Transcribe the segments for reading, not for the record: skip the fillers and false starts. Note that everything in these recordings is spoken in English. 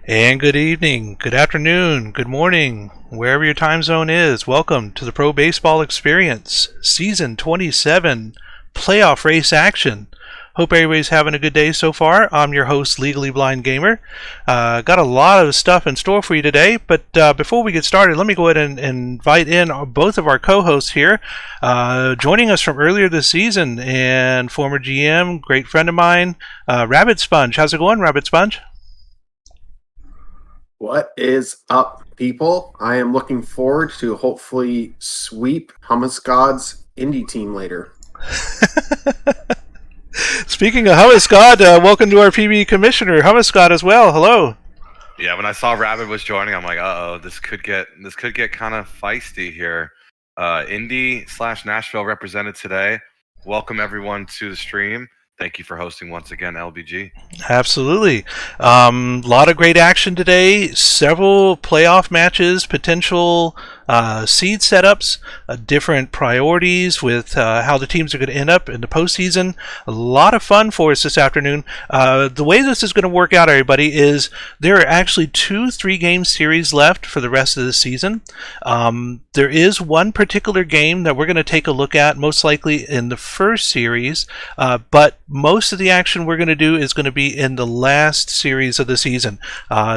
And good evening, good afternoon, good morning, wherever your time zone is. Welcome to the Pro Baseball Experience, Season 27, Playoff Race Action. Hope everybody's having a good day so far. I'm your host, Legally Blind Gamer. Got a lot of stuff in store for you today, but before we get started, let me go ahead and invite in both of our co-hosts here. Joining us from earlier this season and former GM, great friend of mine, Rabbit Sponge. How's it going, Rabbit Sponge? What is up, people? I am looking forward to hopefully sweep Hummus God's indie team later. Speaking of Hummus God, welcome to our PB Commissioner, Hummus God as well. Hello. Yeah, when I saw Rabbit was joining, I'm like, uh-oh, this could get kind of feisty here. Indy/Nashville represented today. Welcome everyone to the stream. Thank you for hosting once again, LBG. Absolutely. A lot of great action today. Several playoff matches, potential seed setups, different priorities with how the teams are going to end up in the postseason. A lot of fun for us this afternoon. The way this is going to work out, everybody, is there are actually 2 3-game series left for the rest of the season. There is one particular game that we're going to take a look at, most likely in the first series, but most of the action we're going to do is going to be in the last series of the season.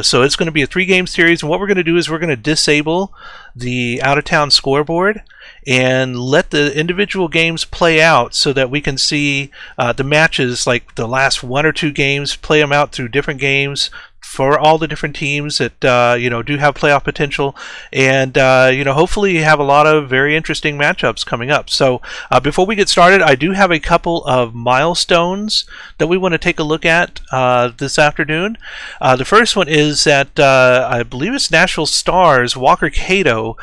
So it's going to be a 3-game series, and what we're going to do is we're going to disable the out-of-town scoreboard and let the individual games play out so that we can see the matches, like the last 1 or 2 games, play them out through different games for all the different teams that do have playoff potential, and hopefully have a lot of very interesting matchups coming up. So before we get started, I do have a couple of milestones that we want to take a look at this afternoon. The first one is that I believe it's Nashville Stars Walker Cato.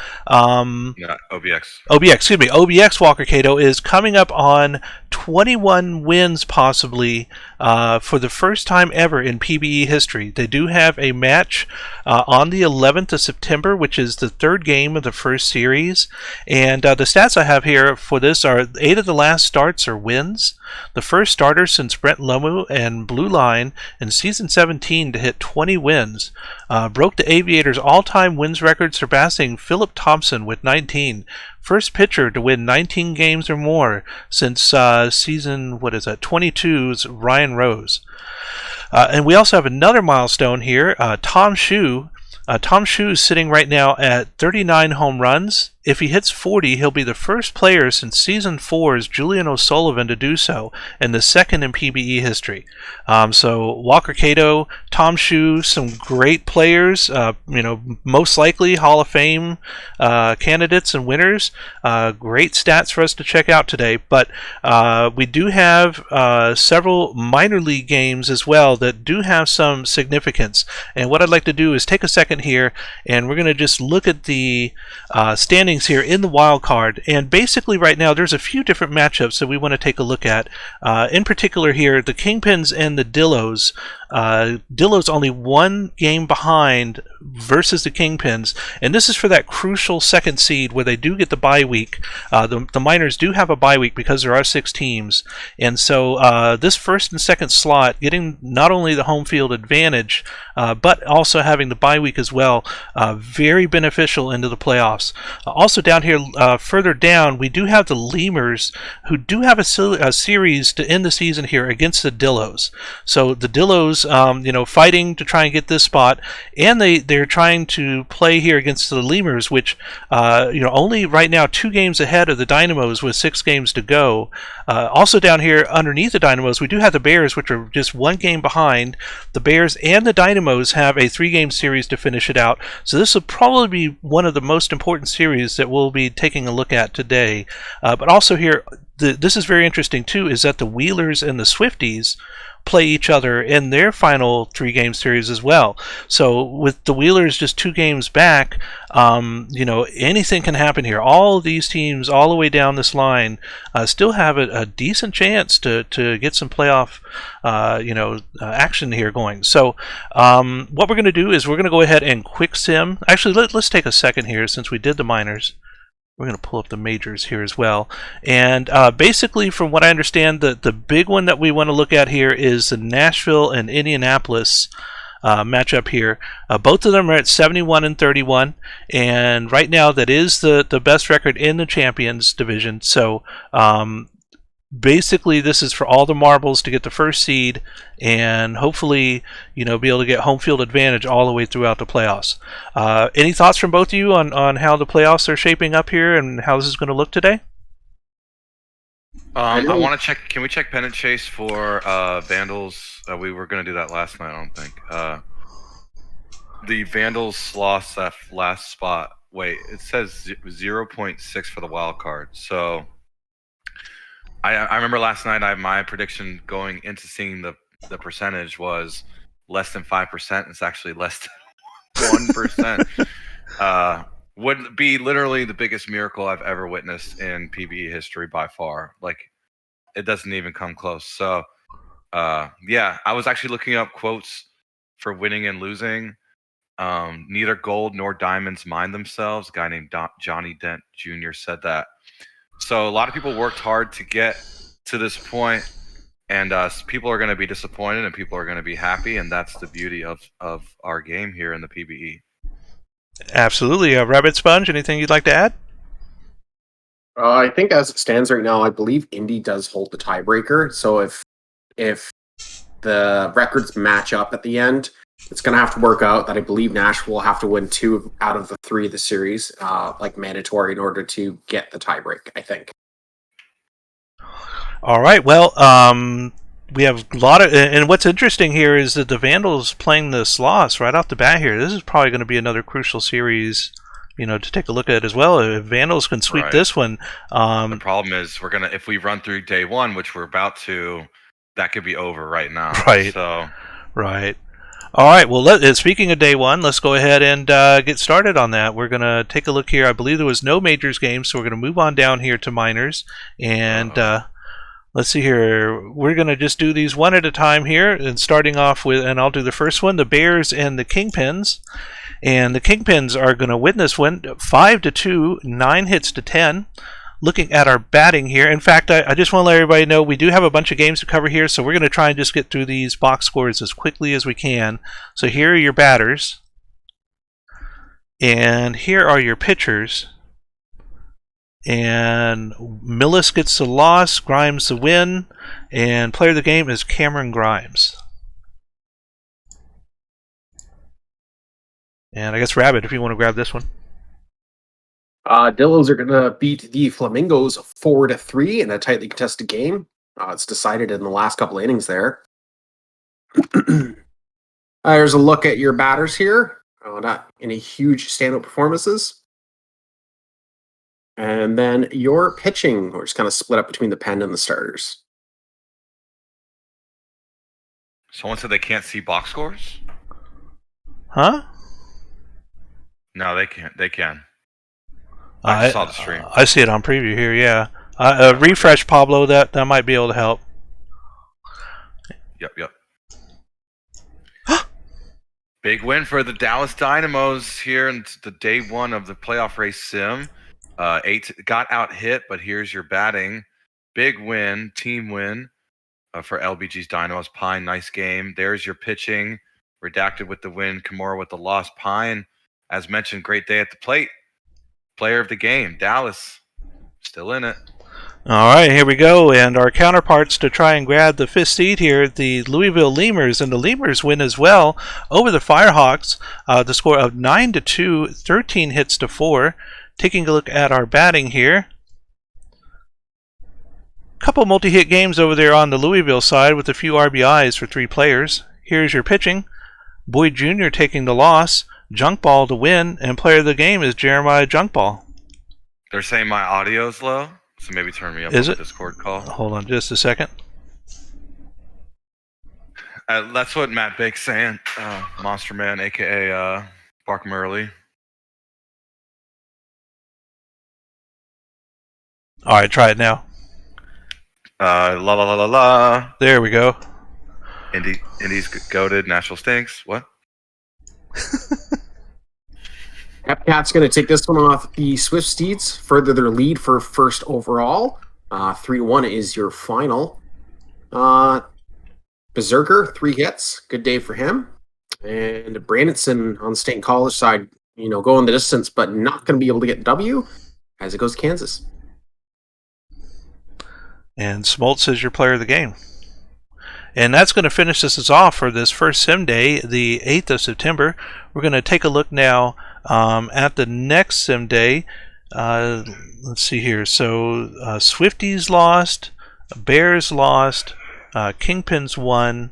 OBX Walker Cato is coming up on 21 wins possibly for the first time ever in PBE history. They do have a match on the 11th of September, which is the 3rd game of the first series. And the stats I have here for this are 8 of the last starts are wins. The first starter since Brent Lomu and Blue Line in Season 17 to hit 20 wins. Broke the Aviators' all-time wins record, surpassing Philip Thompson with 19. First pitcher to win 19 games or more since season 22's Ryan Rose. And we also have another milestone here. Tom Shue. Tom Shue is sitting right now at 39 home runs. If he hits 40, he'll be the first player since Season 4's Julian O'Sullivan to do so, and the second in PBE history. So Walker Cato, Tom Shue, some great players, most likely Hall of Fame candidates and winners. Great stats for us to check out today, but we do have several minor league games as well that do have some significance. And what I'd like to do is take a second here, and we're going to just look at the standings here in the wild card, and basically right now there's a few different matchups that we want to take a look at. In particular here, the Kingpins and the Dillos. Dillos only 1 game behind versus the Kingpins, and this is for that crucial 2nd seed where they do get the bye week. The Miners do have a bye week because there are 6 teams, and so this 1st and 2nd slot, getting not only the home field advantage but also having the bye week as well, very beneficial into the playoffs. Also down here, further down, we do have the Lemurs, who do have a series to end the season here against the Dillos. So the Dillos, fighting to try and get this spot, and they're trying to play here against the Lemurs, which only right now 2 games ahead of the Dynamos with 6 games to go. Also down here underneath the Dynamos, we do have the Bears, which are just 1 game behind. The Bears and the Dynamos have a 3-game series to finish it out. So this will probably be one of the most important series that we'll be taking a look at today. But also here, this is very interesting too, is that the Wheelers and the Swifties play each other in their final 3-game series as well. So with the Wheelers just 2 games back, anything can happen here. All of these teams all the way down this line still have a decent chance to get some playoff action here going. So what we're going to do is we're going to go ahead and quick sim. Actually, let's take a second here since we did the minors. We're going to pull up the majors here as well. And basically, from what I understand, the big one that we want to look at here is the Nashville and Indianapolis matchup here. Both of them are at 71 and 31, and right now that is the best record in the Champions Division. So basically, this is for all the marbles to get the first seed, and hopefully, be able to get home field advantage all the way throughout the playoffs. Any thoughts from both of you on how the playoffs are shaping up here and how this is going to look today? I want to check. Can we check Pennant Chase for Vandals? We were going to do that last night. I don't think the Vandals lost that last spot. Wait, it says 0.6 for the wild card. So I remember last night. My prediction going into seeing the percentage was less than 5%. It's actually less than 1%. Would be literally the biggest miracle I've ever witnessed in PBE history by far. Like, it doesn't even come close. So, yeah, I was actually looking up quotes for winning and losing. Neither gold nor diamonds mind themselves. A guy named Johnny Dent Jr. said that. So a lot of people worked hard to get to this point, and people are going to be disappointed and people are going to be happy, and that's the beauty of our game here in the PBE. Absolutely. Rabbit Sponge, anything you'd like to add? I think as it stands right now, I believe Indy does hold the tiebreaker. So if the records match up at the end, it's going to have to work out that I believe Nashville will have to win 2 out of the 3 of the series, like mandatory, in order to get the tiebreak, I think. All right. Well, we have a lot of, and what's interesting here is that the Vandals playing the Sloths right off the bat here. This is probably going to be another crucial series, to take a look at as well. If Vandals can sweep this one, the problem is if we run through day 1, which we're about to, that could be over right now. Right. So. Right. All right. Well, speaking of day 1, let's go ahead and get started on that. We're going to take a look here. I believe there was no majors game, so we're going to move on down here to minors and. Let's see here. We're going to just do these one at a time here, and starting off with, and I'll do the first one, the Bears and the Kingpins. And the Kingpins are going to win this one 5-2, 9 hits to 10. Looking at our batting here. In fact, I just want to let everybody know we do have a bunch of games to cover here, so we're going to try and just get through these box scores as quickly as we can. So here are your batters. And here are your pitchers. And Millis gets the loss, Grimes the win, and player of the game is Cameron Grimes. And I guess Rabbit, if you want to grab this one. Dillos are going to beat the Flamingos 4-3 in a tightly contested game. It's decided in the last couple of innings there. There's a look at your batters here. Not any huge standout performances. And then your pitching, we're just kind of split up between the pen and the starters. Someone said they can't see box scores? Huh? No, they can't. They can. I saw the stream. I see it on preview here, yeah. Refresh, Pablo, that might be able to help. Yep. Big win for the Dallas Dynamos here in the day 1 of the playoff race sim. 8 got out hit, but here's your batting. Big win, team win for LBG's Dynamos. Pine, nice game. There's your pitching. Redacted with the win. Kimura with the loss. Pine, as mentioned, great day at the plate. Player of the game. Dallas, still in it. All right, here we go. And our counterparts to try and grab the 5th seed here, the Louisville Lemurs. And the Lemurs win as well over the Firehawks. The score of 9-2, 13 hits to 4. Taking a look at our batting here. Couple multi-hit games over there on the Louisville side with a few RBIs for 3 players. Here's your pitching. Boyd Jr. taking the loss. Junkball to win. And player of the game is Jeremiah Junkball. They're saying my audio's low, so maybe turn me up on the Discord call. Hold on just a second. That's what Matt Bake's saying. Monster Man, a.k.a. Bark Murley. All right, try it now. La la la la la. There we go. Indy's goated. Nashville stinks. What? Epcat's going to take this one off the Swift Steeds, further their lead for first overall. 3-1 is your final. Berserker, 3 hits. Good day for him. And Brandonson on State College side, going the distance, but not going to be able to get W as it goes to Kansas. And Smoltz is your player of the game. And that's going to finish us off for this first sim day, the 8th of September. We're going to take a look now at the next sim day. Let's see here. So Swifties lost, Bears lost, Kingpins won,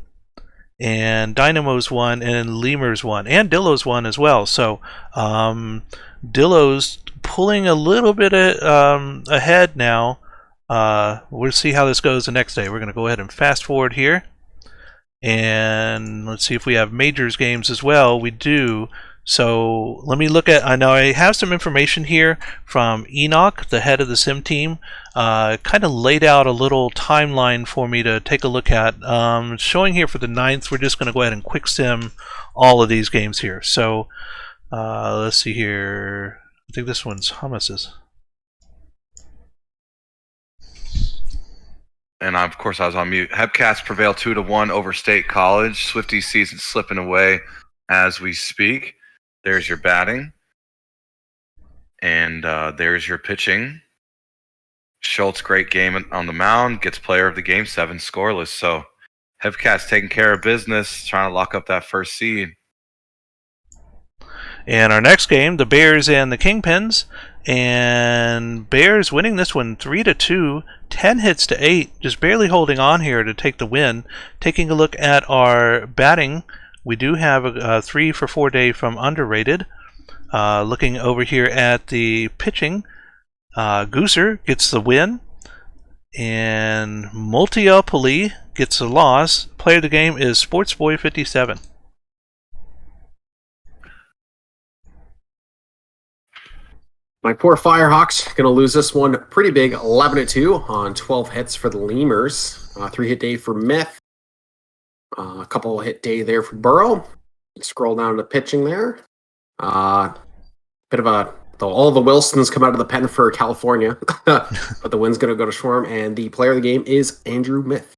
and Dynamos won, and Lemurs won, and Dillos won as well. So Dillos pulling a little bit ahead now. We'll see how this goes the next day. We're going to go ahead and fast forward here. And let's see if we have majors games as well. We do. So let me look at, I know I have some information here from Enoch, the head of the sim team, kind of laid out a little timeline for me to take a look at. Showing here for the 9th, we're just going to go ahead and quick sim all of these games here. So let's see here. I think this one's Hummus's. And of course, I was on mute. Hepcats prevail 2-1 over State College. Swifties season slipping away as we speak. There's your batting. And there's your pitching. Schultz, great game on the mound. Gets player of the game, 7 scoreless. So Hepcats taking care of business, trying to lock up that first seed. And our next game, the Bears and the Kingpins. And Bears winning this one 3-2, 10 hits to 8, just barely holding on here to take the win. Taking a look at our batting, we do have a 3 for 4 day from Underrated. Looking over here at the pitching, Gooser gets the win, and Multiopoli gets a loss. Player of the game is Sportsboy57. My poor Firehawks going to lose this one pretty big, 11-2 on 12 hits for the Lemurs. 3-hit day for Myth. A couple hit day there for Burrow. Scroll down to pitching there. Bit of all the Wilsons come out of the pen for California, but the win's going to go to Schwarm, and the player of the game is Andrew Myth.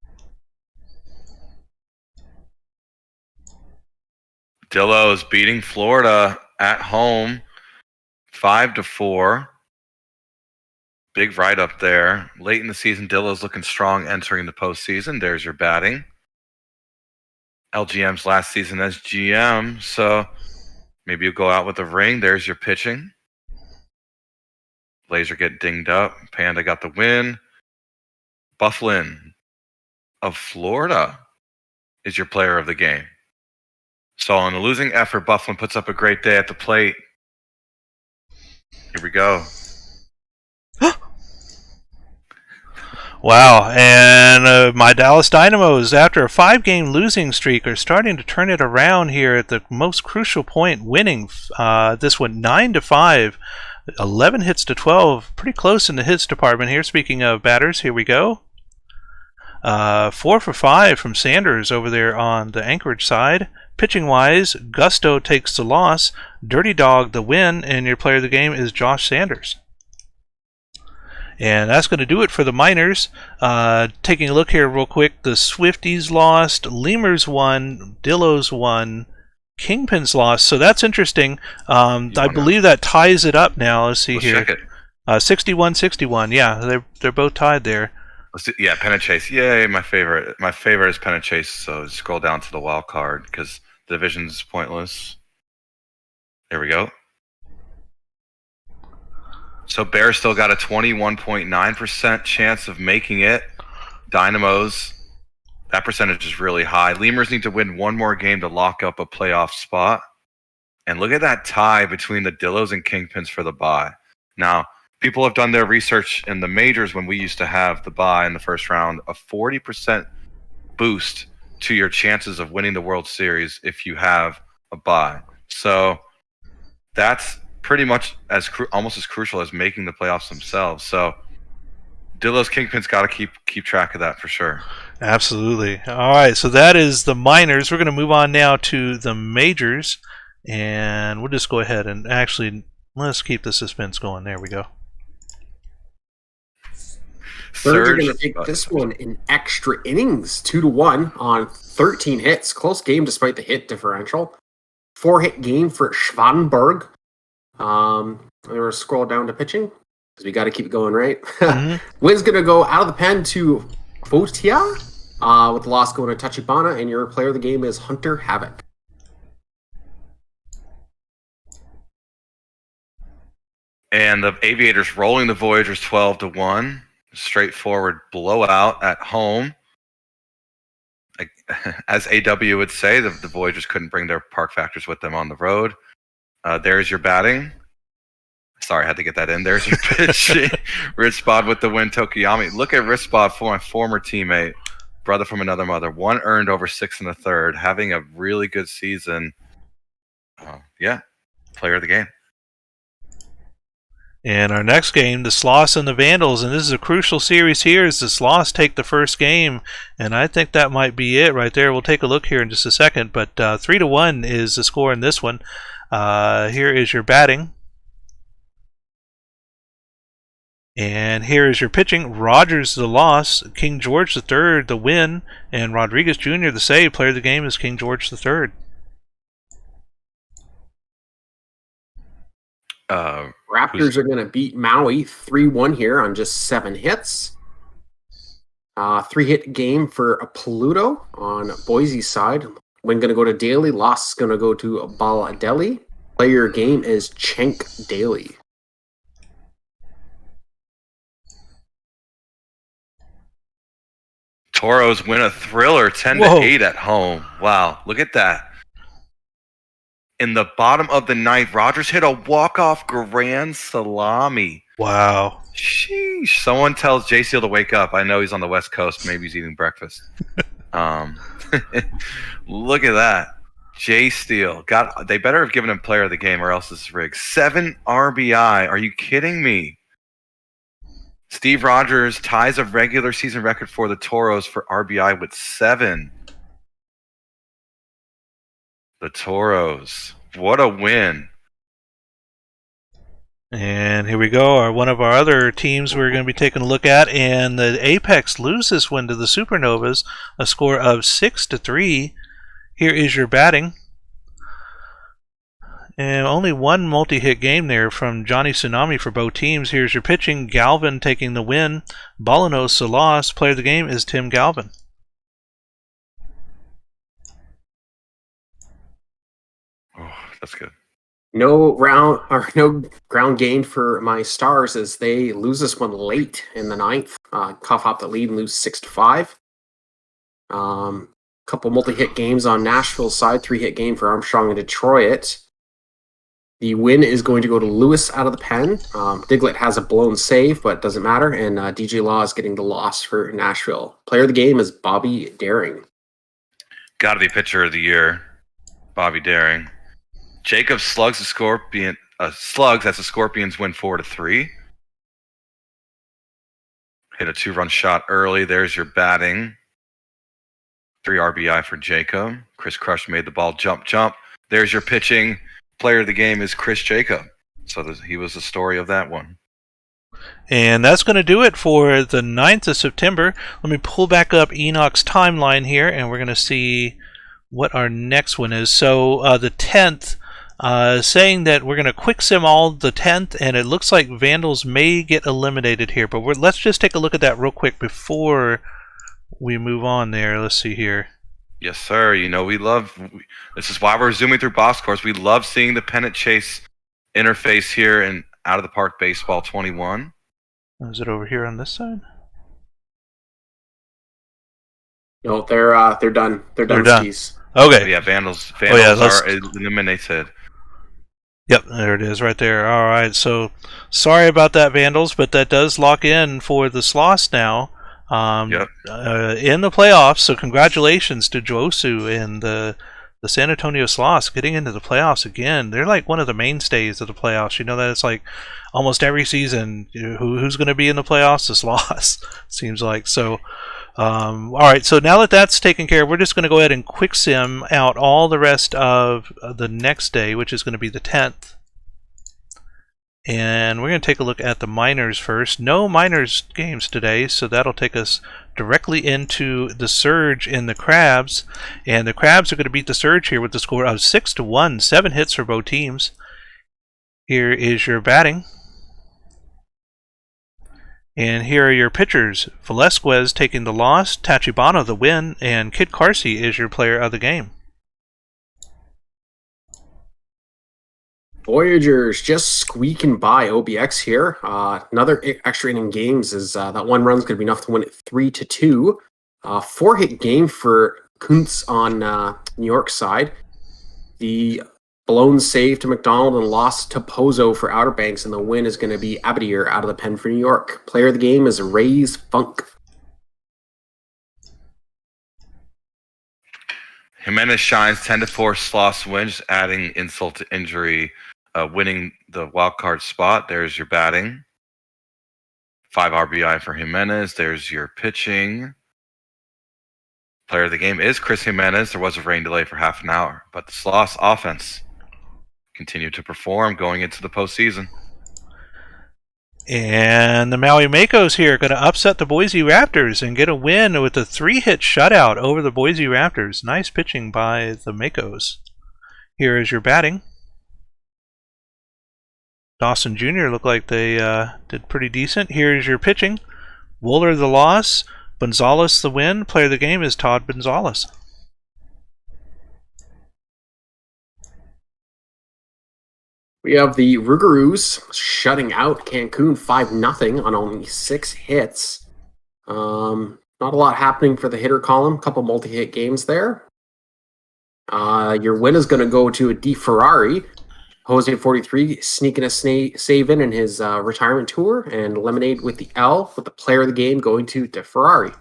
Dillos beating Florida at home. 5-4. Big right up there. Late in the season, Dillo's looking strong entering the postseason. There's your batting. LGM's last season as GM, so maybe you go out with a ring. There's your pitching. Laser get dinged up. Panda got the win. Bufflin of Florida is your player of the game. So on the losing effort, Bufflin puts up a great day at the plate. Here we go. Wow, and my Dallas Dynamos, after a 5-game losing streak, are starting to turn it around here at the most crucial point, winning this one 9-5, 11 hits to 12, pretty close in the hits department here. Speaking of batters, here we go. 4 for 5 from Sanders over there on the Anchorage side. Pitching-wise, Gusto takes the loss, Dirty Dog the win, and your player of the game is Josh Sanders. And that's going to do it for the minors. Taking a look here real quick, the Swifties lost, Lemurs won, Dillos won, Kingpins lost. So that's interesting. I believe that ties it up now. Let's see here. Check it. 61-61. Yeah, they're both tied there. Yeah, Pennant Chase. Yay, my favorite. My favorite is Pennant Chase. So scroll down to the wild card because the division's pointless. There we go. So Bears still got a 21.9% chance of making it. Dynamos, that percentage is really high. Lemurs need to win one more game to lock up a playoff spot. And look at that tie between the Dillos and Kingpins for the bye. Now, people have done their research in the majors when we used to have the bye in the first round, a 40% boost to your chances of winning the World Series if you have a bye. So that's pretty much almost as crucial as making the playoffs themselves. So Dillos Kingpins got to keep track of that for sure. Absolutely. All right, so that is the minors. We're going to move on now to the majors, and we'll just go ahead and actually let's keep the suspense going. There we go. Surge are going to Surge. take this one in extra innings, 2-1 on 13 hits. Close game despite the hit differential. 4-hit game for Schwanberg. We're going to scroll down to pitching because we got to keep it going, right? Wynn's going to go out of the pen to Botia with the loss going to Tachibana, and your player of the game is Hunter Havoc. And the Aviators rolling the Voyagers 12-1. Straightforward blowout at home. As AW would say, the Voyagers couldn't bring their park factors with them on the road. There's your batting. Sorry, I had to get that in. There's your pitching. Rispod with the win, Tokiyami. Look at Rispod, for my former teammate, brother from another mother. 1 earned over 6 1/3, having a really good season. Yeah, player of the game. And our next game, the Sloss and the Vandals, and this is a crucial series here as the Sloss take the first game, and I think that might be it right there. We'll take a look here in just a second, but 3-1 is the score in this one. Here is your batting. And here is your pitching. Rogers the loss, King George III the win, and Rodriguez Jr. the save. Player of the game is King George III. Raptors are going to beat Maui 3-1 here on just 7 hits. 3-hit game for Pluto on Boise's side. Win going to go to Daly. Loss is going to go to Baladelli. Player game is Cenk Daly. Toros win a thriller 10-8 at home. Wow, look at that. In the bottom of the 9th, Rogers hit a walk-off grand salami. Wow. Sheesh. Someone tells Jay Steele to wake up. I know he's on the West Coast. Maybe he's eating breakfast. Look at that. Jay Steele. They better have given him player of the game or else this is rigged. 7 RBI. Are you kidding me? Steve Rogers ties a regular season record for the Toros for RBI with 7. The Toros. What a win. And here we go, one of our other teams we're going to be taking a look at, and the Apex lose this win to the Supernovas, a score of 6-3. Here is your batting. And only one multi-hit game there from Johnny Tsunami for both teams. Here's your pitching. Galvin taking the win. Bolanos the loss. Player of the game is Tim Galvin. Oh, that's good. No ground gained for my Stars as they lose this one late in the 9th. Cough up the lead and lose 6-5. Couple multi-hit games on Nashville's side. 3-hit game for Armstrong and Detroit. The win is going to go to Lewis out of the pen. Diglett has a blown save, but it doesn't matter. And DJ Law is getting the loss for Nashville. Player of the game is Bobby Daring. Got to be pitcher of the year, Bobby Daring. Jacob slugs the Scorpion. Slugs as the Scorpions win 4-3. Hit a 2-run shot early. There's your batting. 3 RBI for Jacob. Chris Crush made the ball jump. There's your pitching. Player of the game is Chris Jacob. So he was the story of that one. And that's going to do it for the 9th of September. Let me pull back up Enoch's timeline here, and we're going to see what our next one is. So the 10th, saying that we're going to quick sim all the 10th, and it looks like Vandals may get eliminated here. But let's just take a look at that real quick before we move on there. Let's see here. Yes, sir. You know, this is why we're zooming through box scores. We love seeing the pennant chase interface here in Out of the Park Baseball 21. Is it over here on this side? No, they're done. They're done. Okay. Oh, yeah, Vandals are eliminated. Yep, there it is right there. All right, so sorry about that, Vandals, but that does lock in for the Sloss now. In the playoffs, so congratulations to Josu and the San Antonio Sloss getting into the playoffs again. They're like one of the mainstays of the playoffs. You know that it's like almost every season, who's going to be in the playoffs? The Sloss, seems like. So, all right, so now that that's taken care of, we're just going to go ahead and quick sim out all the rest of the next day, which is going to be the 10th. And we're going to take a look at the minors first. No minors games today, so that'll take us directly into the Surge in the Crabs. And the Crabs are going to beat the Surge here with the score of 6-1. 7 hits for both teams. Here is your batting. And here are your pitchers. Velasquez taking the loss, Tachibana the win, and Kid Carsey is your player of the game. Voyagers just squeaking by OBX here. Another extra inning games is that one run's going to be enough to win it 3-2. 4-hit game for Kuntz on New York side. The blown save to McDonald and loss to Pozo for Outer Banks, and the win is going to be Abadier out of the pen for New York. Player of the game is Ray's Funk. Jimenez shines 10-4 Sloss wins, adding insult to injury, winning the wild card spot. There's your batting. 5 RBI for Jimenez. There's your pitching. Player of the game is Chris Jimenez. There was a rain delay for half an hour, but the Sloss offense continued to perform going into the postseason. And the Maui Makos here are going to upset the Boise Raptors and get a win with a 3-hit shutout over the Boise Raptors. Nice pitching by the Makos. Here is your batting. Dawson Jr. looked like they did pretty decent. Here is your pitching. Wooler the loss. Gonzalez the win. Player of the game is Todd Gonzalez. We have the Rougarous shutting out Cancun 5-0 on only 6 hits. Not a lot happening for the hitter column. A couple multi-hit games there. Your win is going to go to a DeFerrari. Jose 43 sneaking a save in his retirement tour, and Lemonade with the L, with the player of the game going to DeFerrari.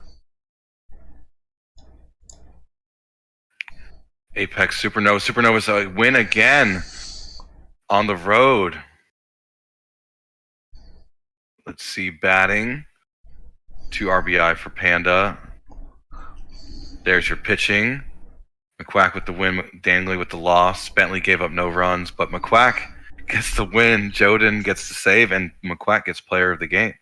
Apex Supernovas a win again on the road. Let's see, batting. 2 RBI for Panda. There's your pitching. McQuack with the win, Dangley with the loss. Bentley gave up no runs, but McQuack gets the win. Joden gets the save, and McQuack gets player of the game.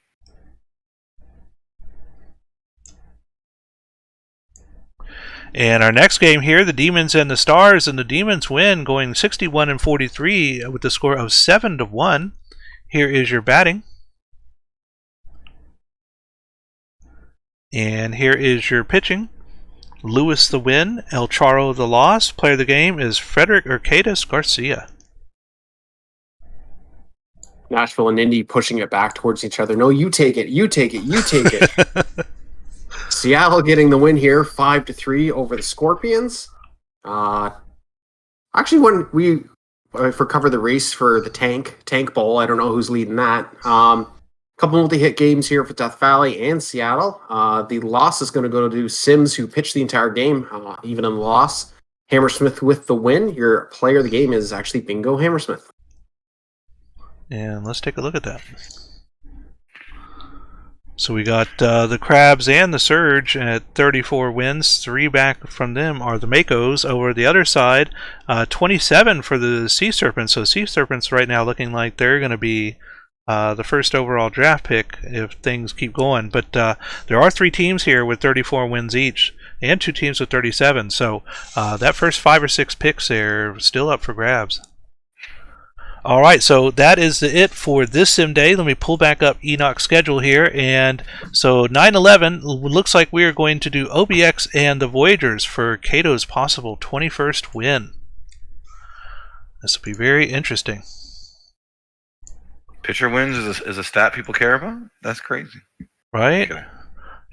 And our next game here, the Demons and the Stars, and the Demons win, going 61-43 with the score of 7-1. Here is your batting. And here is your pitching. Lewis the win, El Charo the loss. Player of the game is Frederick Urquidez Garcia. Nashville and Indy pushing it back towards each other. No, you take it, you take it, you take it. Seattle getting the win here, 5-3 over the Scorpions. Actually, when we cover the race for the Tank Bowl, I don't know who's leading that. Couple multi-hit games here for Death Valley and Seattle. The loss is going to go to Sims, who pitched the entire game, even in the loss. Hammersmith with the win. Your player of the game is actually Bingo Hammersmith. And let's take a look at that. So we got the Crabs and the Surge at 34 wins. 3 back from them are the Makos. Over the other side, 27 for the Sea Serpents. So Sea Serpents right now looking like they're going to be the first overall draft pick if things keep going. But there are 3 teams here with 34 wins each, and 2 teams with 37. So that first 5 or 6 picks there are still up for grabs. All right, so that is it for this sim day. Let me pull back up Enoch's schedule here. And so 9/11 looks like we are going to do OBX and the Voyagers for Cato's possible 21st win. This will be very interesting. Pitcher wins is a stat people care about? That's crazy. Right? Okay.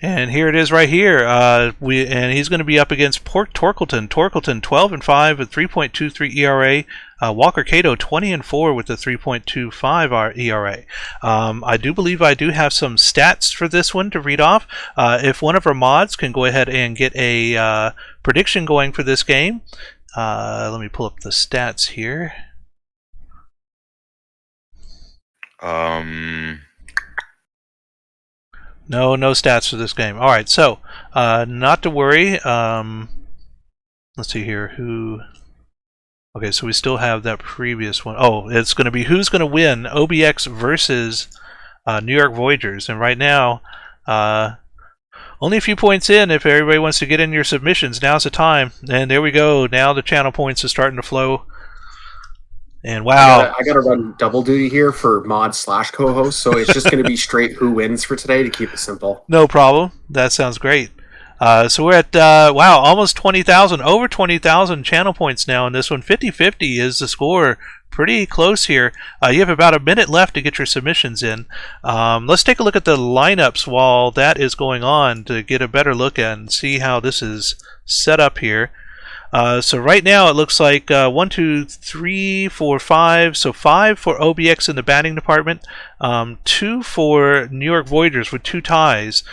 And here it is right here. And he's going to be up against Torkelton. Torkelton 12-5 with 3.23 ERA. Walker Cato 20-4 with a 3.25 ERA. I do believe I do have some stats for this one to read off. If one of our mods can go ahead and get a prediction going for this game. Let me pull up the stats here. No stats for this game. All right, so not to worry. Let's see here. Who? Okay, so we still have that previous one. Oh, it's going to be who's going to win OBX versus New York Voyagers. And right now, only a few points in. If everybody wants to get in your submissions, now's the time. And there we go. Now the channel points are starting to flow. And wow. I gotta run double duty here for mod / co-host, so it's just going to be straight who wins for today to keep it simple. No problem. That sounds great. So we're at, wow, almost 20,000, over 20,000 channel points now in this one. 50-50 is the score. Pretty close here. You have about a minute left to get your submissions in. Let's take a look at the lineups while that is going on to get a better look at and see how this is set up here. So right now it looks like 1, 2, 3, 4, 5. So 5 for OBX in the batting department, 2 for New York Voyagers with 2 ties.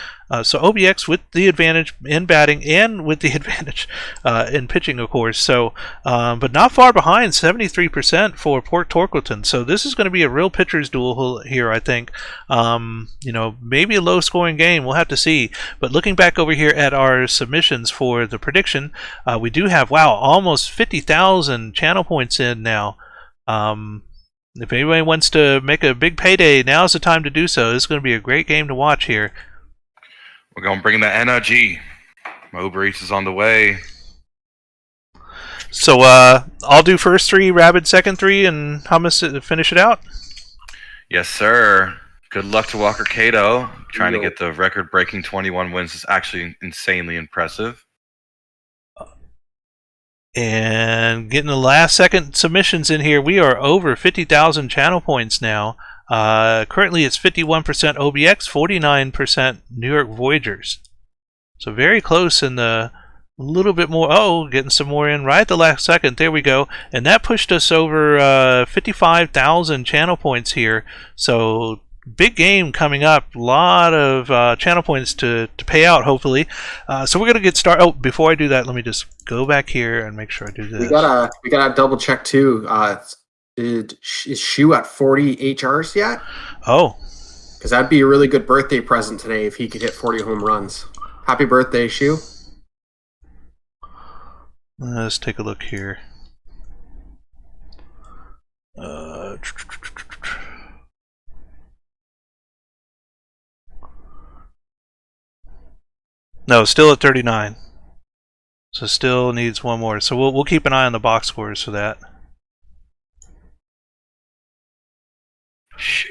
So OBX with the advantage in batting and with the advantage in pitching, of course. So, but not far behind, 73% for Port Torkelton. So this is going to be a real pitcher's duel here, I think. You know, maybe a low-scoring game. We'll have to see. But looking back over here at our submissions for the prediction, we do have, wow, almost 50,000 channel points in now. If anybody wants to make a big payday, now's the time to do so. This is going to be a great game to watch here. We're going to bring the energy. Uber Eats is on the way. So I'll do first 3, Rabid second 3, and Hummus finish it out? Yes, sir. Good luck to Walker Cato. Trying to get the record-breaking 21 wins is actually insanely impressive. And getting the last second submissions in here, we are over 50,000 channel points now. Currently it's 51% OBX, 49% New York Voyagers. So very close in the little bit more. Oh, getting some more in right at the last second. There we go. And that pushed us over 55,000 channel points here. So big game coming up. A lot of channel points to pay out, hopefully. So we're going to get started. Oh, before I do that, let me just go back here and make sure I do this. We gotta double check too. Is Shu at 40 HRs yet? Oh. Because that'd be a really good birthday present today if he could hit 40 home runs. Happy birthday, Shu. Let's take a look here. No, still at 39. So still needs one more. So we'll keep an eye on the box scores for that.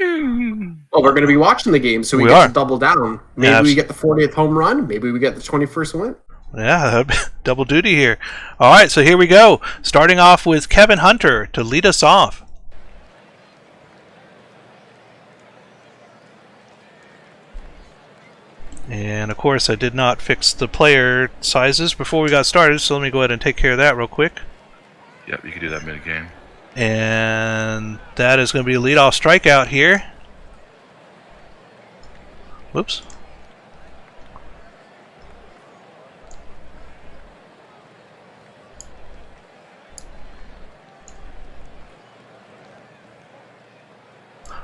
Well, we're going to be watching the game, so we get to double down. Maybe we get the 40th home run. Maybe we get the 21st win. Yeah, double duty here. All right, so here we go. Starting off with Kevin Hunter to lead us off. And of course, I did not fix the player sizes before we got started, so let me go ahead and take care of that real quick. Yep, you can do that mid-game. And that is going to be a leadoff strikeout here. Whoops.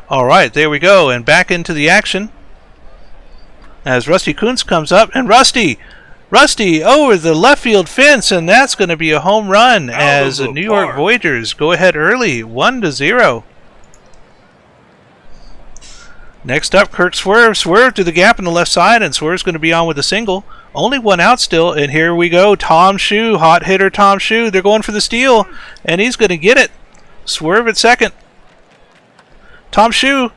All right, there we go, and back into the action as Rusty Kuntz comes up, and Rusty over the left field fence, and that's going to be a home run as the New York Voyagers go ahead early, 1-0. Next up, Kirk Swerve to the gap in the left side, and Swerve's going to be on with a single. Only one out still, and here we go. Tom Shu, hot hitter Tom Shu. They're going for the steal, and he's going to get it. Swerve at second. Tom Shu.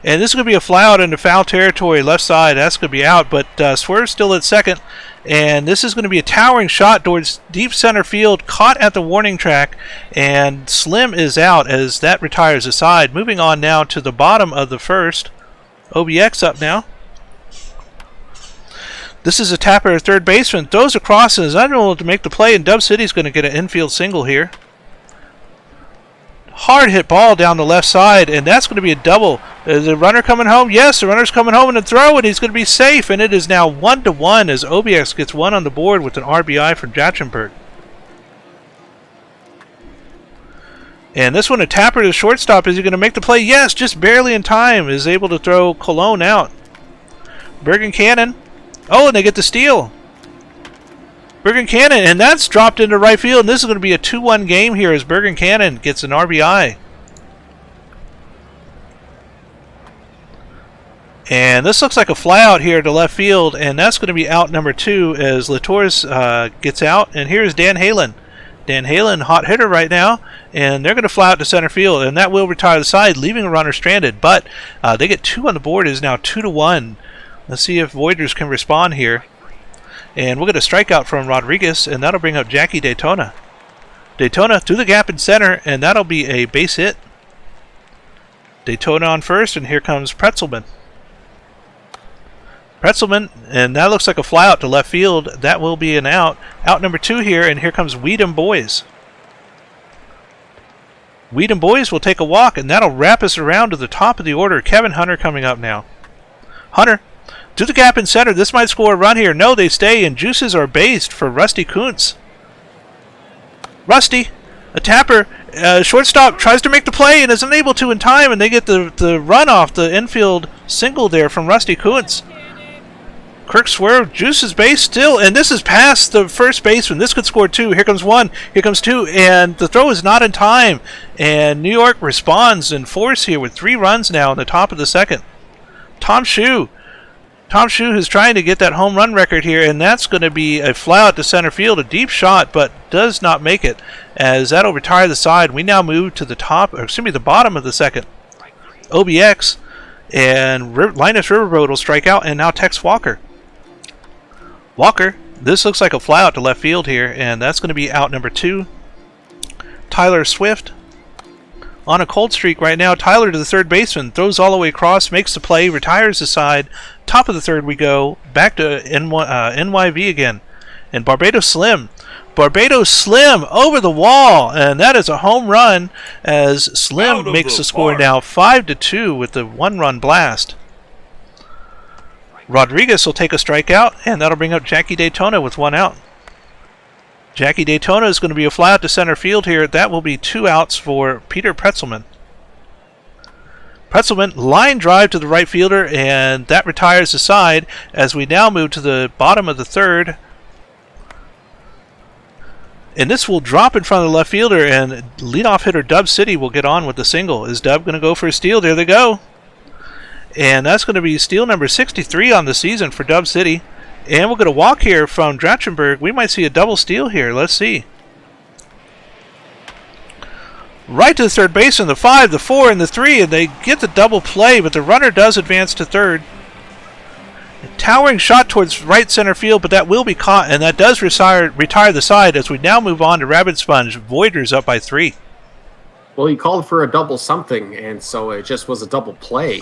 And this is going to be a fly out into foul territory, left side. That's going to be out, but Swerve's still at second. And this is going to be a towering shot towards deep center field, caught at the warning track. And Slim is out as that retires aside. Moving on now to the bottom of the first. OBX up now. This is a tapper third baseman. Throws across and is unable to make the play. And Dub City's going to get an infield single here. Hard hit ball down the left side, and that's going to be a double. Is the runner coming home? Yes, the runner's coming home in the throw, and he's going to be safe. And it is now 1-1 as OBX gets one on the board with an RBI from Jachenberg. And this one, a tapper to shortstop. Is he going to make the play? Yes, just barely in time. Is able to throw Cologne out. Bergen Cannon. Oh, and they get the steal. Bergen Cannon, and that's dropped into right field, and this is going to be a 2-1 game here as Bergen Cannon gets an RBI. And this looks like a flyout here to left field, and that's going to be out number 2 as Latours gets out, and here's Dan Halen. Dan Halen, hot hitter right now, and they're going to fly out to center field, and that will retire the side, leaving a runner stranded, but they get 2 on the board. It is now 2-1. Let's see if Voiders can respond here. And we'll get a strikeout from Rodriguez, and that'll bring up Jackie Daytona. Daytona through the gap in center, and that'll be a base hit. Daytona on first, and here comes Pretzelman. Pretzelman, and that looks like a flyout to left field. That will be an out. Out number 2 here, and here comes Weedham Boys. Weedham Boys will take a walk, and that'll wrap us around to the top of the order. Kevin Hunter coming up now. Hunter, to the gap in center. This might score a run here. No, they stay, and juices are based for Rusty Kuntz. Rusty, a tapper. Shortstop tries to make the play and is unable to in time, and they get the run off the infield single there from Rusty Kuntz. Kirk Swerve, juices base still, and this is past the first baseman. This could score 2. Here comes 1, here comes 2, and the throw is not in time. And New York responds in force here with 3 runs now in the top of the second. Tom Shue is trying to get that home run record here, and that's going to be a flyout to center field, a deep shot, but does not make it, as that'll retire the side. We now move to the the bottom of the second. OBX, and Linus Riverboat will strike out, and now Tex Walker. Walker, this looks like a flyout to left field here, and that's going to be out number 2. Tyler Swift on a cold streak right now. Tyler to the third baseman, throws all the way across, makes the play, retires the side. Top of the third we go, back to NYV again. And Barbados Slim over the wall, and that is a home run as Slim makes the score now 5-2 with the 1-run blast. Rodriguez will take a strikeout, and that'll bring up Jackie Daytona with 1 out. Jackie Daytona is going to be a flyout to center field here. That will be 2 outs for Peter Pretzelman. Pretzelman, line drive to the right fielder, and that retires the side as we now move to the bottom of the third. And this will drop in front of the left fielder, and leadoff hitter Dub City will get on with the single. Is Dub going to go for a steal? There they go. And that's going to be steal number 63 on the season for Dub City. And we'll get a walk here from Dratchenberg. We might see a double steal here. Let's see. Right to the third baseman, the 5, the 4, and the 3, and they get the double play, but the runner does advance to third. A towering shot towards right center field, but that will be caught, and that does retire the side as we now move on to Rabbit Sponge. Voiders up by 3. Well, he called for a double something, and so it just was a double play.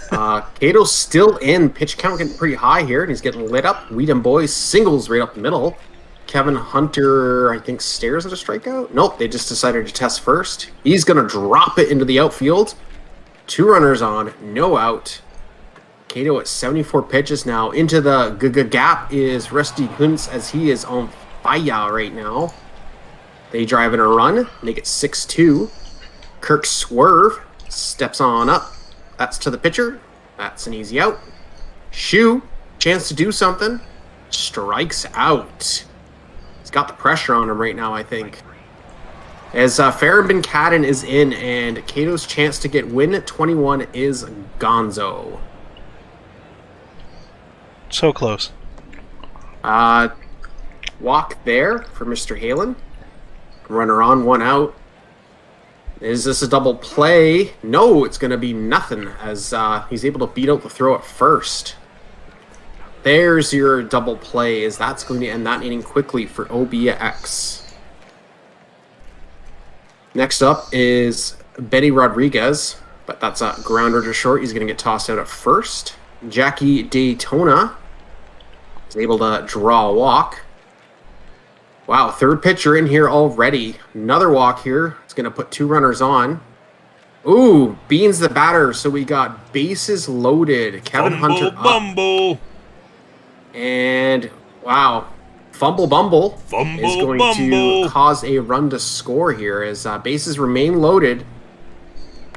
Cato's still in. Pitch count getting pretty high here, and he's getting lit up. Weedham Boys singles right up the middle. Kevin Hunter, I think, stares at a strikeout. Nope, they just decided to test first. He's going to drop it into the outfield. 2 runners on, no out. Cato at 74 pitches now. Into the gap is Rusty Kuntz as he is on fire right now. They drive in a run, make it 6-2. Kirk Swerve steps on up. That's to the pitcher. That's an easy out. Shue, chance to do something. Strikes out. He's got the pressure on him right now, I think. As Farron Bin-Cadden is in, and Cato's chance to get win 21 is gonzo. So close. Walk there for Mr. Halen. Runner on, 1 out. Is this a double play? No, it's going to be nothing as he's able to beat out the throw at first. There's your double play, as that's going to end that inning quickly for OBX. Next up is Benny Rodriguez, but that's a grounder to short. He's going to get tossed out at first. Jackie Daytona is able to draw a walk. Wow, third pitcher in here already. Another walk here. It's going to put 2 runners on. Ooh, Beans the batter. So we got bases loaded. Kevin Hunter up. Bumble. And, wow, Fumble Bumble is going to cause a run to score here as bases remain loaded.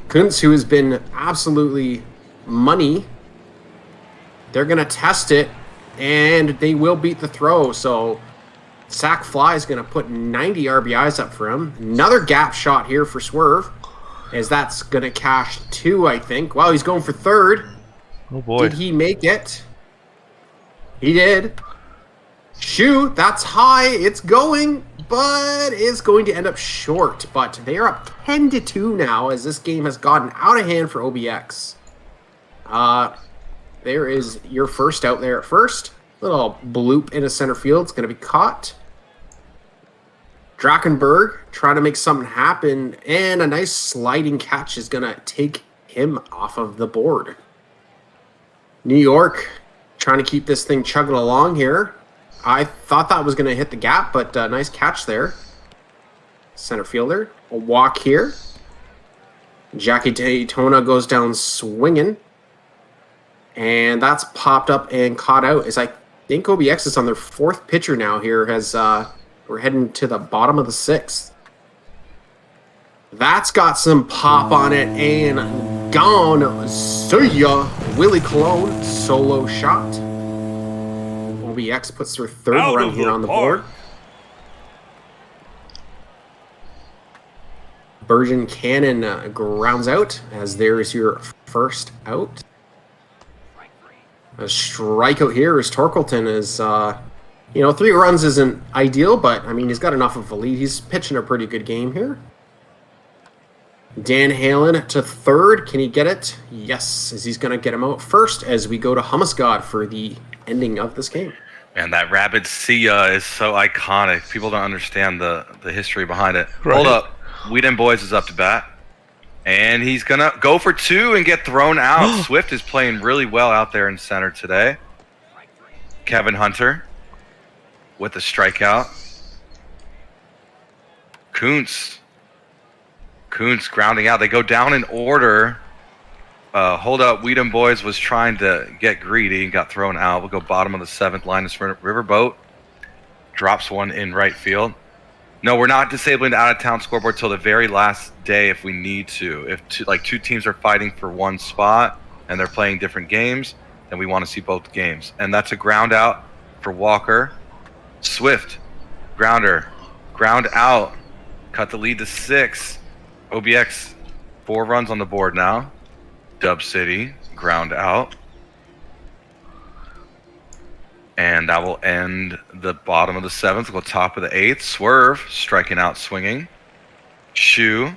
Kuntz, who has been absolutely money, they're going to test it, and they will beat the throw. So Sack Fly is going to put 90 RBIs up for him. Another gap shot here for Swerve, as that's going to cash 2, I think. Wow, he's going for third. Oh boy. Did he make it? He did. Shoot, that's high. It's going, but it's going to end up short. But they are up 10-2 now, as this game has gotten out of hand for OBX. There is your first out there at first. Little bloop into center field. It's going to be caught. Drakenberg trying to make something happen, and a nice sliding catch is going to take him off of the board. New York trying to keep this thing chugging along here. I thought that was going to hit the gap, but nice catch there. Center fielder. A walk here. Jackie Daytona goes down swinging. And that's popped up and caught out, as I think OBX is on their 4th pitcher now here, as we're heading to the bottom of the 6th. That's got some pop on it, and gone. See ya. Willie Colon, solo shot. OBX puts their 3rd run here on the board. Bergen Cannon grounds out, as there's your first out. A strikeout here is Torkelton. Is 3 runs isn't ideal, but I mean he's got enough of a lead. He's pitching a pretty good game here. Dan Halen to 3rd. Can he get it? Yes, as he's going to get him out first as we go to Hummus God for the ending of this game. Man, that Rabid Sia is so iconic. People don't understand the history behind it. Right. Hold up. Whedon Boys is up to bat. And he's going to go for 2 and get thrown out. Swift is playing really well out there in center today. Kevin Hunter with a strikeout. Kuntz grounding out. They go down in order. Hold up. Whedon Boys was trying to get greedy and got thrown out. We'll go bottom of the 7th. Linus Riverboat drops one in right field. No, we're not disabling the out-of-town scoreboard till the very last day if we need to. If two teams are fighting for one spot and they're playing different games, then we want to see both games. And that's a ground out for Walker. Swift, ground out. Cut the lead to 6. OBX, 4 runs on the board now. Dub City, ground out. And that will end the bottom of the 7th. We'll go top of the 8th. Swerve, striking out, swinging. Shu,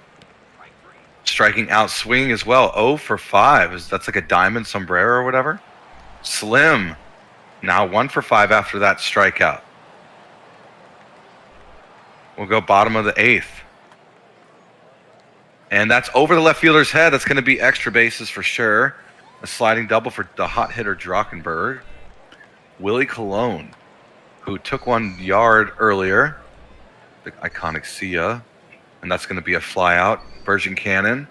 striking out, swinging as well. 0 for 5. That's like a diamond sombrero or whatever. Slim, now 1 for 5 after that strikeout. We'll go bottom of the 8th. And that's over the left fielder's head. That's going to be extra bases for sure. A sliding double for the hot hitter Drakenberg. Willie Colon, who took 1 yard earlier, the iconic Sia, and that's going to be a fly out. Bergen Cannon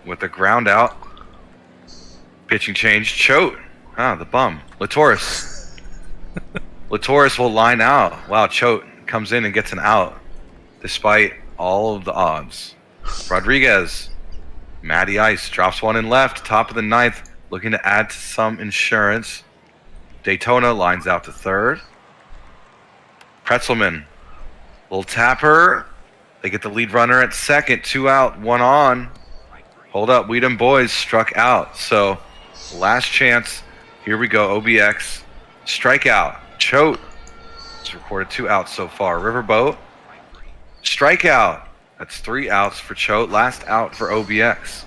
with a ground out. Pitching change, Choate, the bum. Latoris. Latoris will line out. Wow, Choate comes in and gets an out, despite all of the odds. Rodriguez, Matty Ice drops 1 in left, top of the 9th, looking to add to some insurance. Daytona lines out to 3rd. Pretzelman, little tapper. They get the lead runner at 2nd. 2 out, 1 on. Hold up, Whedon Boys struck out. So, last chance. Here we go, OBX. Strikeout, Choate. It's recorded 2 outs so far. Riverboat, strikeout. That's 3 outs for Choate. Last out for OBX.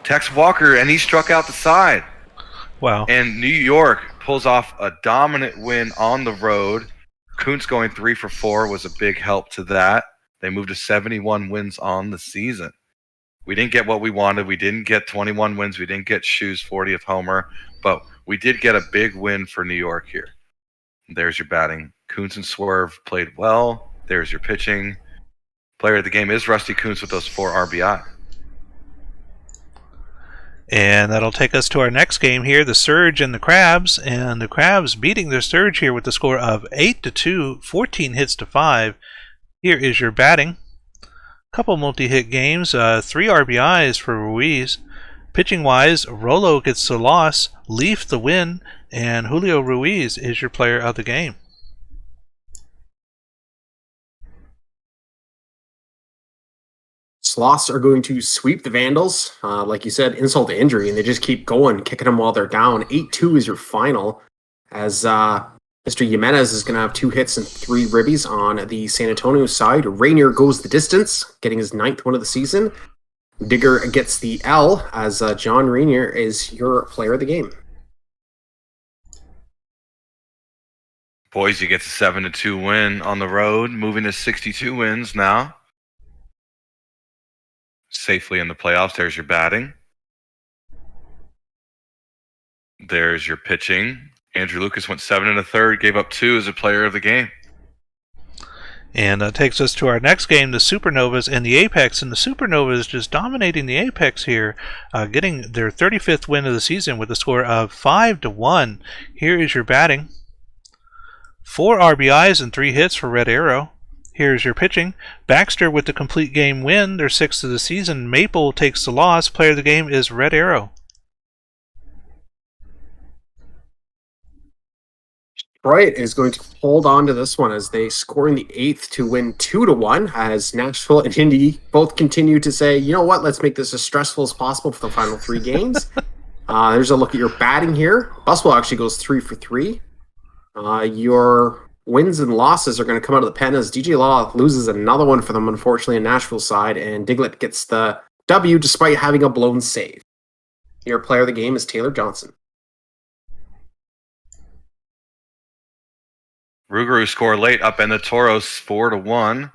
Tex Walker, and he struck out the side. Wow. And New York pulls off a dominant win on the road. Kuntz going 3 for 4 was a big help to that. They moved to 71 wins on the season. We didn't get what we wanted. We didn't get 21 wins. We didn't get Shu's 40th homer. But we did get a big win for New York here. There's your batting. Kuntz and Swerve played well. There's your pitching. Player of the game is Rusty Kuntz with those 4 RBI. And that'll take us to our next game here, the Surge and the Crabs. And the Crabs beating the Surge here with the score of 8-2, 14 hits to 5. Here is your batting. Couple multi-hit games, 3 RBIs for Ruiz. Pitching-wise, Rolo gets the loss, Leaf the win, and Julio Ruiz is your player of the game. Sloths are going to sweep the Vandals. Like you said, insult to injury, and they just keep going, kicking them while they're down. 8-2 is your final, as Mr. Jimenez is going to have 2 hits and 3 ribbies on the San Antonio side. Rainier goes the distance, getting his 9th win of the season. Digger gets the L, as John Rainier is your player of the game. Boise gets a 7-2 win on the road, moving to 62 wins now. Safely in the playoffs. There's your batting. There's your pitching. Andrew Lucas went 7 1/3, gave up 2 as a player of the game. And that takes us to our next game, the Supernovas and the Apex. And the Supernovas just dominating the Apex here, getting their 35th win of the season with a score of 5-1. Here is your batting. 4 RBIs and 3 hits for Red Arrow. Here's your pitching. Baxter with the complete game win, their 6th of the season. Maple takes the loss. Player of the game is Red Arrow. Detroit is going to hold on to this one as they score in the 8th to win 2-1, as Nashville and Indy both continue to say, you know what, let's make this as stressful as possible for the final 3 games. There's a look at your batting here. Buswell actually goes 3 for 3. Your wins and losses are going to come out of the pen as DJ Law loses another one for them, unfortunately, on Nashville's side, and Diglett gets the W despite having a blown save. Your player of the game is Taylor Johnson. Rougarou scored late up in the Toros 4-1.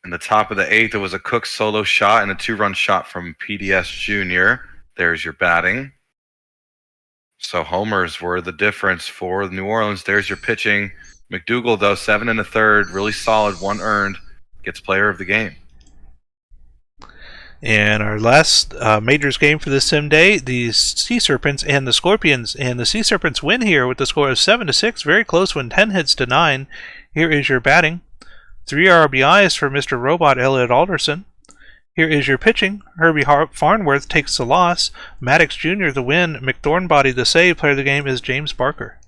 In the top of the 8th, it was a Cook solo shot and a 2-run shot from PDS Jr. There's your batting. So homers were the difference for New Orleans. There's your pitching. McDougal, though, 7 1/3, really solid, 1 earned, gets player of the game. And our last Majors game for this sim day, the Sea Serpents and the Scorpions. And the Sea Serpents win here with the score of 7-6, very close one, 10 hits to 9. Here is your batting. 3 RBIs for Mr. Robot Elliot Alderson. Here is your pitching. Herbie Farnworth takes the loss. Maddox Jr. the win. McThornbody the save. Player of the game is James Barker.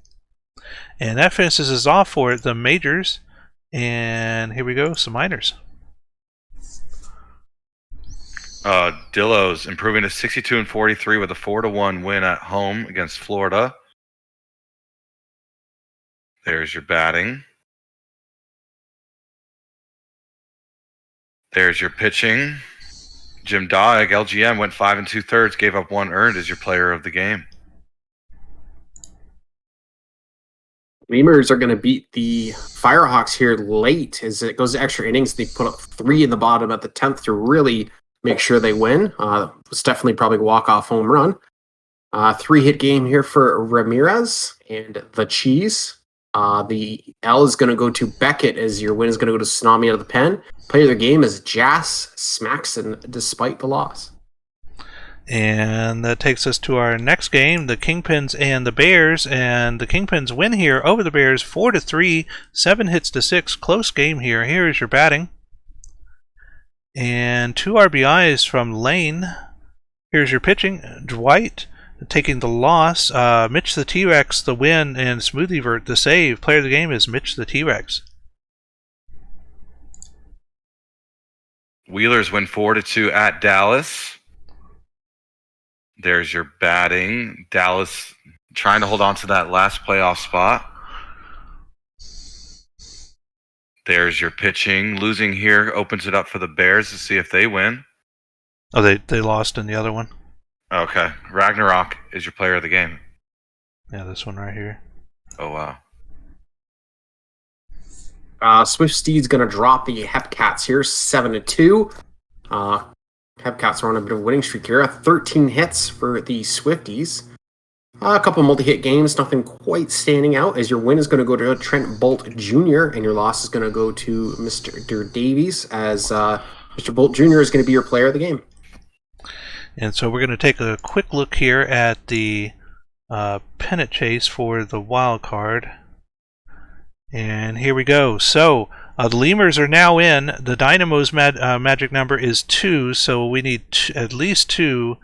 And that finishes us off for the Majors. And here we go, some minors. Dillows improving to 62 43 with a 4-1 win at home against Florida. There's your batting. There's your pitching. Jim Doig, LGM, went 5 2/3, gave up 1 earned as your player of the game. Lemurs are going to beat the Firehawks here late as it goes to extra innings. They put up 3 in the bottom at the 10th to really make sure they win. It was definitely probably a walk-off home run. 3-hit game here for Ramirez and the Cheese. The L is going to go to Beckett as your win is going to go to Tsunami out of the pen. Player of the game is Jas Smaxon despite the loss. And that takes us to our next game, the Kingpins and the Bears. And the Kingpins win here over the Bears 4-3, 7 hits to 6. Close game here. Here is your batting. And 2 RBIs from Lane. Here's your pitching. Dwight taking the loss. Mitch the T-Rex the win, and Smoothievert the save. Player of the game is Mitch the T-Rex. Wheelers win 4-2 at Dallas. There's your batting. Dallas trying to hold on to that last playoff spot. There's your pitching. Losing here opens it up for the Bears to see if they win. Oh, they lost in the other one. Okay. Ragnarok is your player of the game. Yeah, this one right here. Oh, wow. Swift Steed's going to drop the Hepcats here, 7-2. Hepcats are on a bit of a winning streak here. 13 hits for the Swifties. A couple multi-hit games, nothing quite standing out, as your win is going to go to Trent Bolt Jr., and your loss is going to go to Mr. Davies, as Mr. Bolt Jr. is going to be your player of the game. And so we're going to take a quick look here at the pennant chase for the wild card. And here we go. So the Lemurs are now in. The Dynamo's magic number is 2, so we need at least 2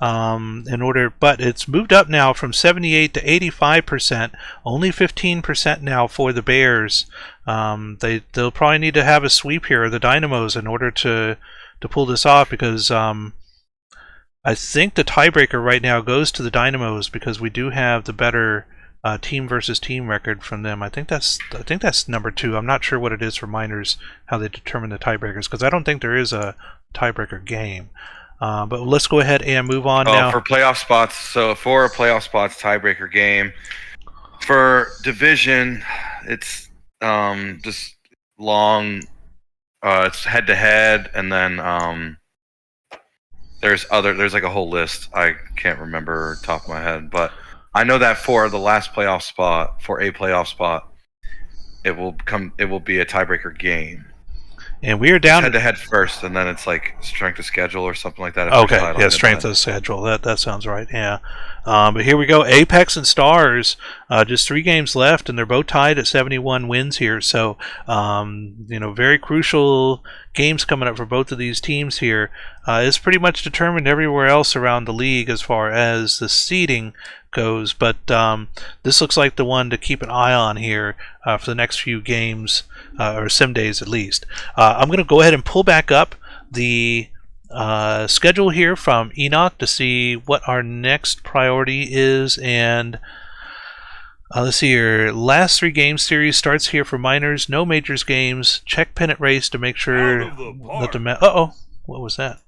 in order. But it's moved up now from 78 to 85%. Only 15% now for the Bears. They'll probably need to have a sweep here, the Dynamos, in order to pull this off because I think the tiebreaker right now goes to the Dynamos because we do have the better team versus team record from them. I think that's number 2. I'm not sure what it is for Miners, how they determine the tiebreakers, because I don't think there is a tiebreaker game. But let's go ahead and move on now. For playoff spots, so for a playoff spots tiebreaker game, for division, it's just long. It's head to head, and then there's like a whole list. I can't remember top of my head, but I know that for the last playoff spot, for a playoff spot, it will be a tiebreaker game. And we are down head to head first, and then it's like strength of schedule or something like that. Okay, yeah, strength of schedule. That sounds right. Yeah, but here we go. Apex and Stars, just 3 games left, and they're both tied at 71 wins here. So, very crucial games coming up for both of these teams here. It's pretty much determined everywhere else around the league as far as the seeding goes, but this looks like the one to keep an eye on here for the next few games, or sim days at least. I'm going to go ahead and pull back up the schedule here from Enoch to see what our next priority is, and let's see here. Last 3 game series starts here for Miners. No majors games. Check pennant race to make sure that the what was that?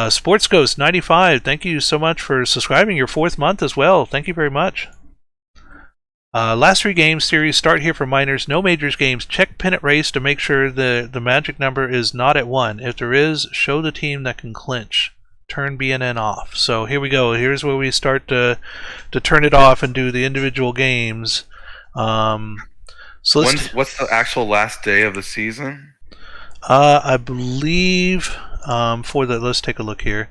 Sports Ghost 95, thank you so much for subscribing, your 4th month as well. Thank you very much. Last 3 game series start here for Miners. No majors games. Check pennant race to make sure the magic number is not at 1. If there is, show the team that can clinch. Turn BNN off. So here we go. Here's where we start to turn it off and do the individual games. So what's the actual last day of the season? I believe let's take a look here.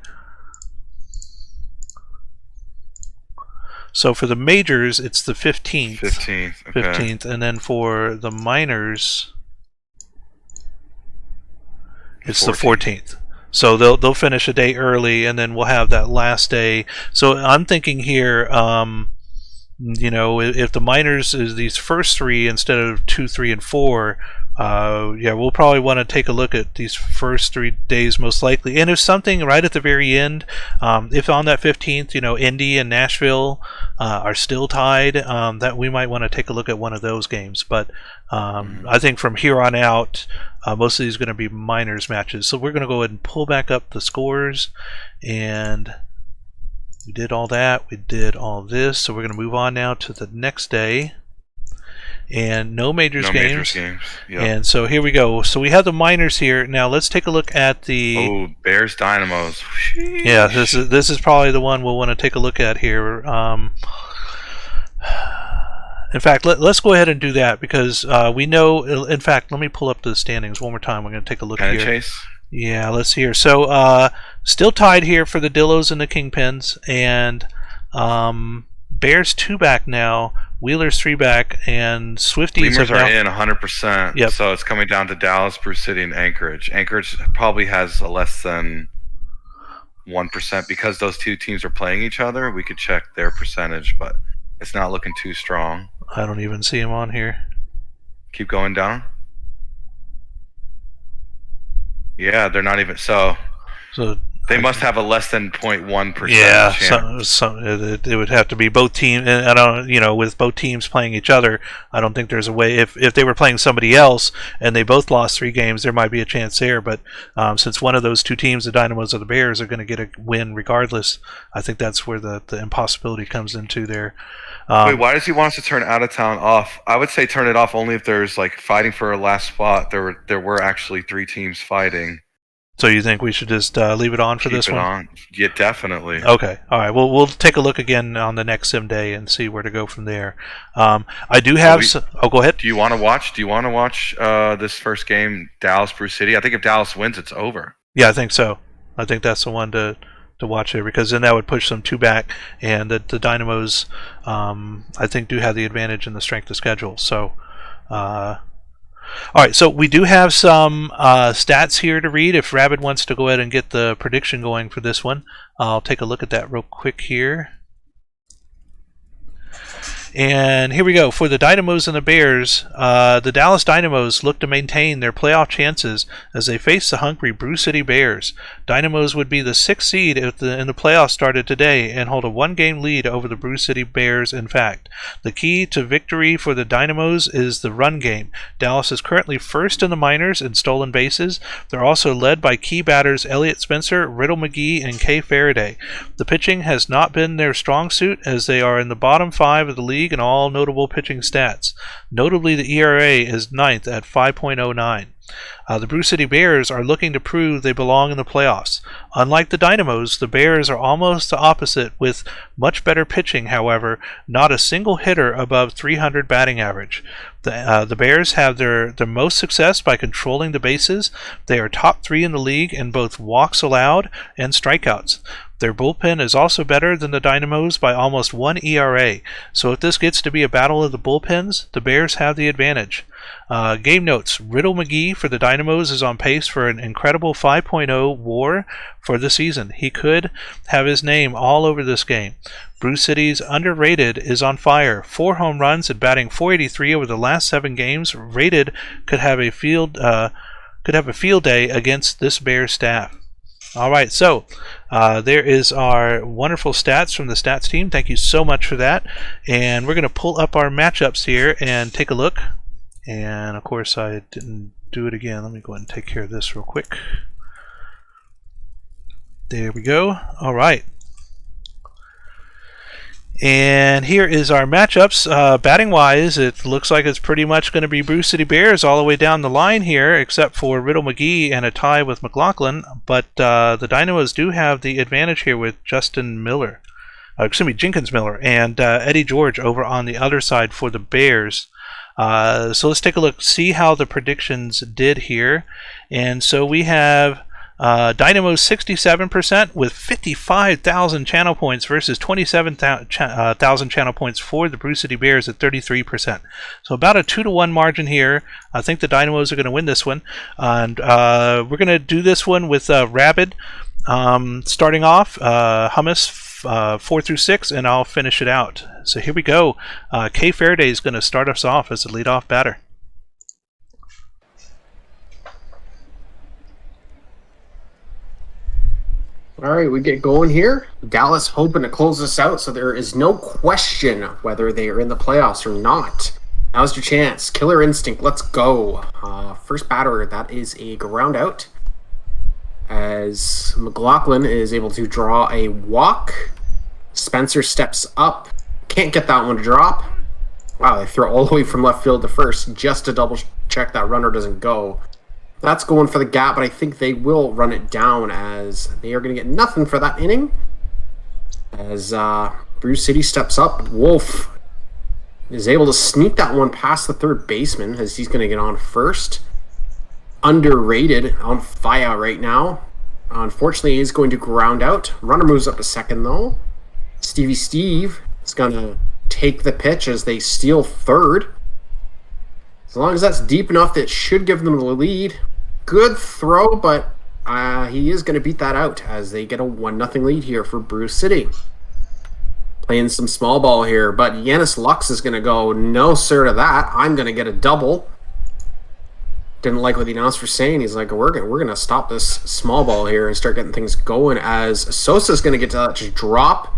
So for the majors, it's the 15th. 15th. Okay. 15th, and then for the minors, it's 14th. The 14th. So they'll finish a day early, and then we'll have that last day. So I'm thinking here, if the minors is these first 3 instead of 2, 3, and 4. We'll probably want to take a look at these first 3 days most likely, and if something right at the very end, if on that 15th, Indy and Nashville are still tied, that we might want to take a look at one of those games. But I think from here on out, most of these are going to be minors matches. So we're going to go ahead and pull back up the scores, and we did all that. We did all this. So we're going to move on now to the next day. And no majors games. Yep. And so here we go. So we have the minors here. Now let's take a look at the Bears Dynamos. Sheesh. Yeah, this is probably the one we'll want to take a look at here. In fact, let's go ahead and do that because we know. In fact, let me pull up the standings one more time. We're going to take a look here. Chase. Yeah, let's see here. So still tied here for the Dillos and the Kingpins, and Bears 2 back now. Wheelers 3 back, and Swifties Lemurs are in 100%. Yep. So it's coming down to Dallas, Bruce City, and Anchorage. Anchorage probably has a less than 1% because those 2 teams are playing each other. We could check their percentage, but it's not looking too strong. I don't even see them on here. Keep going down. Yeah, they're not even so. They must have a less than 0.1%. Yeah, chance. It would have to be both teams. And I don't, with both teams playing each other, I don't think there's a way. If they were playing somebody else and they both lost 3 games, there might be a chance there. But since one of those 2 teams, the Dynamos or the Bears, are going to get a win regardless, I think that's where the impossibility comes into there. Wait, why does he want us to turn out of town off? I would say turn it off only if there's like fighting for a last spot. There were actually 3 teams fighting. So you think we should just leave it on for this one? On. Yeah, definitely. Okay. All right. Well, we'll take a look again on the next sim day and see where to go from there. I do have. Go ahead. Do you want to watch? This first game, Dallas Bruce City? I think if Dallas wins, it's over. Yeah, I think so. I think that's the one to watch there because then that would push them 2 back, and the Dynamos, I think, do have the advantage in the strength of schedule. So. All right, so we do have some stats here to read. If Rabbit wants to go ahead and get the prediction going for this one, I'll take a look at that real quick here. And here we go. For the Dynamos and the Bears, the Dallas Dynamos look to maintain their playoff chances as they face the hungry Brew City Bears. Dynamos would be the 6th seed if in the playoffs started today and hold a 1-game lead over the Brew City Bears, in fact. The key to victory for the Dynamos is the run game. Dallas is currently first in the minors in stolen bases. They're also led by key batters Elliott Spencer, Riddle McGee, and Kay Faraday. The pitching has not been their strong suit as they are in the bottom 5 of the league in all notable pitching stats. Notably, the ERA is 9th at 5.09. The Brew City Bears are looking to prove they belong in the playoffs. Unlike the Dynamos, the Bears are almost the opposite with much better pitching, however, not a single hitter above 300 batting average. The Bears have their most success by controlling the bases. They are top 3 in the league in both walks allowed and strikeouts. Their bullpen is also better than the Dynamos by almost 1 ERA, so if this gets to be a battle of the bullpens, the Bears have the advantage. Game notes. Riddle McGee for the Dynamos is on pace for an incredible 5.0 WAR for the season. He could have his name all over this game. Brew City's underrated is on fire. 4 home runs and batting .483 over the last 7 games. Rated could have a field day against this Bears staff. Alright, so there is our wonderful stats from the stats team. Thank you so much for that. And we're going to pull up our matchups here and take a look. And of course I didn't do it again. Let me go ahead and take care of this real quick. There we go. Alright. And here is our matchups. Batting wise, it looks like it's pretty much going to be Brew City Bears all the way down the line here, except for Riddle McGee and a tie with McLaughlin. But the Dynamos do have the advantage here with Jenkins Miller and Eddie George over on the other side for the Bears. So let's take a look, see how the predictions did here. And so we have Dynamo 67% with 55,000 channel points versus 27,000 channel points for the Brew City Bears at 33%. So about a 2-to-1 margin here. I think the Dynamos are going to win this one. And we're going to do this one with Rabid starting off, Hummus 4 through 6, and I'll finish it out. So here we go. Kay Faraday is going to start us off as the leadoff batter. All right, we get going here. Dallas hoping to close this out, so there is no question whether they are in the playoffs or not. Now's your chance. Killer Instinct, let's go. First batter, that is a ground out, as McLaughlin is able to draw a walk. Spencer steps up. Can't get that one to drop. Wow, they throw all the way from left field to first just to double check that runner doesn't go. That's going for the gap, but I think they will run it down as they are going to get nothing for that inning. As Brew City steps up, Wolf is able to sneak that one past the third baseman as he's going to get on first. Underrated on fire right now. Unfortunately, he's going to ground out. Runner moves up to second, though. Stevie Steve is going to take the pitch as they steal third. As long as that's deep enough, it should give them the lead. Good throw, but he is going to beat that out as they get a 1-0 lead here for Brew City. Playing some small ball here, but Yanis Lux is going to go, no sir to that. I'm going to get a double. Didn't like what the announcer was saying. He's like, we're going to stop this small ball here and start getting things going, as Sosa's going to get to just drop.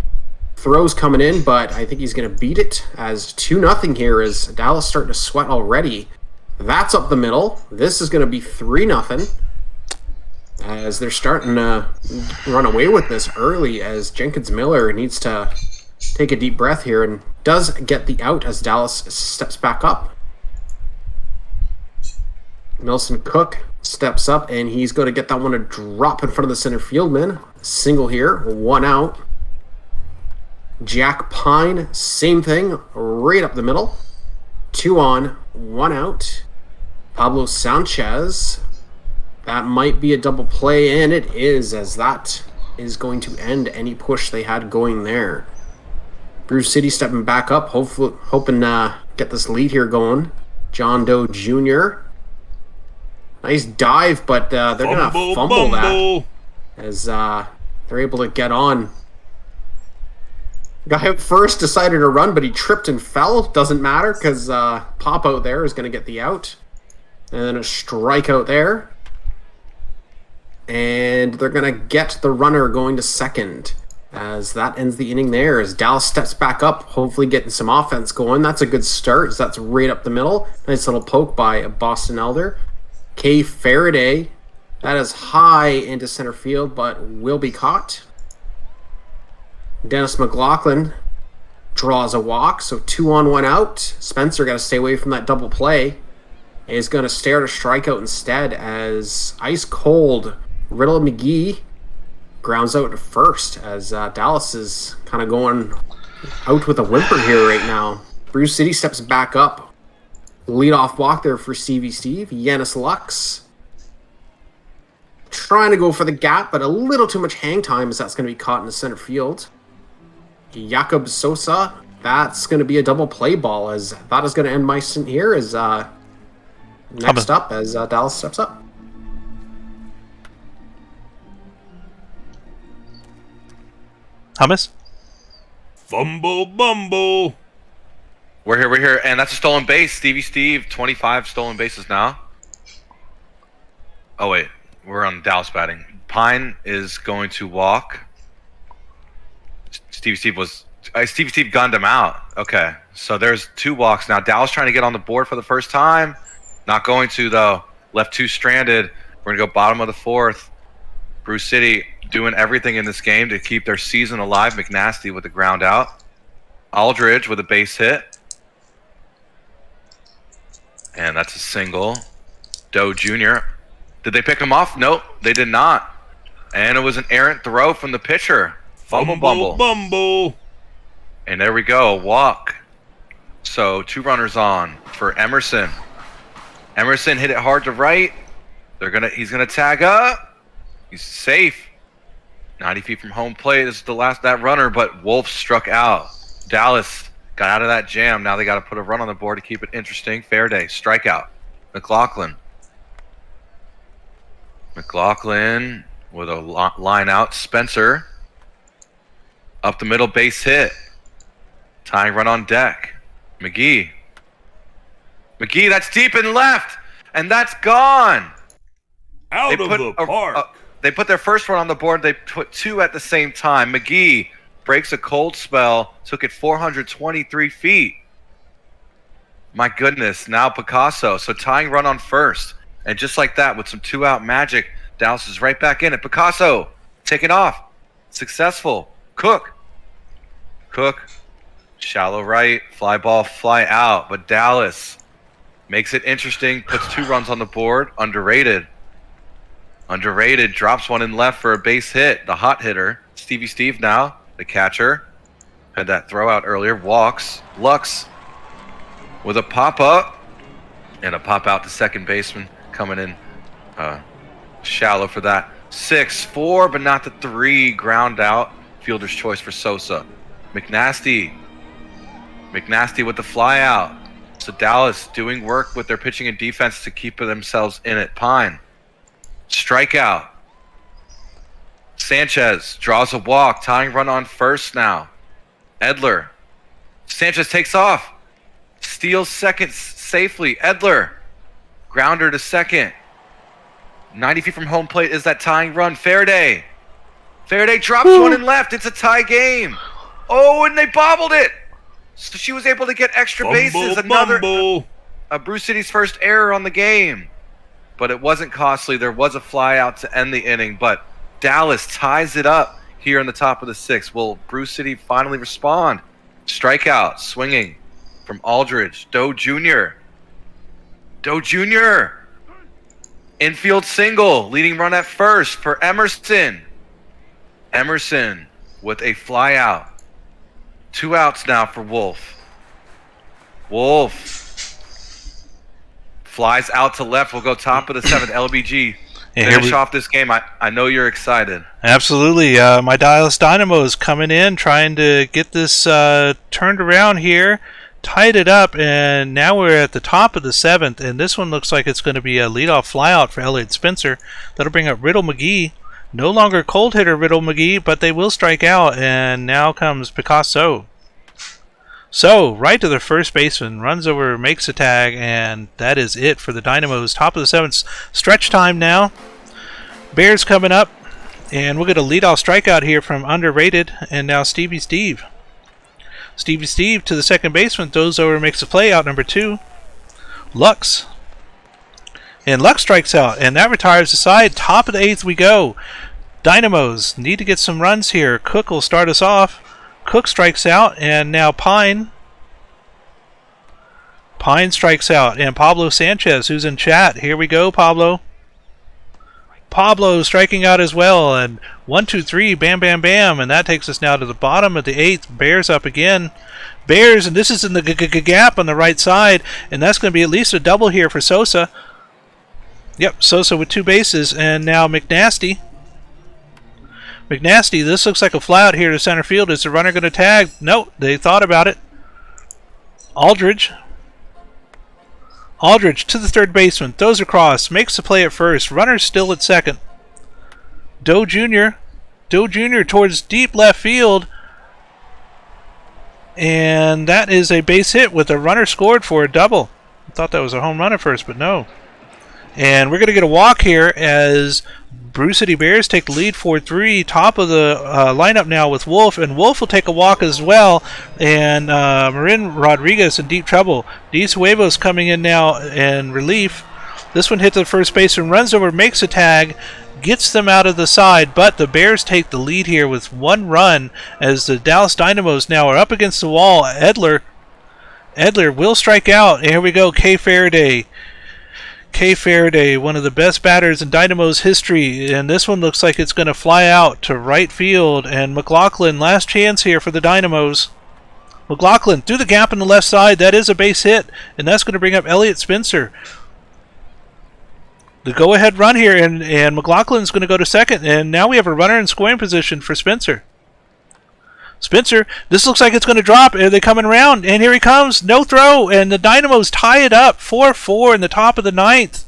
Throws coming in, but I think he's going to beat it as 2-0 here as Dallas starting to sweat already. That's up the middle. This is going to be 3-0 as they're starting to run away with this early, as Jenkins Miller needs to take a deep breath here and does get the out as Dallas steps back up. Nelson Cook steps up and he's going to get that one to drop in front of the center fieldman. Single here, 1 out. Jack Pine, same thing, right up the middle. 2 on, 1 out. Pablo Sanchez, that might be a double play, and it is, as that is going to end any push they had going there. Brew City stepping back up, hoping to get this lead here going. John Doe Jr. Nice dive, but they're going to fumble that as they're able to get on. Guy up first decided to run, but he tripped and fell. Doesn't matter because pop out there is going to get the out. And then a strikeout there. And they're going to get the runner going to second. As that ends the inning there. As Dallas steps back up, hopefully getting some offense going. That's a good start. As that's right up the middle. Nice little poke by Boston Elder. Kay Faraday. That is high into center field, but will be caught. Dennis McLaughlin draws a walk, so 2 on, 1 out. Spencer got to stay away from that double play. Is going to stare at a strikeout instead as ice cold Riddle McGee grounds out to first as Dallas is kind of going out with a whimper here right now. Bruce City steps back up. Leadoff walk there for Stevie Steve. Yanis Lux trying to go for the gap, but a little too much hang time as that's going to be caught in the center field. Jakob Sosa, that's going to be a double play ball as that is going to end my stint here as next up as Dallas steps up. Hummus? Fumble bumble. We're here, and that's a stolen base. Stevie Steve, 25 stolen bases now. Oh wait, we're on Dallas batting. Pine is going to walk. Stevie Steve gunned him out. Okay, so there's 2 walks now. Dallas trying to get on the board for the first time. Not going to though. Left 2 stranded. We're gonna go bottom of the 4th. Bruce City doing everything in this game to keep their season alive. McNasty with the ground out. Aldridge with a base hit. And that's a single. Doe Jr. Did they pick him off? Nope, they did not. And it was an errant throw from the pitcher. Fumble bumble. Bumble. And there we go, walk. So 2 runners on for Emerson. Emerson hit it hard to right. He's gonna tag up. He's safe. 90 feet from home plate. This is the last that runner, but Wolf struck out. Dallas got out of that jam. Now they got to put a run on the board to keep it interesting. Faraday, strikeout. McLaughlin with a line out. Spencer up the middle, base hit. Tying run on deck. McGee, that's deep and left, and that's gone. Out of the park. They put their first one on the board. They put 2 at the same time. McGee breaks a cold spell, took it 423 feet. My goodness, now Picasso. So tying run on first. And just like that, with some 2-out magic, Dallas is right back in it. Picasso, taking off. Successful. Cook. Shallow right, fly ball, fly out. But Dallas makes it interesting, puts 2 runs on the board. Underrated, drops one in left for a base hit. The hot hitter, Stevie Steve now, the catcher. Had that throw out earlier, walks. Lux with a pop-up and a pop-out to second baseman coming in shallow for that. 6-4, but not the 3. Ground out, fielder's choice for Sosa. McNasty with the fly out. So Dallas doing work with their pitching and defense to keep themselves in it. Pine. Strikeout. Sanchez draws a walk. Tying run on first now. Edler. Sanchez takes off. Steals second safely. Edler. Grounder to second. 90 feet from home plate is that tying run. Faraday drops one and left. It's a tie game. Oh, and they bobbled it. So she was able to get extra bases. Another Bruce City's first error on the game. But it wasn't costly. There was a fly out to end the inning. But Dallas ties it up here in the top of the 6th. Will Bruce City finally respond? Strikeout, swinging from Aldridge. Doe Jr. Infield single, leading run at first for Emerson. Emerson with a fly out. 2 outs now for Wolf. Flies out to left. We'll go top of the 7th. LBG. Finish off this game. I know you're excited. Absolutely. My Dallas Dynamo is coming in, trying to get this turned around here. Tied it up, and now we're at the top of the 7th, and this one looks like it's going to be a leadoff flyout for Elliott Spencer. That'll bring up Riddle McGee. No longer cold hitter Riddle McGee, but they will strike out, and now comes Picasso. So, right to the first baseman, runs over, makes a tag, and that is it for the Dynamos. Top of the 7th, stretch time now. Bears coming up, and we'll get a leadoff strikeout here from Underrated, and now Stevie Steve. Stevie Steve to the second baseman, throws over, makes a play, out number 2. Lux. And Lux strikes out, and that retires the side. Top of the 8th we go. Dynamos need to get some runs here. Cook will start us off. Cook strikes out, and now Pine. Pine strikes out, and Pablo Sanchez, who's in chat. Here we go, Pablo. Pablo striking out as well, and 1, 2, 3, bam, bam, bam, and that takes us now to the bottom of the 8th. Bears up again. Bears, and this is in the gap on the right side, and that's going to be at least a double here for Sosa. Yep, Sosa with 2 bases, and now McNasty. McNasty, this looks like a flyout here to center field. Is the runner going to tag? No, they thought about it. Aldridge. Aldridge to the third baseman, throws across, makes the play at first. Runner still at second. Doe Jr. Doe Jr. towards deep left field. And that is a base hit with a runner scored for a double. I thought that was a home run at first, but no. And we're going to get a walk here as Brew City Bears take the lead 4-3. Top of the lineup now with Wolf, and Wolf will take a walk as well. And Marin Rodriguez in deep trouble. Diaz Huevos coming in now in relief. This one hits the first base and runs over, makes a tag, gets them out of the side, but the Bears take the lead here with 1 run as the Dallas Dynamos now are up against the wall. Edler will strike out, and here we go, Kay Faraday. Kay Faraday, one of the best batters in Dynamo's history, and this one looks like it's going to fly out to right field, and McLaughlin, last chance here for the Dynamos. McLaughlin through the gap on the left side, that is a base hit, and that's going to bring up Elliot Spencer. The go-ahead run here, and McLaughlin's going to go to second, and now we have a runner in scoring position for Spencer. Spencer, this looks like it's going to drop. Are they coming around? And here he comes. No throw. And the Dynamos tie it up 4-4 in the top of the 9th.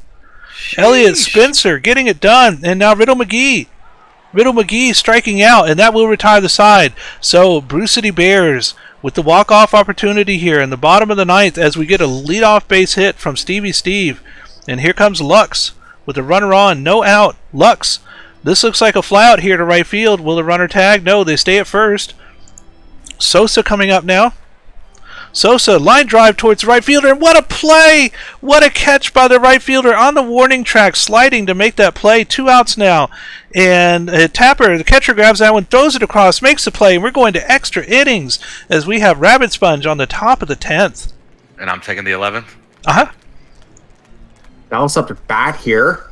Sheesh. Elliot Spencer getting it done. And now Riddle McGee. Riddle McGee striking out, and that will retire the side. So Brew City Bears with the walk-off opportunity here in the bottom of the 9th as we get a leadoff base hit from Stevie Steve. And here comes Lux with a runner on. No out. Lux. This looks like a flyout here to right field. Will the runner tag? No, they stay at first. Sosa coming up now. Sosa, line drive towards the right fielder, and what a play! What a catch by the right fielder on the warning track, sliding to make that play. 2 outs now. And Tapper, the catcher, grabs that one, throws it across, makes the play, and we're going to extra innings as we have Rabbit Sponge on the top of the 10th. And I'm taking the 11th? Uh-huh. Dallas up to bat here.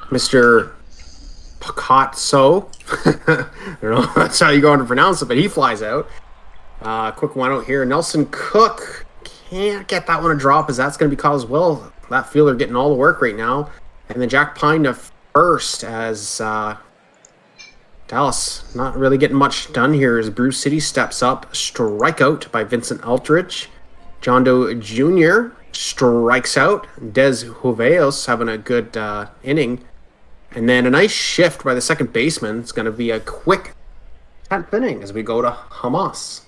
Mr. Picasso. I don't know if that's how you're going to pronounce it, but he flies out. Quick one out here. Nelson Cook can't get that one to drop as that's going to be called as well. That fielder getting all the work right now. And then Jack Pine to first as Dallas not really getting much done here as Brew City steps up. Strikeout by Vincent Aldridge. John Doe Jr. strikes out. Des Huevos having a good inning. And then a nice shift by the second baseman. It's going to be a quick 10th inning as we go to Hamas.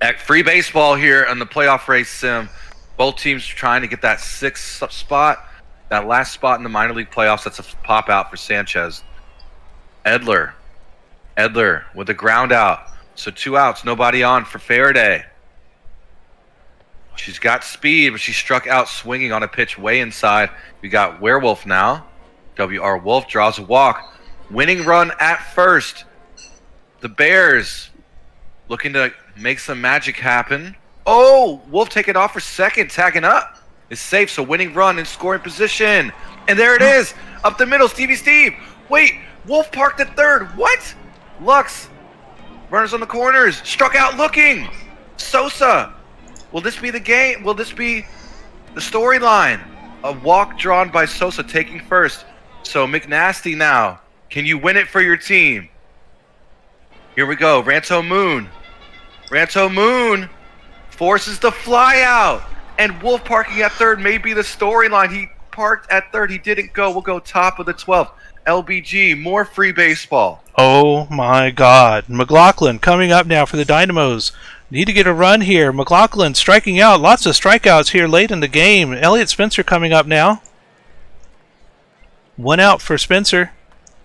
At free baseball here on the playoff race sim. Both teams trying to get that 6th spot, that last spot in the minor league playoffs. That's a pop out for Sanchez. Edler with a ground out. So 2 outs, nobody on for Faraday. She's got speed, but she struck out swinging on a pitch way inside. We got Werewolf now. W.R. Wolf draws a walk. Winning run at first. The Bears looking to make some magic happen. Oh, Wolf taking off for second, tagging up. Is safe, so winning run in scoring position. And there it is. Up the middle, Stevie Steve. Wait, Wolf parked at third. What? Lux. Runners on the corners. Struck out looking. Sosa. Will this be the game? Will this be the storyline? A walk drawn by Sosa taking first. So McNasty now. Can you win it for your team? Here we go. Ranto Moon. Ranto Moon forces the fly out. And Wolf parking at third may be the storyline. He parked at third. He didn't go. We'll go top of the 12th. LBG, more free baseball. Oh my God. McLaughlin coming up now for the Dynamos. Need to get a run here. McLaughlin striking out. Lots of strikeouts here late in the game. Elliot Spencer coming up now. 1 out for Spencer.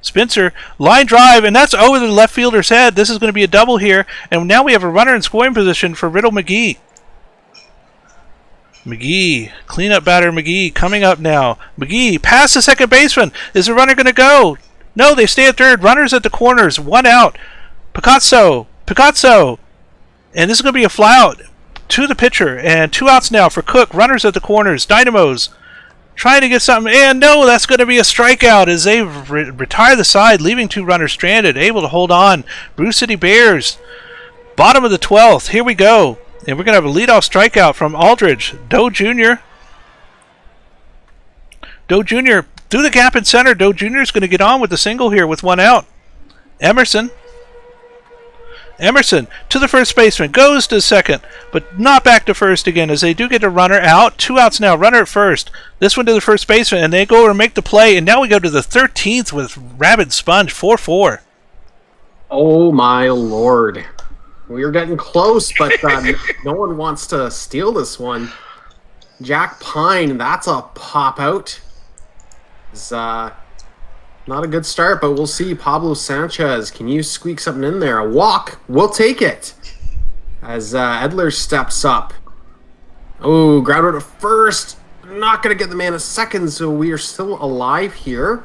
Spencer, line drive, and that's over the left fielder's head. This is going to be a double here. And now we have a runner in scoring position for Riddle McGee. McGee, cleanup batter McGee coming up now. McGee, past the second baseman. Is the runner going to go? No, they stay at third. Runners at the corners. 1 out. Picasso. And this is going to be a fly out to the pitcher. And 2 outs now for Cook. Runners at the corners. Dynamos trying to get something. And no, that's going to be a strikeout as they retire the side, leaving 2 runners stranded. Able to hold on. Bruce City Bears. Bottom of the 12th. Here we go. And we're going to have a leadoff strikeout from Aldridge. Doe Jr. Through the gap in center. Doe Jr. is going to get on with the single here with 1 out. Emerson to the first baseman. Goes to second, but not back to first again as they do get a runner out. 2 outs now. Runner at first. This one to the first baseman, and they go over and make the play. And now we go to the 13th with Rabid Sponge. 4-4. Oh my lord. We're getting close, but no one wants to steal this one. Jack Pine, that's a pop out. It's not a good start, but we'll see. Pablo Sanchez, can you squeak something in there? A walk, we'll take it. As Edler steps up. Oh, ground out at first. Not going to get the man a second, so we are still alive here.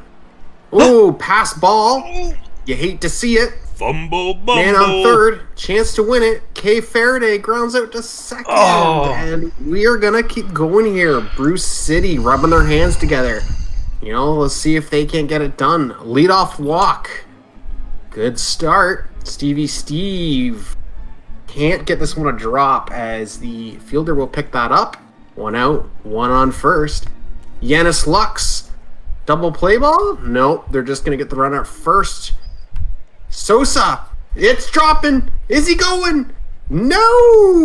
Oh, pass ball. You hate to see it. Fumble bumble. Man on third, chance to win it. Kay Faraday grounds out to second. And we are going to keep going here. Bruce City rubbing their hands together. You know, let's see if they can't get it done. Leadoff walk. Good start. Stevie Steve can't get this one a drop as the fielder will pick that up. 1 out, 1 on first. Yanis Lux. Double play ball? Nope, they're just going to get the run out first. Sosa, it's dropping. Is he going? No!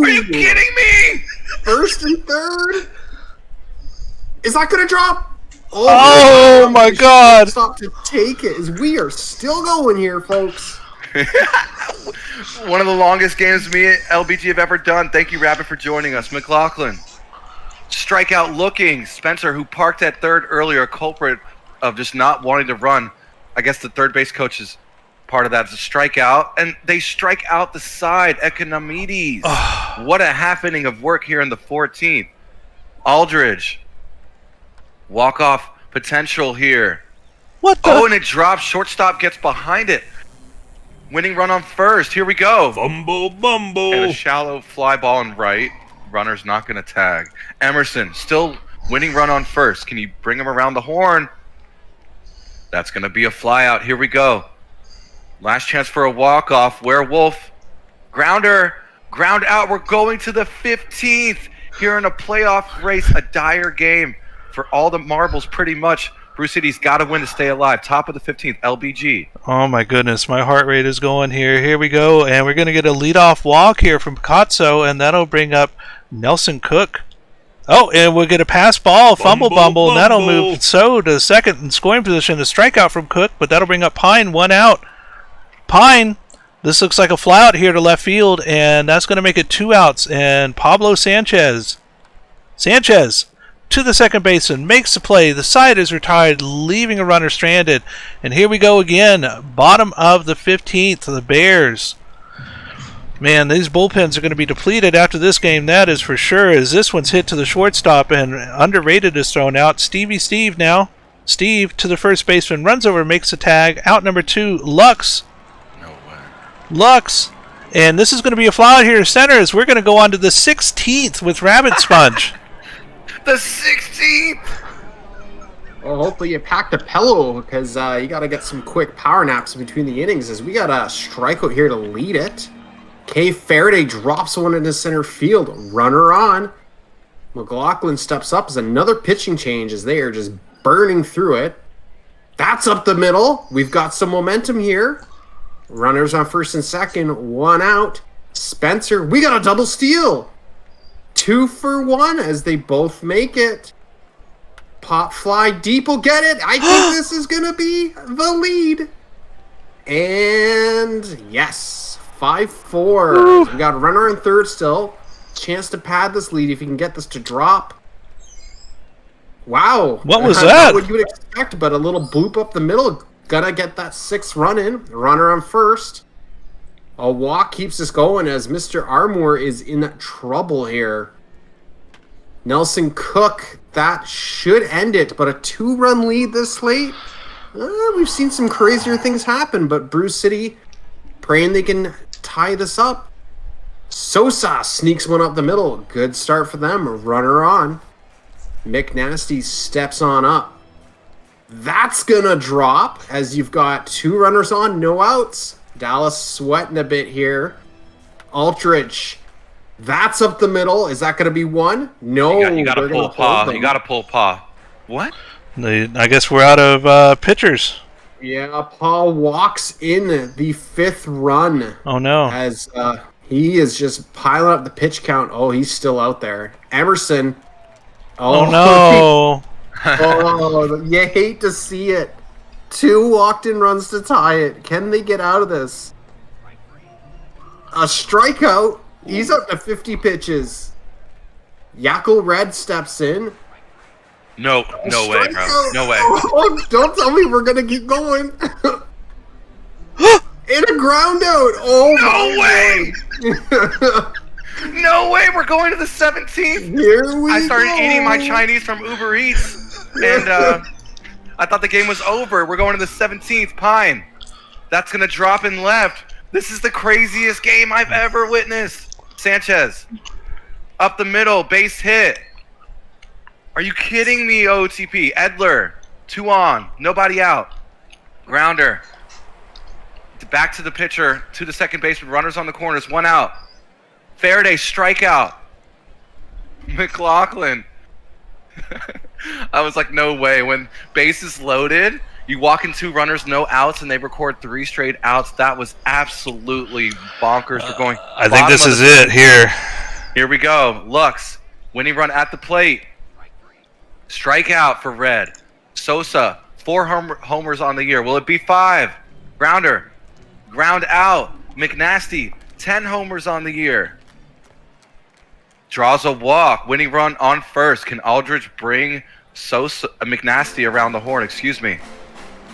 Are you kidding me? First and third. Is that going to drop? Oh my God! Stop to take it as we are still going here, folks. One of the longest games me and LBG have ever done. Thank you, Rabbit, for joining us. McLaughlin, strikeout looking. Spencer, who parked at third earlier, a culprit of just not wanting to run. I guess the third base coach is part of that. It's a strikeout, and they strike out the side. Economides. What a half inning of work here in the 14th. Aldridge. Walk-off potential here. What the? Oh, and it drops. Shortstop gets behind it. Winning run on first. Here we go. Fumble bumble. And a shallow fly ball in right. Runner's not going to tag. Emerson still winning run on first. Can you bring him around the horn? That's going to be a fly out. Here we go. Last chance for a walk-off. Werewolf. Grounder. Ground out. We're going to the 15th. Here in a playoff race. A dire game for all the marbles pretty much. Bruce City's got to win to stay alive. Top of the 15th. LBG. Oh my goodness, my heart rate is going here. Here we go, and we're going to get a leadoff walk here from Picasso, and that'll bring up Nelson Cook. Oh, and we'll get a pass ball, fumble bumble, and that'll move So to second in scoring position. A strikeout from Cook, but that'll bring up Pine. 1 out. Pine, this looks like a fly out here to left field, and that's going to make it 2 outs. And Pablo Sanchez to the second baseman, makes the play. The side is retired, leaving a runner stranded. And here we go again. Bottom of the 15th, the Bears. Man, these bullpens are going to be depleted after this game, that is for sure, as this one's hit to the shortstop and Underrated is thrown out. Steve now. Steve to the first baseman, runs over, makes a tag. Out number 2, Lux. No way. Lux. And this is going to be a fly out here to center as we're going to go on to the 16th with Rabbit Sponge. The 16th! Well, hopefully you packed a pillow because you got to get some quick power naps between the innings as we got a strikeout here to lead it. Kay Faraday drops one into center field. Runner on. McLaughlin steps up as another pitching change as they are just burning through it. That's up the middle. We've got some momentum here. Runners on first and second. 1 out. Spencer, we got a double steal. 2 for 1 as they both make it. Pop fly deep will get it. I think this is going to be the lead. And yes, 5-4. We got a runner in third still. Chance to pad this lead if you can get this to drop. Wow. What was Not that? what you would expect, but a little bloop up the middle. Gonna get that 6th run in. Runner on first. A walk keeps us going as Mr. Armour is in trouble here. Nelson Cook, that should end it, but a 2-run lead this late? We've seen some crazier things happen, but Bruce City praying they can tie this up. Sosa sneaks one up the middle. Good start for them. A runner on. McNasty steps on up. That's gonna drop as you've got 2 runners on, no outs. Dallas sweating a bit here. Aldridge. That's up the middle. Is that gonna be 1? No. You got to pull paw. You got to pull paw. What? I guess we're out of pitchers. Yeah, Paul walks in the 5th run. Oh no! As he is just piling up the pitch count. Oh, he's still out there. Emerson. Oh no! Oh, you hate to see it. 2 walked-in runs to tie it. Can they get out of this? A strikeout. He's up to 50 pitches. Yakel Red steps in. No way, bro. No way. Oh, don't tell me we're gonna keep going. In a ground out. Oh, No way! way. No way. We're going to the 17th. Here we I started go. eating my Chinese from Uber Eats, and I thought the game was over. We're going to the 17th. Pine. That's gonna drop in left. This is the craziest game I've ever witnessed. Sanchez. Up the middle. Base hit. Are you kidding me, OTP? Edler. 2 on. Nobody out. Grounder. Back to the pitcher. To the second baseman. Runners on the corners. 1 out. Faraday. Strikeout. McLaughlin. I was like, no way. When base is loaded, you walk in 2 runners, no outs, and they record 3 straight outs. That was absolutely bonkers. We're going. I think this is it here. Here we go. Lux. Winning run at the plate. Strikeout for Red. Sosa. 4 homers on the year. Will it be 5? Grounder. Ground out. McNasty. 10 homers on the year. Draws a walk. Winning run on first. Can Aldridge bring Sosa, McNasty around the horn? Excuse me.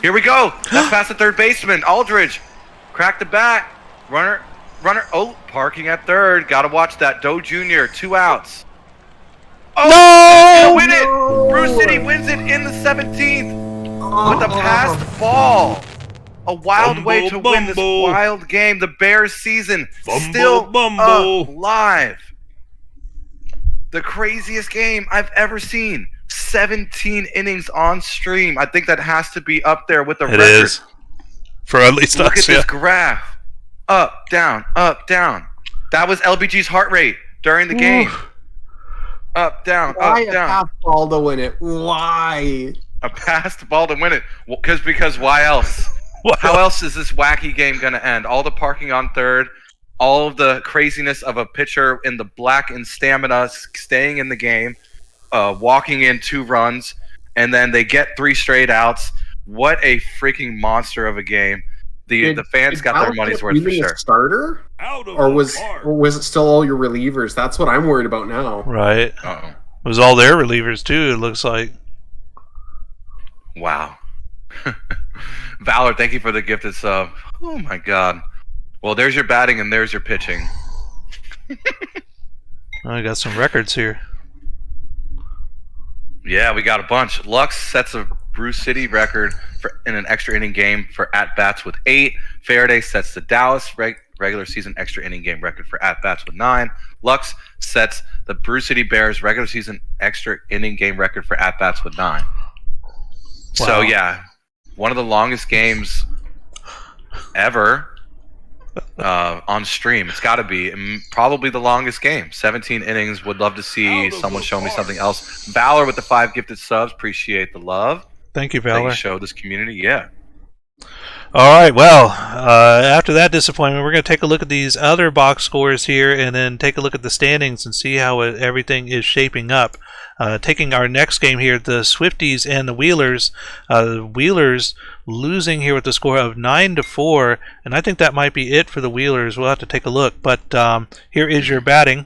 Here we go. That's past the third baseman. Aldridge. Crack the bat. Runner. Oh, parking at third. Gotta watch that. Doe Jr. 2 outs. Oh, No! win it! Bruce City wins it in the 17th with a passed ball. A wild Bumble, way to win this bumble. wild game. The Bears season Bumble, still bumble. alive. The craziest game I've ever seen. 17 innings on stream. I think that has to be up there with the It record. is. For at least Look us, at yeah. this graph. Up, down, up, down. That was LBG's heart rate during the game. Up, down, Why up, a down. half ball to win it? Why? A passed ball to win it. Because why else? How else is this wacky game going to end? All the parking on third, all of the craziness of a pitcher in the black and stamina staying in the game, walking in 2 runs, and then they get 3 straight outs. What a freaking monster of a game. The fans got their money's worth for sure. Starter, Out of or the was park. it still all your relievers? That's what I'm worried about now. Right. Uh-oh. It was all their relievers too. It looks like. Wow. Valor, thank you for the gifted sub. Oh my god. Well, there's your batting and there's your pitching. I got some records here. Yeah, we got a bunch. Lux sets a Bruce City record in an extra inning game for at-bats with 8. Faraday sets the Dallas regular season extra inning game record for at-bats with 9. Lux sets the Bruce City Bears regular season extra inning game record for at-bats with 9. So, Wow. yeah, one of the longest games ever on stream. It's got to be probably the longest game. 17 innings. Would love to see Out of someone the show me park. something else. Valor with the 5 gifted subs. Appreciate the love Thank you, that you Valor. show this community. Yeah. All right, well, after that disappointment, we're going to take a look at these other box scores here and then take a look at the standings and see how everything is shaping up. Taking our next game here, the Swifties and the Wheelers. The Wheelers losing here with the score of 9-4, and I think that might be it for the Wheelers. We'll have to take a look, but here is your batting.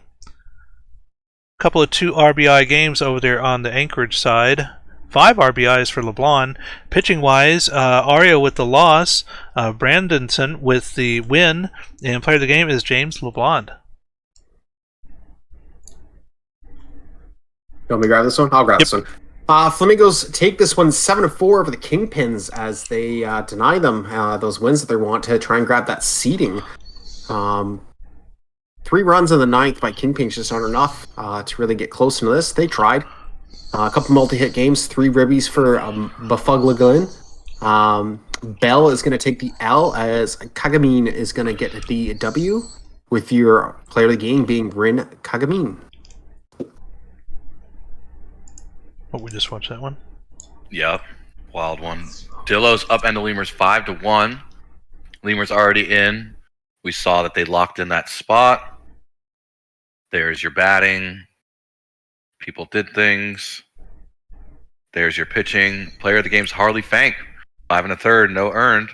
Couple of 2 RBI games over there on the Anchorage side. 5 RBIs for LeBlanc. Pitching wise, Ario with the loss, Brandonson with the win, and player of the game is James LeBlanc. You want me to grab this one? I'll grab this one. Flamingos take this one 7-4 over the Kingpins as they deny them those wins that they want to try and grab that seeding. 3 runs in the 9th by Kingpins just aren't enough to really get close into this. They tried. A couple multi-hit games, 3 ribbies for Bafuglagun. Bell is going to take the L as Kagamin is going to get the W, with your player of the game being Rin Kagamin. Oh, we just watched that one. Yep, wild one. Dillo's up and the Lemurs 5-1. Lemurs already in. We saw that they locked in that spot. There's your batting. People did things. There's your pitching. Player of the game's Harley Fank. 5 1/3, no earned.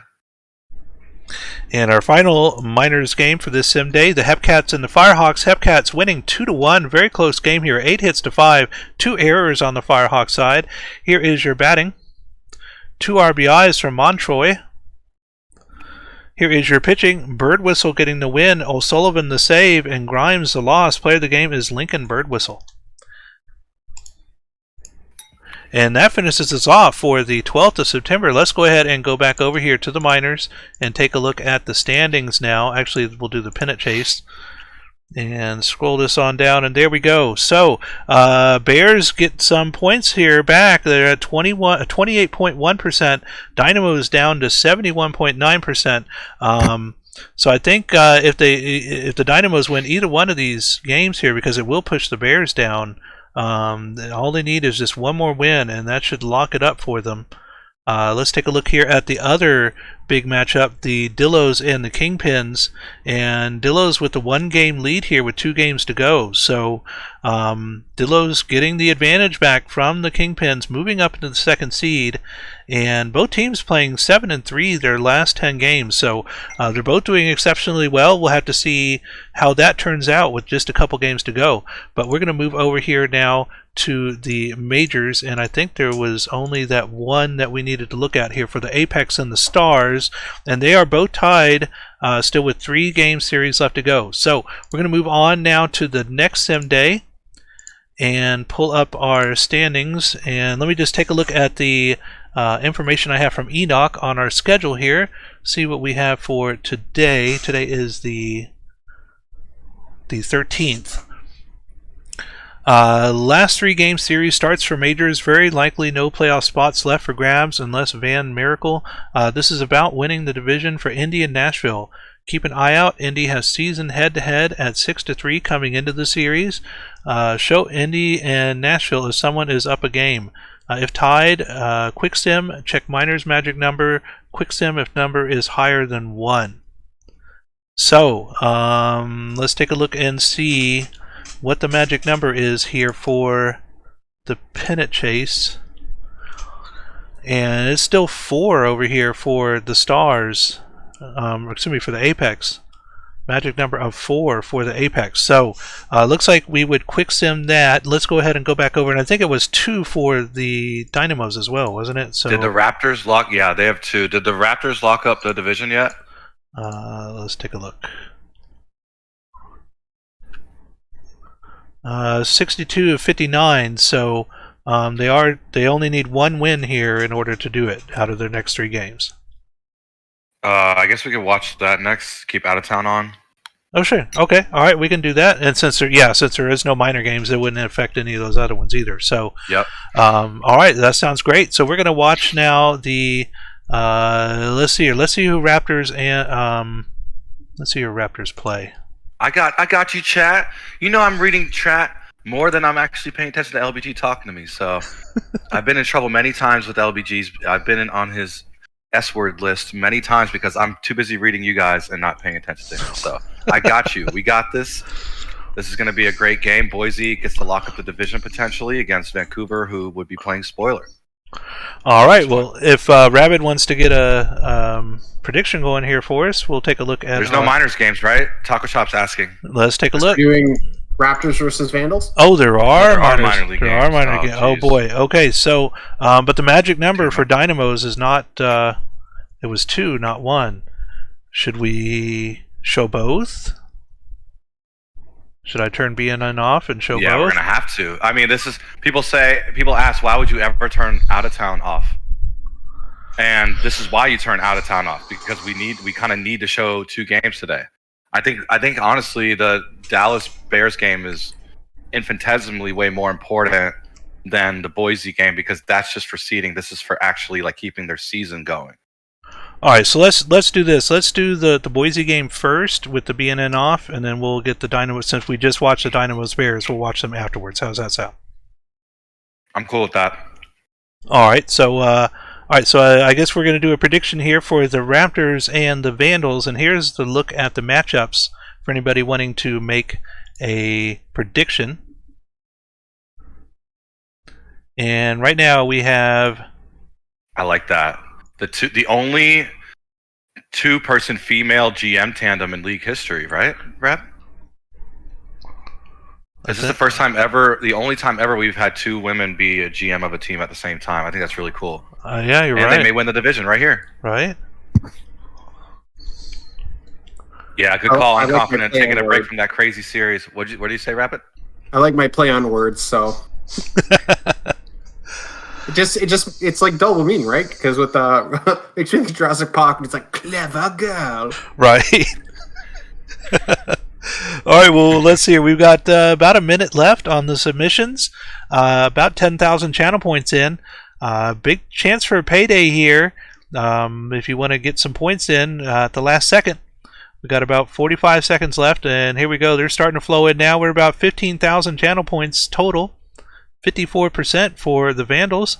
And our final minors game for this sim day, the Hepcats and the Firehawks. Hepcats winning 2-1. Very close game here. 8 hits to 5. 2 errors on the Firehawk side. Here is your batting. 2 RBIs from Montroy. Here is your pitching. Birdwhistle getting the win. O'Sullivan the save. And Grimes the loss. Player of the game is Lincoln Birdwhistle. And that finishes us off for the 12th of September. Let's go ahead and go back over here to the minors and take a look at the standings now. Actually, we'll do the pennant chase. And scroll this on down, and there we go. So, Bears get some points here back. They're at 28.1%. Dynamo is down to 71.9%. So I think if the Dynamos win either one of these games here, because it will push the Bears down, all they need is just one more win, and that should lock it up for them. Let's take a look here at the other big matchup, the Dillos and the Kingpins. And Dillos with the 1-game lead here with 2 games to go. So Dillos getting the advantage back from the Kingpins, moving up into the 2nd seed. And both teams playing 7-3 their last 10 games. So they're both doing exceptionally well. We'll have to see how that turns out with just a couple games to go. But we're going to move over here now to the majors, and I think there was only that one that we needed to look at here for the Apex and the Stars, and they are both tied still with 3 game series left to go. So we're going to move on now to the next sim day and pull up our standings, and let me just take a look at the information I have from Enoch on our schedule here, see what we have for today. Today is the 13th. Last 3 game series starts for majors. Very likely no playoff spots left for grabs unless Van Miracle. This is about winning the division for Indy and Nashville. Keep an eye out. Indy has season head-to-head at 6-3 coming into the series. Show Indy and Nashville if someone is up a game. If tied, quick sim, check minor's magic number. Quick sim if number is higher than 1. So, let's take a look and see what the magic number is here for the pennant chase. And it's still 4 over here for the Stars. Excuse me, for the Apex. Magic number of 4 for the Apex. So, looks like we would quick sim that. Let's go ahead and go back over. And I think it was 2 for the Dynamos as well, wasn't it? So, did the Raptors lock? Yeah, they have 2. Did the Raptors lock up the division yet? Let's take a look. 62 of 59, so they only need 1 win here in order to do it out of their next 3 games. I guess we could watch that next. Keep Out of Town on. Oh sure, okay, all right, we can do that. And since there is no minor games, it wouldn't affect any of those other ones either. So yep. All right, that sounds great. So we're gonna watch now the let's see who Raptors and let's see who Raptors play. I got you, chat. You know I'm reading chat more than I'm actually paying attention to LBG talking to me. So I've been in trouble many times with LBG's. I've been on his S-word list many times because I'm too busy reading you guys and not paying attention to him. So I got you. We got this. This is going to be a great game. Boise gets to lock up the division potentially against Vancouver, who would be playing spoiler. All right. Well, if Rabbit wants to get a prediction going here for us, we'll take a look at. There's no minors games, right? Taco Shop's asking. Let's take a look. Doing Raptors versus Vandals. Oh, there are minor league There are games. minor Oh, games. Oh geez. boy. Okay. So, but the magic number for Dynamos is not. It was 2, not 1. Should we show both? Should I turn BNN off and show Yeah, both? we're gonna have to. I mean, this is people ask, why would you ever turn out of town off? And this is why you turn out of town off, because we kind of need to show 2 games today. I think honestly the Dallas Bears game is infinitesimally way more important than the Boise game because that's just for seeding. This is for actually like keeping their season going. All right, so let's do this. Let's do the Boise game first with the BNN off, and then we'll get the Dynamo. Since we just watched the Dynamos Bears, we'll watch them afterwards. How's that sound? I'm cool with that. All right, so I guess we're going to do a prediction here for the Raptors and the Vandals, and here's the look at the matchups for anybody wanting to make a prediction. And right now we have. I like that. The only 2-person female GM tandem in league history, right, Rep? This is the first time ever, the only time ever we've had 2 women be a GM of a team at the same time. I think that's really cool. Yeah, you're and right. They may win the division right here. Right? Yeah, good call. I I'm like confident your taking a play on break word. from that crazy series. What do you say, Rapid? I like my play on words, so it's like double meaning, right? Because with makes me think Jurassic Park, and it's like clever girl. Right. All right, well, let's see here. We've got about a minute left on the submissions. About 10,000 channel points in. Big chance for a payday here. If you want to get some points in at the last second. We've got about 45 seconds left, and here we go. They're starting to flow in now. We're about 15,000 channel points total. 54% for the Vandals.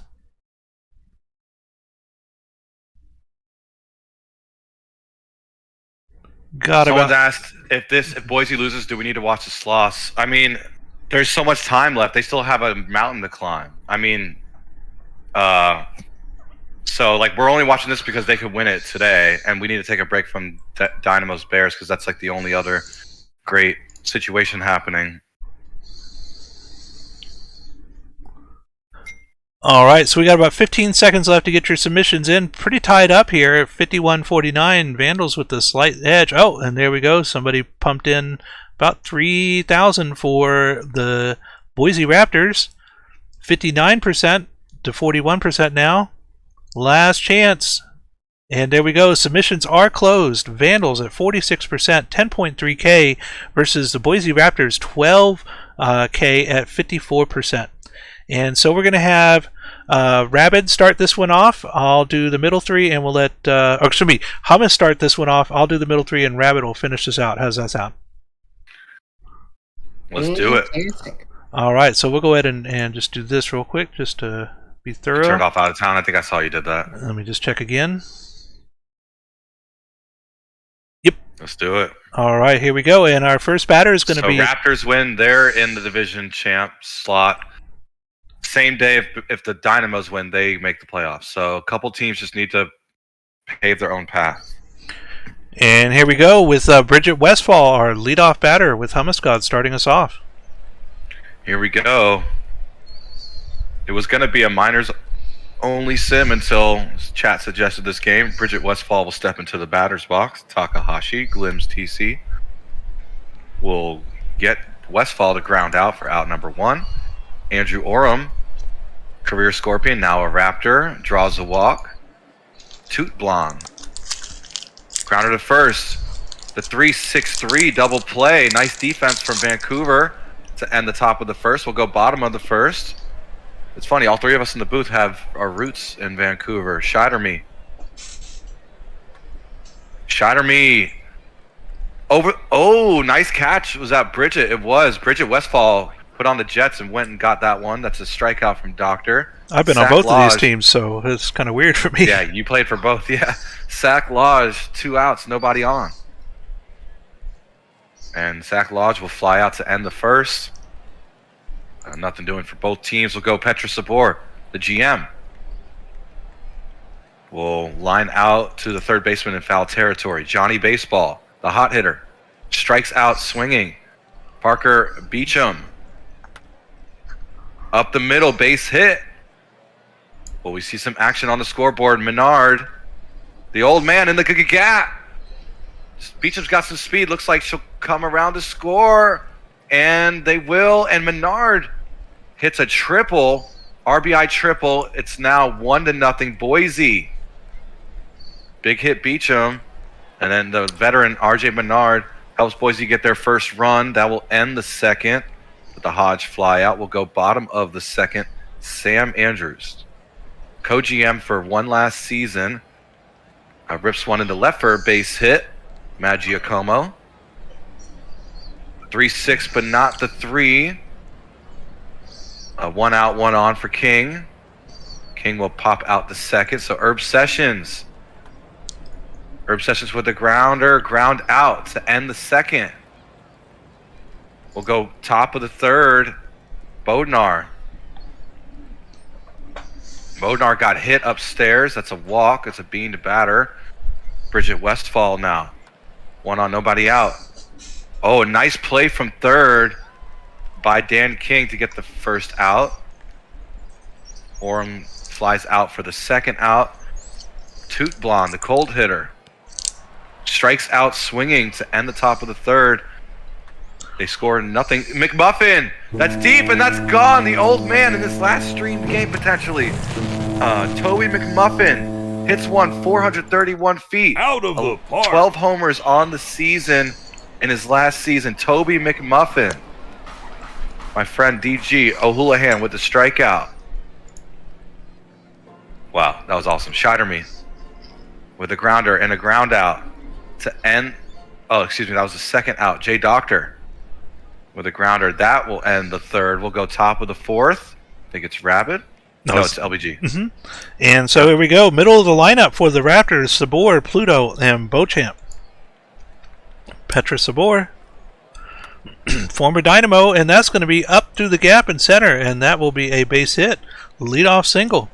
Someone's asked if Boise loses, do we need to watch the Sloss? I mean, there's so much time left. They still have a mountain to climb. I mean, so like we're only watching this because they could win it today, and we need to take a break from Dynamo's Bears because that's like the only other great situation happening. All right, so we got about 15 seconds left to get your submissions in. Pretty tied up here at 51-49. Vandals with the slight edge. Oh, and there we go. Somebody pumped in about 3,000 for the Boise Raptors. 59% to 41% now. Last chance. And there we go. Submissions are closed. Vandals at 46%, 10.3K versus the Boise Raptors, 12K at 54%. And so we're going to have Rabid start this one off. I'll do the middle 3, and we'll let Hummus start this one off. I'll do the middle 3, and Rabid will finish this out. How's that sound? Let's do it. All right, so we'll go ahead and just do this real quick, just to be thorough. Turned off out of town. I think I saw you did that. Let me just check again. Let's do it. All right, here we go. And our first batter is going to be Raptors win. They're in the division champ slot. Same day, if the Dynamos win, they make the playoffs. So a couple teams just need to pave their own path. And here we go with Bridget Westfall, our leadoff batter, with Hummus God starting us off. Here we go. It was going to be a minors only sim until chat suggested this game. Bridget Westfall will step into the batter's box. Takahashi, Glims TC, will get Westfall to ground out for out number 1. Andrew Oram, career Scorpion, now a Raptor, draws a walk. Toot Blonde. Grounder to first. The 3-6-3 double play. Nice defense from Vancouver to end the top of the first. We'll go bottom of the first. It's funny, all 3 of us in the booth have our roots in Vancouver. Shider me. Over. Oh, nice catch. Was that Bridget? It was. Bridget Westfall put on the Jets and went and got that one. That's a strikeout from Doctor. I've been on both of these teams, so it's kind of weird for me. Yeah, you played for both. Yeah. Sack Lodge, 2 outs, nobody on. And Sack Lodge will fly out to end the first. Nothing doing for both teams. We'll go Petra Sabor, the GM. Will line out to the third baseman in foul territory. Johnny Baseball, the hot hitter, strikes out swinging. Parker Beecham. Up the middle, base hit. Well, we see some action on the scoreboard. Menard, the old man in the gap. Beecham's got some speed. Looks like she'll come around to score. And they will. And Menard hits a triple. RBI triple. It's now 1-0 Boise. Big hit Beecham. And then the veteran RJ Menard helps Boise get their first run. That will end the second. With the Hodge fly out, will go bottom of the second. Sam Andrews, co-GM for one last season. Rips one into left for a base hit. Matt Giacomo. 3-6, but not the 3. 1 out, 1 on for King. King will pop out the second. So Herb Sessions. Herb Sessions with the grounder. Ground out to end the second. We'll go top of the third. Bodnar. Bodnar got hit upstairs. That's a walk. It's a bean to batter. Bridget Westfall now. 1 on, nobody out. Oh, a nice play from third by Dan King to get the first out. Orem flies out for the second out. Toot Blonde, the cold hitter, strikes out swinging to end the top of the third. They score nothing. McMuffin, that's deep and that's gone. The old man in this last stream game potentially. Toby McMuffin hits one 431 feet. Out of the park. 12 homers on the season in his last season. Toby McMuffin. My friend DG O'Houlihan with the strikeout. Wow, that was awesome. Scheiderme with a grounder and a ground out to end. Oh, excuse me, that was the second out. Jay Doctor with a grounder. That will end the third. We'll go top of the fourth. I think it's Rabbit. No, it's LBG. Mm-hmm. And so here we go. Middle of the lineup for the Raptors, Sabor, Pluto, and Beauchamp. Petra Sabor, former Dynamo, and that's going to be up through the gap in center, and that will be a base hit. Leadoff single.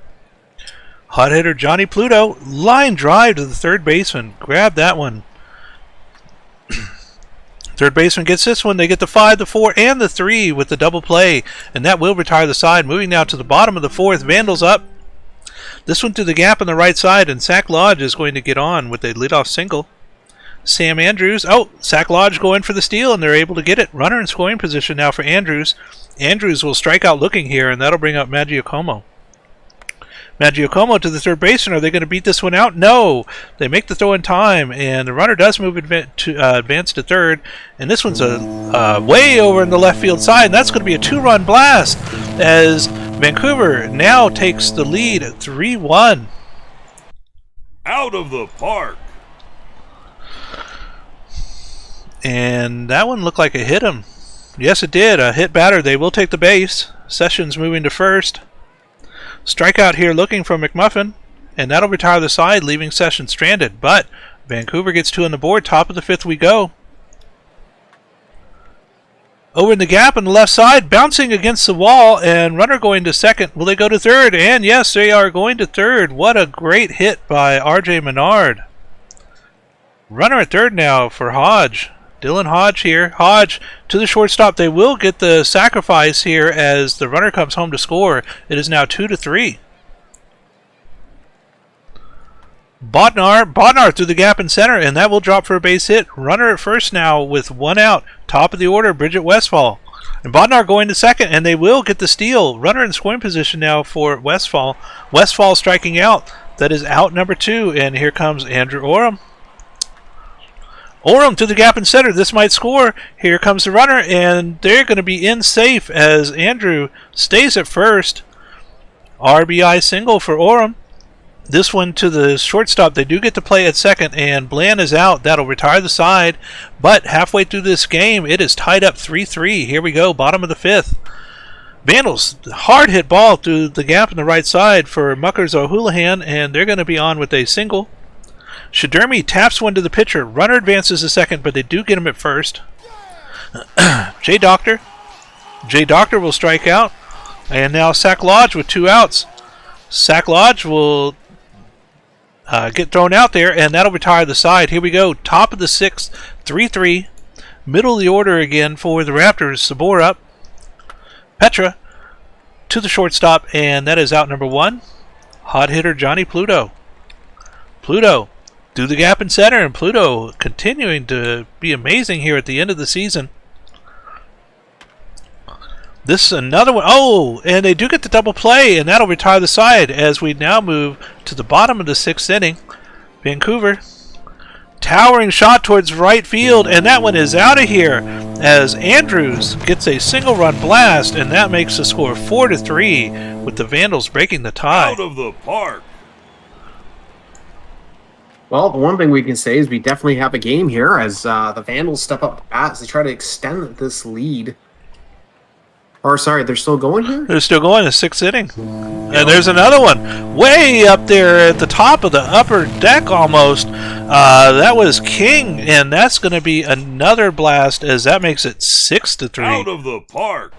Hot hitter Johnny Pluto, line drive to the third baseman. Grab that one. Third baseman gets this one. They get the 5, the 4, and the 3 with the double play, and that will retire the side. Moving now to the bottom of the fourth. Vandals up. This one to the gap on the right side, and Sack Lodge is going to get on with a leadoff single. Sam Andrews. Oh, Sack Lodge going for the steal, and they're able to get it. Runner in scoring position now for Andrews. Andrews will strike out looking here, and that'll bring up Maggiacomo. Maggiacomo to the third baseman. Are they going to beat this one out? No. They make the throw in time, and the runner does move advance to third. And this one's way over in the left field side, and that's going to be a 2-run blast as Vancouver now takes the lead at 3-1. Out of the park. And that one looked like it hit him. Yes, it did. A hit batter. They will take the base. Sessions moving to first. Strikeout here looking for McMuffin, and that'll retire the side, leaving Sessions stranded. But Vancouver gets 2 on the board. Top of the fifth we go. Over in the gap on the left side, bouncing against the wall, and runner going to second. Will they go to third? And yes, they are going to third. What a great hit by RJ Menard. Runner at third now for Hodge. Dylan Hodge here. Hodge to the shortstop. They will get the sacrifice here as the runner comes home to score. It is now 2-3. Bodnar through the gap in center, and that will drop for a base hit. Runner at first now with 1 out. Top of the order, Bridget Westfall. And Bodnar going to second, and they will get the steal. Runner in scoring position now for Westfall. Westfall striking out. That is out number 2, and here comes Andrew Orem. Orem to the gap in center. This might score. Here comes the runner, and they're going to be in safe as Andrew stays at first. RBI single for Orem. This one to the shortstop. They do get to play at second, and Bland is out. That'll retire the side. But halfway through this game, it is tied up 3-3. Here we go, bottom of the fifth. Vandals, hard hit ball through the gap in the right side for Muckers O'Houlihan, and they're going to be on with a single. Shadermi taps one to the pitcher. Runner advances to second, but they do get him at first. Jay Doctor will strike out, and now Sack Lodge with 2 outs. Sack Lodge will get thrown out there, and that'll retire the side. Here we go, top of the 6th, 3-3. Middle of the order again for the Raptors. Sabor up. Petra to the shortstop, and that is out number 1. Hot hitter Johnny Pluto. Pluto through the gap in center, and Pluto continuing to be amazing here at the end of the season. This is another one. Oh, and they do get the double play, and that'll retire the side as we now move to the bottom of the 6th inning. Vancouver, towering shot towards right field, and that one is out of here as Andrews gets a single-run blast, and that makes the score 4-3 with the Vandals breaking the tie. Out of the park. Well, the one thing we can say is we definitely have a game here as the Vandals step up to bat as they try to extend this lead. Or, sorry, they're still going here? They're still going, the 6th inning. And there's another one way up there at the top of the upper deck almost. That was King, and that's going to be another blast as that makes it 6-3. Out of the park.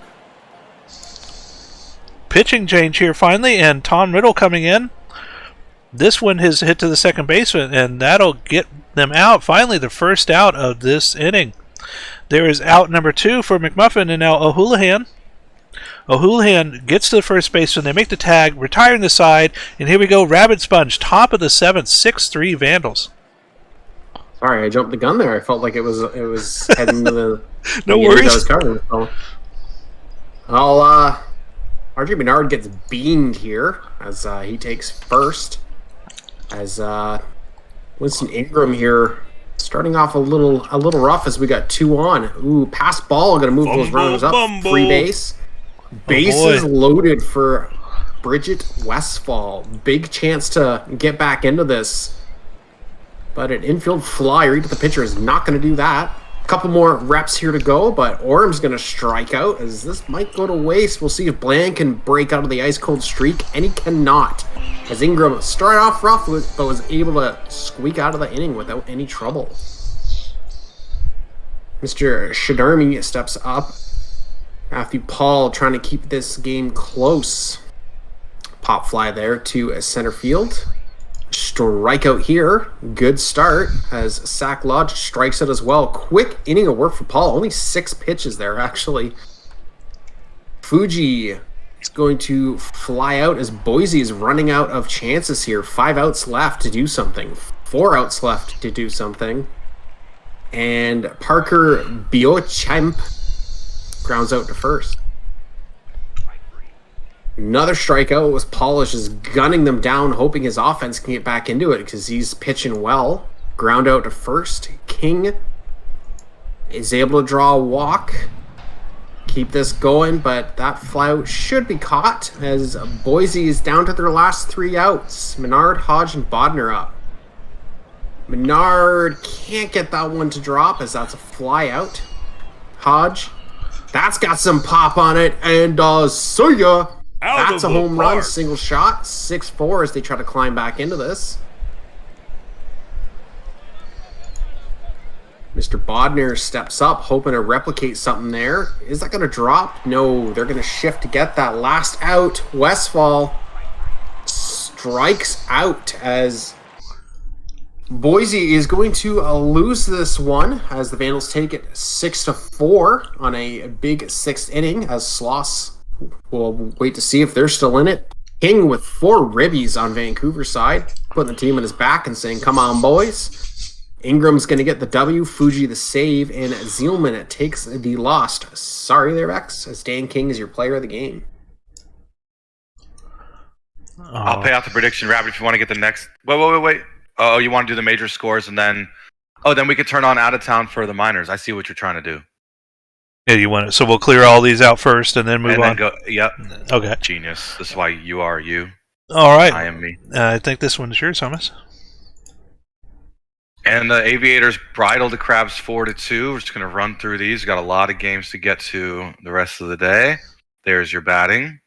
Pitching change here finally, and Tom Riddle coming in. This one has hit to the second baseman, and that'll get them out. Finally, the first out of this inning. There is out number 2 for McMuffin, and now O'Houlihan. O'Houlihan gets to the first baseman. They make the tag, retiring the side, and here we go. Rabbit Sponge, top of the 7th, 6-3 Vandals. Sorry, I jumped the gun there. I felt like it was heading to the No the worries. I was covering, so. RJ Bernard gets beamed here as he takes first. As Winston Ingram here starting off a little rough as we got 2 on. Ooh, pass ball, gonna move those runners up. Bumble. Free base. Bases loaded for Bridget Westfall. Big chance to get back into this. But an infield fly right to the pitcher is not going to do that. A couple more reps here to go, but Orm's going to strike out as this might go to waste. We'll see if Bland can break out of the ice-cold streak, and he cannot. As Ingram started off rough, but was able to squeak out of the inning without any trouble. Mr. Shadarmi steps up. Matthew Paul trying to keep this game close. Pop fly there to center field. Strikeout here. Good start as Sack Lodge strikes it as well. Quick inning of work for Paul. Only 6 pitches there, actually. Fuji is going to fly out as Boise is running out of chances here. 5 outs left to do something. 4 outs left to do something. And Parker Biochemp grounds out to first. Another strikeout was Polish just gunning them down, hoping his offense can get back into it because he's pitching well. Ground out to first. King is able to draw a walk. Keep this going, but that flyout should be caught as Boise is down to their last 3 outs. Menard, Hodge, and Bodner up. Menard can't get that one to drop as that's a fly out. Hodge, that's got some pop on it, and see ya. That's a home run, single shot, 6-4 as they try to climb back into this. Mr. Bodner steps up, hoping to replicate something there. Is that going to drop? No, they're going to shift to get that last out. Westfall strikes out as Boise is going to lose this one as the Vandals take it 6-4 on a big 6th inning as Sloss will wait to see if they're still in it. King with 4 ribbies on Vancouver's side, putting the team on his back and saying, come on, boys. Ingram's going to get the W, Fuji the save, and Zielman takes the loss. Sorry there, X, as Dan King is your player of the game. I'll pay out the prediction, Rabbit, if you want to get the next... Wait. Oh, you want to do the major scores and then... Oh, then we could turn on out of town for the minors. I see what you're trying to do. Yeah, you want it. So we'll clear all these out first and then move on. Yep. Okay. Genius. This is why you are you. All right. I am me. I think this one's yours, Thomas. And the Aviators bridled the Crabs 4-2. We're just going to run through these. We've got a lot of games to get to the rest of the day. There's your batting.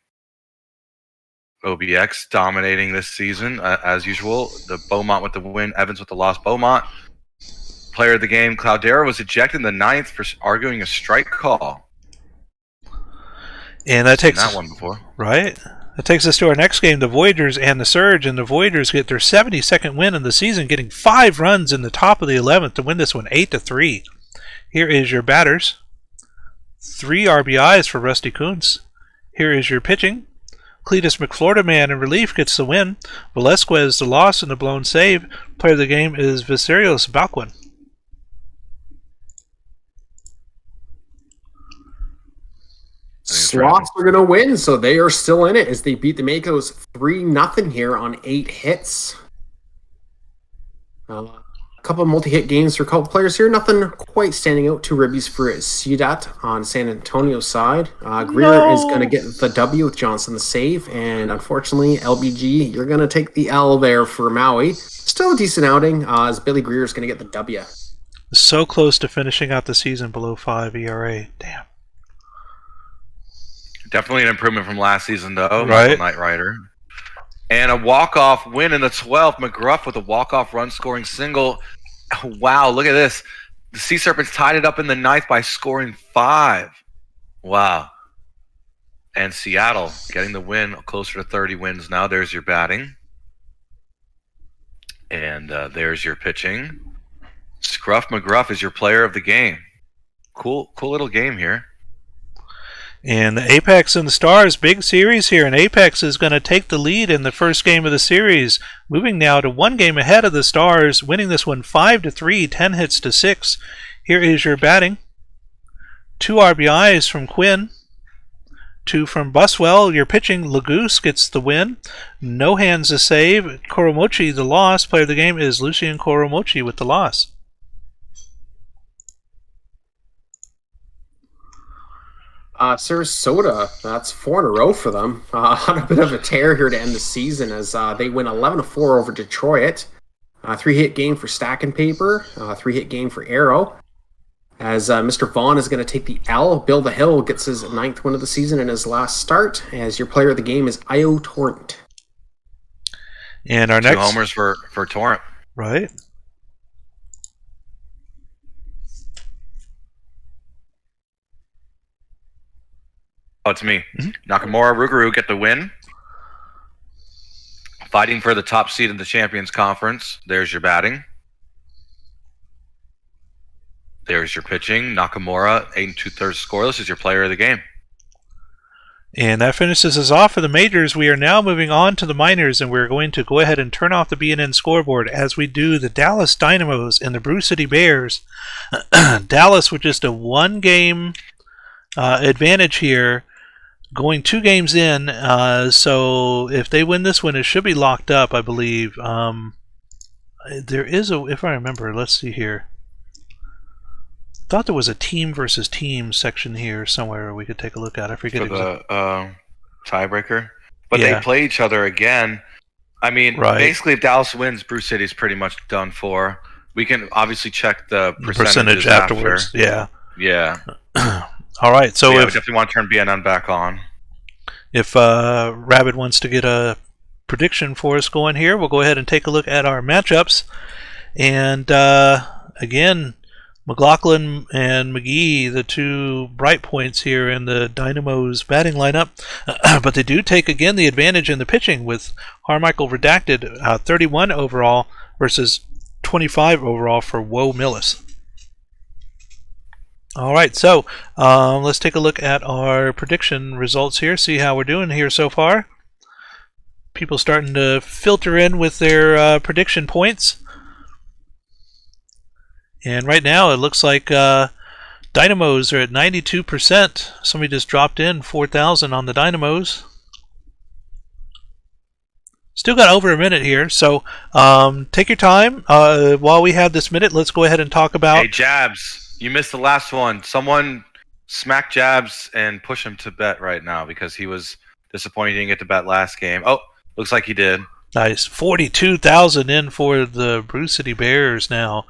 OBX dominating this season, as usual. The Beaumont with the win, Evans with the loss. Beaumont, player of the game. Cloudera was ejected in the 9th for arguing a strike call. And that takes that one before. Right. That takes us to our next game, the Voyagers and the Surge. And the Voyagers get their 72nd win in the season, getting 5 runs in the top of the 11th to win this one 8-3. Here is your batters. 3 RBIs for Rusty Kuntz. Here is your pitching. Cletus McFlorida Man in relief gets the win. Velasquez the loss and the blown save. Player of the game is Viserios Balquin. Sloths are going to win, so they are still in it as they beat the Makos 3-0 here on 8 hits. A couple of multi-hit games for a couple players here. Nothing quite standing out. 2 ribbies for Ciudad on San Antonio's side. Greer is going to get the W with Johnson the save, and unfortunately, LBG, you're going to take the L there for Maui. Still a decent outing as Billy Greer is going to get the W. So close to finishing out the season below 5 ERA. Damn. Definitely an improvement from last season, though. Right. Knight Rider. And a walk-off win in the 12th. McGruff with a walk-off run-scoring single. Wow, look at this. The Sea Serpents tied it up in the 9th by scoring 5. Wow. And Seattle getting the win, closer to 30 wins now. There's your batting. And there's your pitching. Scruff McGruff is your player of the game. Cool little game here. And the Apex and the Stars, big series here, and Apex is going to take the lead in the first game of the series, moving now to 1 game ahead of the Stars, winning this one 5-3, 10 hits to 6. Here is your batting. 2 RBIs from Quinn, 2 from Buswell. Your pitching, Lagoose gets the win. No hands to save. Koromochi the loss. Player of the game is Lucien Koromochi with the loss. Sarasota, that's 4 in a row for them. On a bit of a tear here to end the season as they win 11-4 over Detroit. 3-hit game for Stack and Paper, 3-hit game for Arrow. As Mr. Vaughn is going to take the L. Bill the Hill gets his 9th win of the season in his last start, as your player of the game is Io Torrent. And our 2 next homers for Torrent. Right. Oh, it's me. Nakamura, Rougarou get the win. Fighting for the top seed in the Champions Conference. There's your batting. There's your pitching. Nakamura, 8 2/3 scoreless, is your player of the game. And that finishes us off for the majors. We are now moving on to the minors, and we're going to go ahead and turn off the BNN scoreboard as we do the Dallas Dynamos and the Brew City Bears. Dallas with just a 1-game advantage here, going 2 games in. So if they win this one, it should be locked up, I believe. There is a, if I remember, let's see here. I thought there was a team versus team section here somewhere we could take a look at. I forget for the tiebreaker. But Yeah. they play each other again. I mean, Right. basically, if Dallas wins, Brew City's pretty much done for. We can obviously check the percentage afterwards. Yeah. Yeah. All right. So So we if definitely want to turn BNN back on. Rabbit wants to get a prediction for us going here, we'll go ahead and take a look at our matchups. And again, McLaughlin and McGee, the 2 bright points here in the Dynamo's batting lineup. But they do take, again, the advantage in the pitching with Harmichael redacted 31 overall versus 25 overall for Woe Millis. All right, so let's take a look at our prediction results here, see how we're doing here so far. People starting to filter in with their prediction points. And right now it looks like Dynamos are at 92%. Somebody just dropped in 4,000 on the Dynamos. Still got over a minute here, so take your time. While we have this minute, let's go ahead and talk about... Hey, Jabs, you missed the last one. Someone smack Jabs and push him to bet right now because he was disappointed he didn't get to bet last game. Oh, Looks like he did. Nice. 42,000 in for the Brew City Bears now.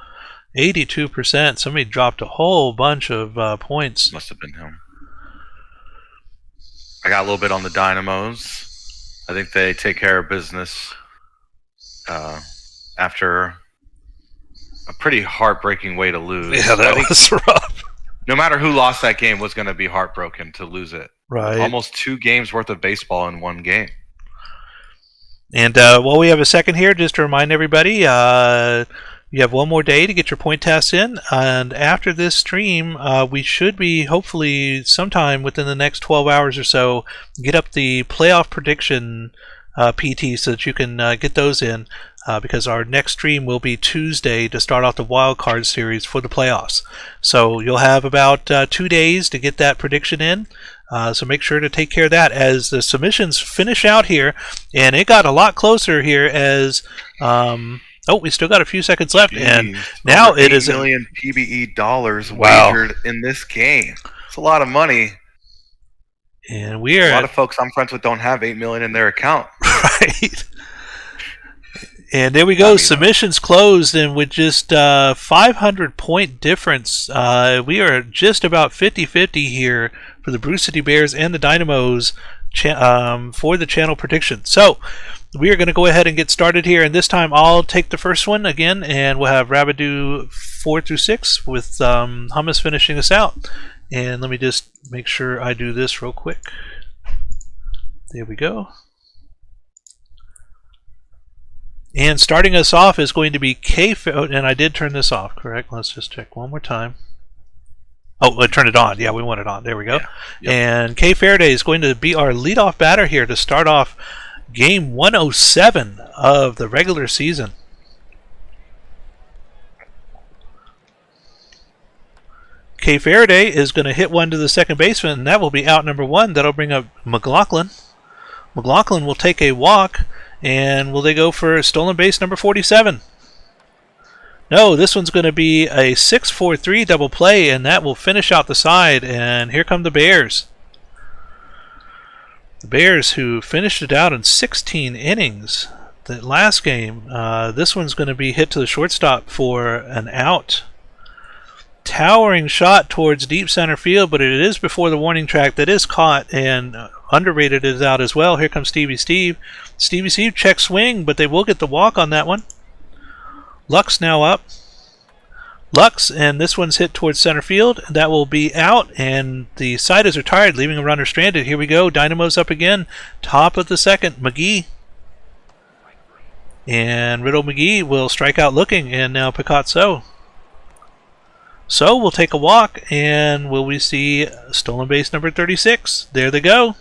82%. Somebody dropped a whole bunch of points. Must have been him. I got a little bit on the Dynamos. I think they take care of business after a pretty heartbreaking way to lose. Yeah, that was rough. No matter who lost that game was going to be heartbroken to lose it. Right. Almost 2 games worth of baseball in one game. And while we have a second here, just to remind everybody, you have one more day to get your point tests in, and after this stream, we should be hopefully sometime within the next 12 hours or so get up the playoff prediction PT so that you can get those in, because our next stream will be Tuesday to start off the wild card series for the playoffs. So you'll have about 2 days to get that prediction in. So make sure to take care of that as the submissions finish out here, and it got a lot closer here as. We still got a few seconds left, and now it is $8 million PBE dollars Wow. wagered in this game. It's a lot of money. And we are A lot of folks I'm friends with don't have $8 million in their account. right. And there we go. Submissions closed, and with just 500-point difference, we are just about 50-50 here for the Brew City Bears and the Dynamos for the channel prediction. So we are going to go ahead and get started here, and this time I'll take the first one again, and we'll have Rabbit do 4 through 6 with Hummus finishing us out. And let me just make sure I do this real quick. There we go. And starting us off is going to be and I did turn this off, correct? Let's just check one more time. Oh, I turned it on. Yeah, we want it on. There we go. Yeah. Yep. And K Faraday is going to be our leadoff batter here to start off game 107 of the regular season. K Faraday is going to hit one to the second baseman, and that will be out number 1. That'll bring up McLaughlin. McLaughlin will take a walk, and will they go for stolen base number 47? No, this one's going to be a 6-4-3 double play, and that will finish out the side, and here come the Bears. The Bears, who finished it out in 16 innings the last game. This one's going to be hit to the shortstop for an out. Towering shot towards deep center field, but it is before the warning track. That is caught, and underrated is out as well. Here comes Stevie Steve. Stevie Steve check swing, but they will get the walk on that one. Lux now up. Lux, and this one's hit towards center field. That will be out, and the side is retired, leaving a runner stranded. Here we go. Dynamo's up again. Top of the second. McGee. And Riddle McGee will strike out looking, and now Picasso. So we'll take a walk, and will we see stolen base number 36? There they go.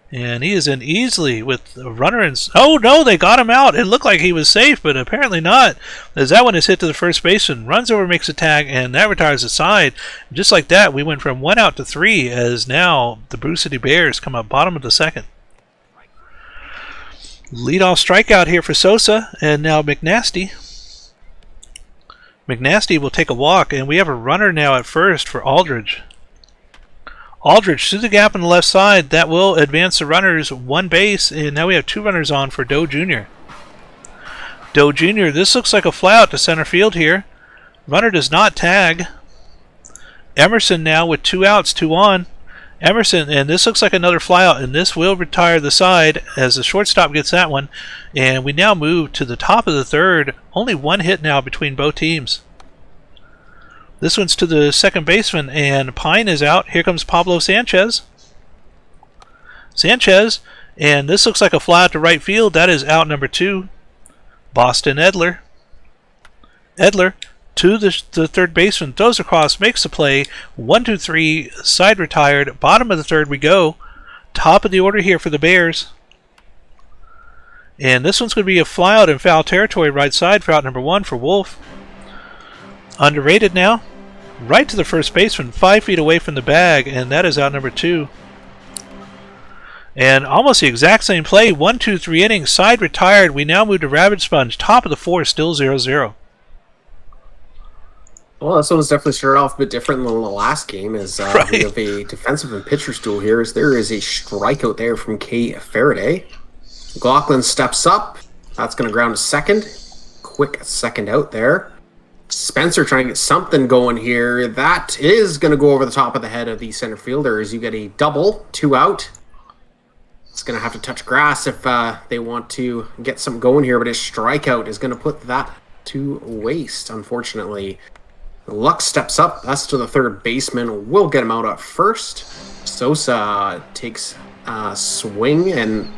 And he is in easily with a runner in. Oh no, they got him out. It looked like he was safe, but apparently not. As that one is hit to the first baseman, runs over, makes a tag, and that retires the side. Just like that, we went from 1 out to 3, as now the Brew City Bears come up bottom of the second. Leadoff strikeout here for Sosa, and now McNasty. McNasty will take a walk, and we have a runner now at first for Aldridge. Aldridge through the gap on the left side. That will advance the runners 1 base, and now we have 2 runners on for Doe Jr. Doe Jr., this looks like a fly out to center field here. Runner does not tag. Emerson now with 2 outs, 2 on. Emerson, and this looks like another fly out, and this will retire the side as the shortstop gets that one. And we now move to the top of the third. Only 1 hit now between both teams. This one's to the second baseman, and Pine is out. Here comes Pablo Sanchez. Sanchez, and this looks like a fly out to right field. That is out number 2. Boston Edler. Edler to the third baseman, throws across, makes the play. 1-2-3, side retired. Bottom of the third we go. Top of the order here for the Bears. And this one's going to be a fly out in foul territory, right side for out number 1 for Wolf. Underrated now. Right to the first baseman, 5 feet away from the bag, and that is out number 2. And almost the exact same play, 1-2-3 innings, side retired. We now move to Rabbit Sponge, top of the 4th, still 0-0. Well, this one's definitely started off a bit different than the last game, as Right. we have a defensive and pitcher's duel here. As there is a strikeout there from K Faraday. McLaughlin steps up. That's going to ground to second. Quick second out there. Spencer trying to get something going here. That is going to go over the top of the head of the center fielder as you get a double, 2 out. It's going to have to touch grass if they want to get something going here, but his strikeout is going to put that to waste, unfortunately. Lux steps up. That's to the third baseman. We'll get him out at first. Sosa takes a swing, and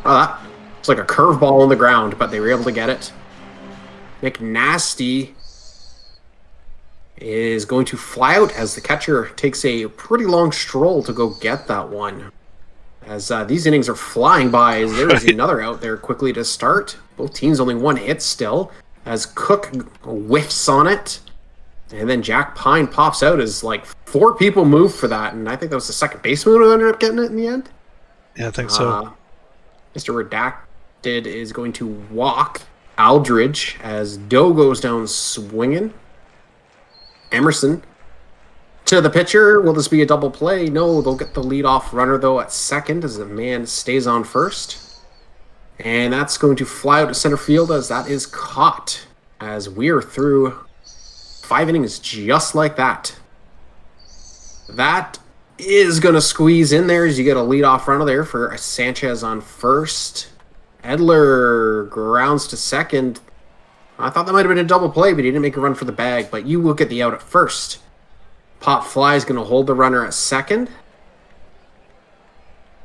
it's like a curveball on the ground, but they were able to get it. McNasty is going to fly out as the catcher takes a pretty long stroll to go get that one. As these innings are flying by, as there is another out there quickly to start. Both teams only 1 hit still, as Cook whiffs on it. And then Jack Pine pops out as like 4 people move for that, and I think that was the second baseman who ended up getting it in the end. Yeah, I think so. Mr. Redacted is going to walk Aldridge as Doe goes down swinging. Emerson to the pitcher. Will this be a double play? No, they'll get the leadoff runner, though, at second as the man stays on first. And that's going to fly out to center field as that is caught. As we're through 5 innings just like that. That is going to squeeze in there as you get a leadoff runner there for Sanchez on first. Edler grounds to second. I thought that might have been a double play, but he didn't make a run for the bag. But you will get the out at first. Pop Fly is going to hold the runner at second.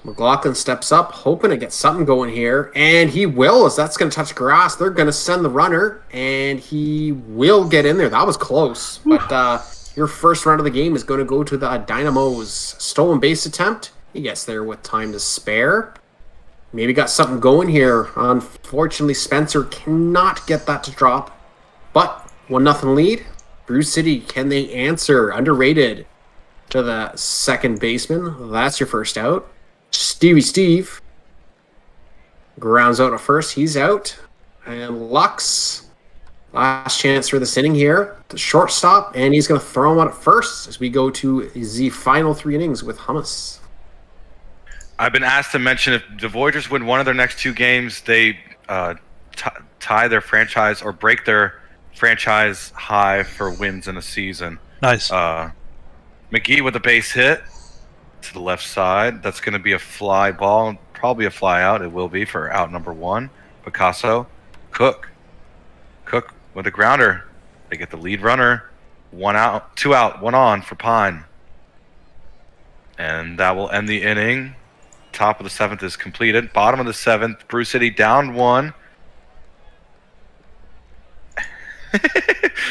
McLaughlin steps up, hoping to get something going here. And he will, as that's going to touch grass. They're going to send the runner, and he will get in there. That was close. But your first round of the game is going to go to the Dynamos. Stolen base attempt. He gets there with time to spare. Maybe got something going here. Unfortunately, Spencer cannot get that to drop. But 1-0 lead. Bruce City, can they answer? Underrated to the second baseman. That's your first out. Steve grounds out at first. He's out. And Lux, last chance for this inning here. The shortstop, and he's going to throw him out at first as we go to the final 3 innings with Hummus. I've been asked to mention if the Voyagers win one of their next 2 games, they tie their franchise or break their franchise high for wins in a season. Nice. McGee with a base hit to the left side. That's going to be a fly ball, probably a fly out. It will be for out number 1. Picasso. Cook with a grounder. They get the lead runner. 1 out, 2 out, 1 on for Pine. And that will end the inning. Top of the 7th is completed. Bottom of the 7th, Brew City down 1.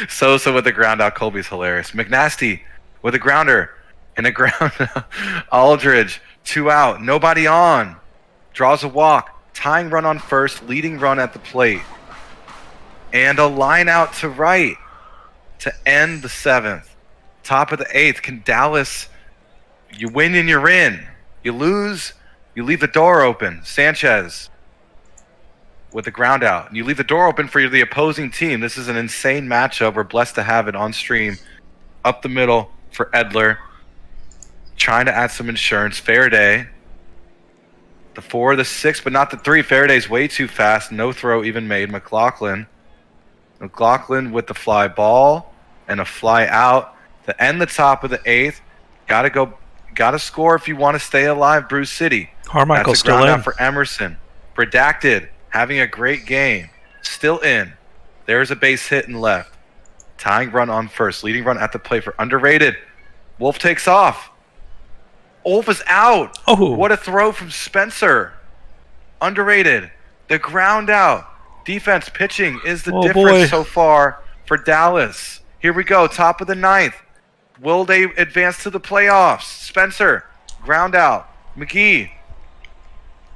Sosa with the ground out. Colby's hilarious. McNasty with a grounder and a ground out. Aldridge, 2 out. Nobody on. Draws a walk. Tying run on first. Leading run at the plate. And a line out to right to end the 7th. Top of the 8th. Can Dallas... You win and you're in. You lose, you leave the door open. Sanchez with the ground out. And you leave the door open for the opposing team. This is an insane matchup. We're blessed to have it on stream. Up the middle for Edler. Trying to add some insurance. Faraday. The 4, the 6, but not the 3. Faraday's way too fast. No throw even made. McLaughlin with the fly ball and a fly out to end the top of the 8th. Gotta score if you want to stay alive, Bruce City. Carmichael's still still in. out for Emerson. Redacted, having a great game. Still in. There's a base hit and left. Tying run on first. Leading run at the plate for Underrated. Wolf takes off. Wolf is out. Oh. What a throw from Spencer. Underrated. The ground out. Defense pitching is the difference so far for Dallas. Here we go. Top of the 9th. Will they advance to the playoffs? Spencer, ground out. McGee,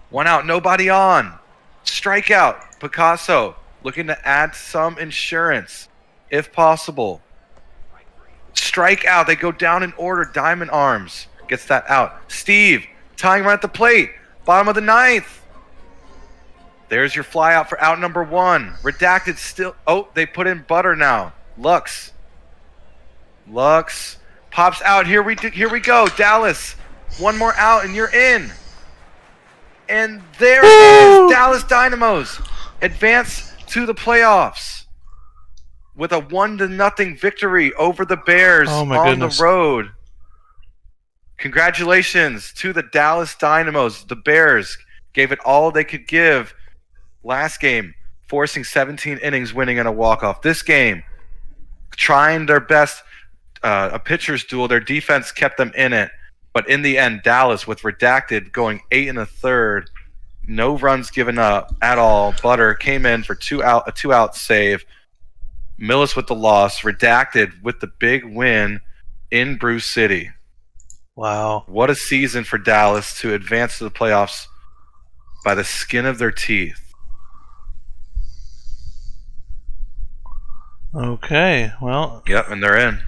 1 out, nobody on. Strikeout. Picasso, looking to add some insurance, if possible. Strikeout. They go down in order. Diamond Arms gets that out. Steve, tying run at the plate. Bottom of the 9th. There's your fly out for out number 1. Redacted still. Oh, they put in Butter now. Lux pops out. Here we go. Dallas, 1 more out and you're in. And there it is. Dallas Dynamos advance to the playoffs with a 1-0 victory over the Bears Oh, my on goodness. the road. Congratulations to the Dallas Dynamos. The Bears gave it all they could give last game, forcing 17 innings, winning in a walk-off. This game, trying their best, a pitcher's duel. Their defense kept them in it. But in the end, Dallas, with Redacted going 8 1/3, no runs given up at all. Butter came in for a two-out save. Millis with the loss. Redacted with the big win in Brew City. Wow. What a season for Dallas to advance to the playoffs by the skin of their teeth. Okay, well, Yep, and they're in.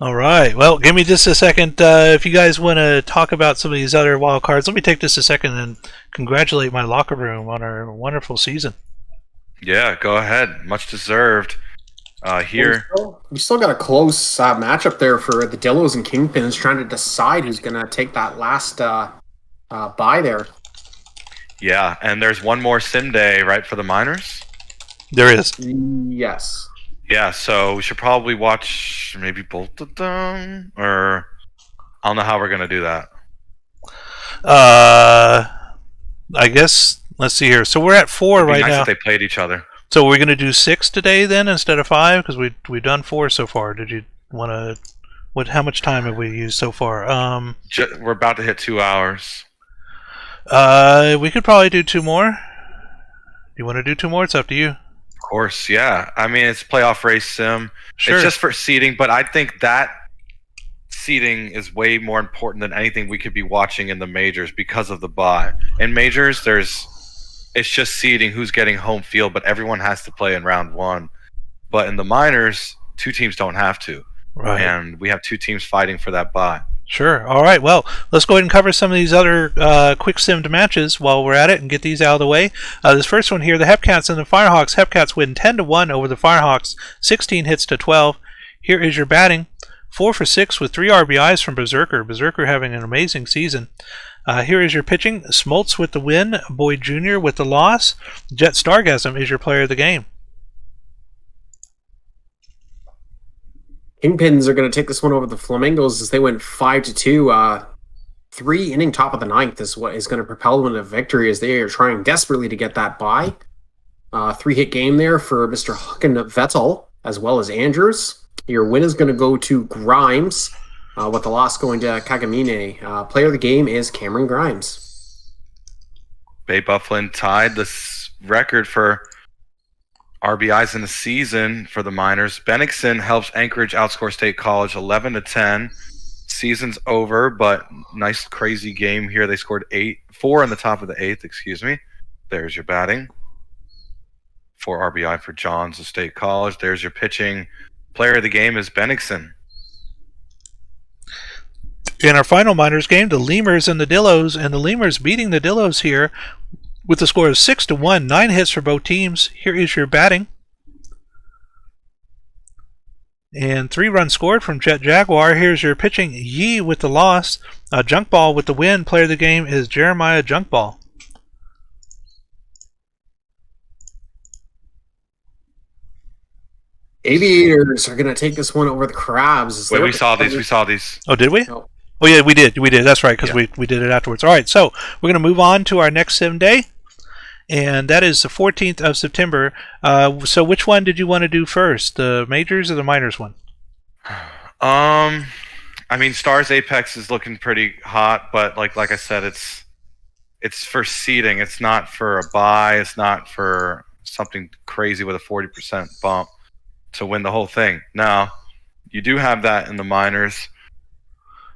all right. Well, give me just a second. If you guys want to talk about some of these other wild cards, let me take just a second and congratulate my locker room on our wonderful season. Yeah, go ahead. Much deserved. Here, We still got a close matchup there for the Dillos and Kingpins, trying to decide who's going to take that last bye there. yeah, and there's one more sim day, right, for the minors? There is. Yes. Yeah, so we should probably watch maybe both of them, or I don't know how we're gonna do that. I guess, let's see here. So we're at 4 It'd be right nice now. if they played each other. So we're going to do 6 today then instead of 5 because we've done 4 so far. Did you want to? How much time have we used so far? We're about to hit 2 hours. We could probably do 2 more. You want to do 2 more? It's up to you. Of course, yeah. I mean, it's playoff race sim. Sure. It's just for seeding, but I think that seeding is way more important than anything we could be watching in the majors because of the bye. In majors, it's just seeding who's getting home field, but everyone has to play in round 1. But in the minors, 2 teams don't have to. Right. And we have 2 teams fighting for that bye. Sure. All right. Well, let's go ahead and cover some of these other quick simmed matches while we're at it and get these out of the way. This first one here, the Hepcats and the Firehawks. Hepcats win 10-1 over the Firehawks, 16 hits to 12. Here is your batting. 4 for 6 with 3 RBIs from Berserker. Berserker having an amazing season. Here is your pitching. Smoltz with the win. Boyd Jr. with the loss. Jet Stargasm is your player of the game. Kingpins are going to take this one over the Flamingos as they went 5-2. 3 inning top of the 9th is what is going to propel them to victory as they are trying desperately to get that bye. 3-hit game there for Mr. Hucken Vettel as well as Andrews. Your win is going to go to Grimes with the loss going to Kagamine. Player of the game is Cameron Grimes. Bay Bufflin tied the record for RBIs in the season for the minors. Bennington helps Anchorage outscore State College 11-10. Season's over, but nice crazy game here. They scored 4 in the top of the 8th, excuse me. There's your batting. 4 RBI for Johns of State College. There's your pitching. Player of the game is Bennington. In our final minors game, the Lemurs and the Dillos, and the Lemurs beating the Dillos here with the score of 6-1, 9 hits for both teams. Here is your batting. And 3 runs scored from Jet Jaguar. Here's your pitching. Yee with the loss. Junkball with the win. Player of the game is Jeremiah Junkball. Aviators are going to take this one over the Crabs. as Wait, they're- we saw these. Oh, did we? No. Oh, yeah, we did. That's right, because Yeah. we did it afterwards. All right, so we're going to move on to our next sim day, and that is the 14th of September. So which one did you want to do first, the majors or the minors one? I mean, Stars Apex is looking pretty hot, but like I said, it's for seeding. It's not for a buy. It's not for something crazy with a 40% bump to win the whole thing. Now, you do have that in the minors.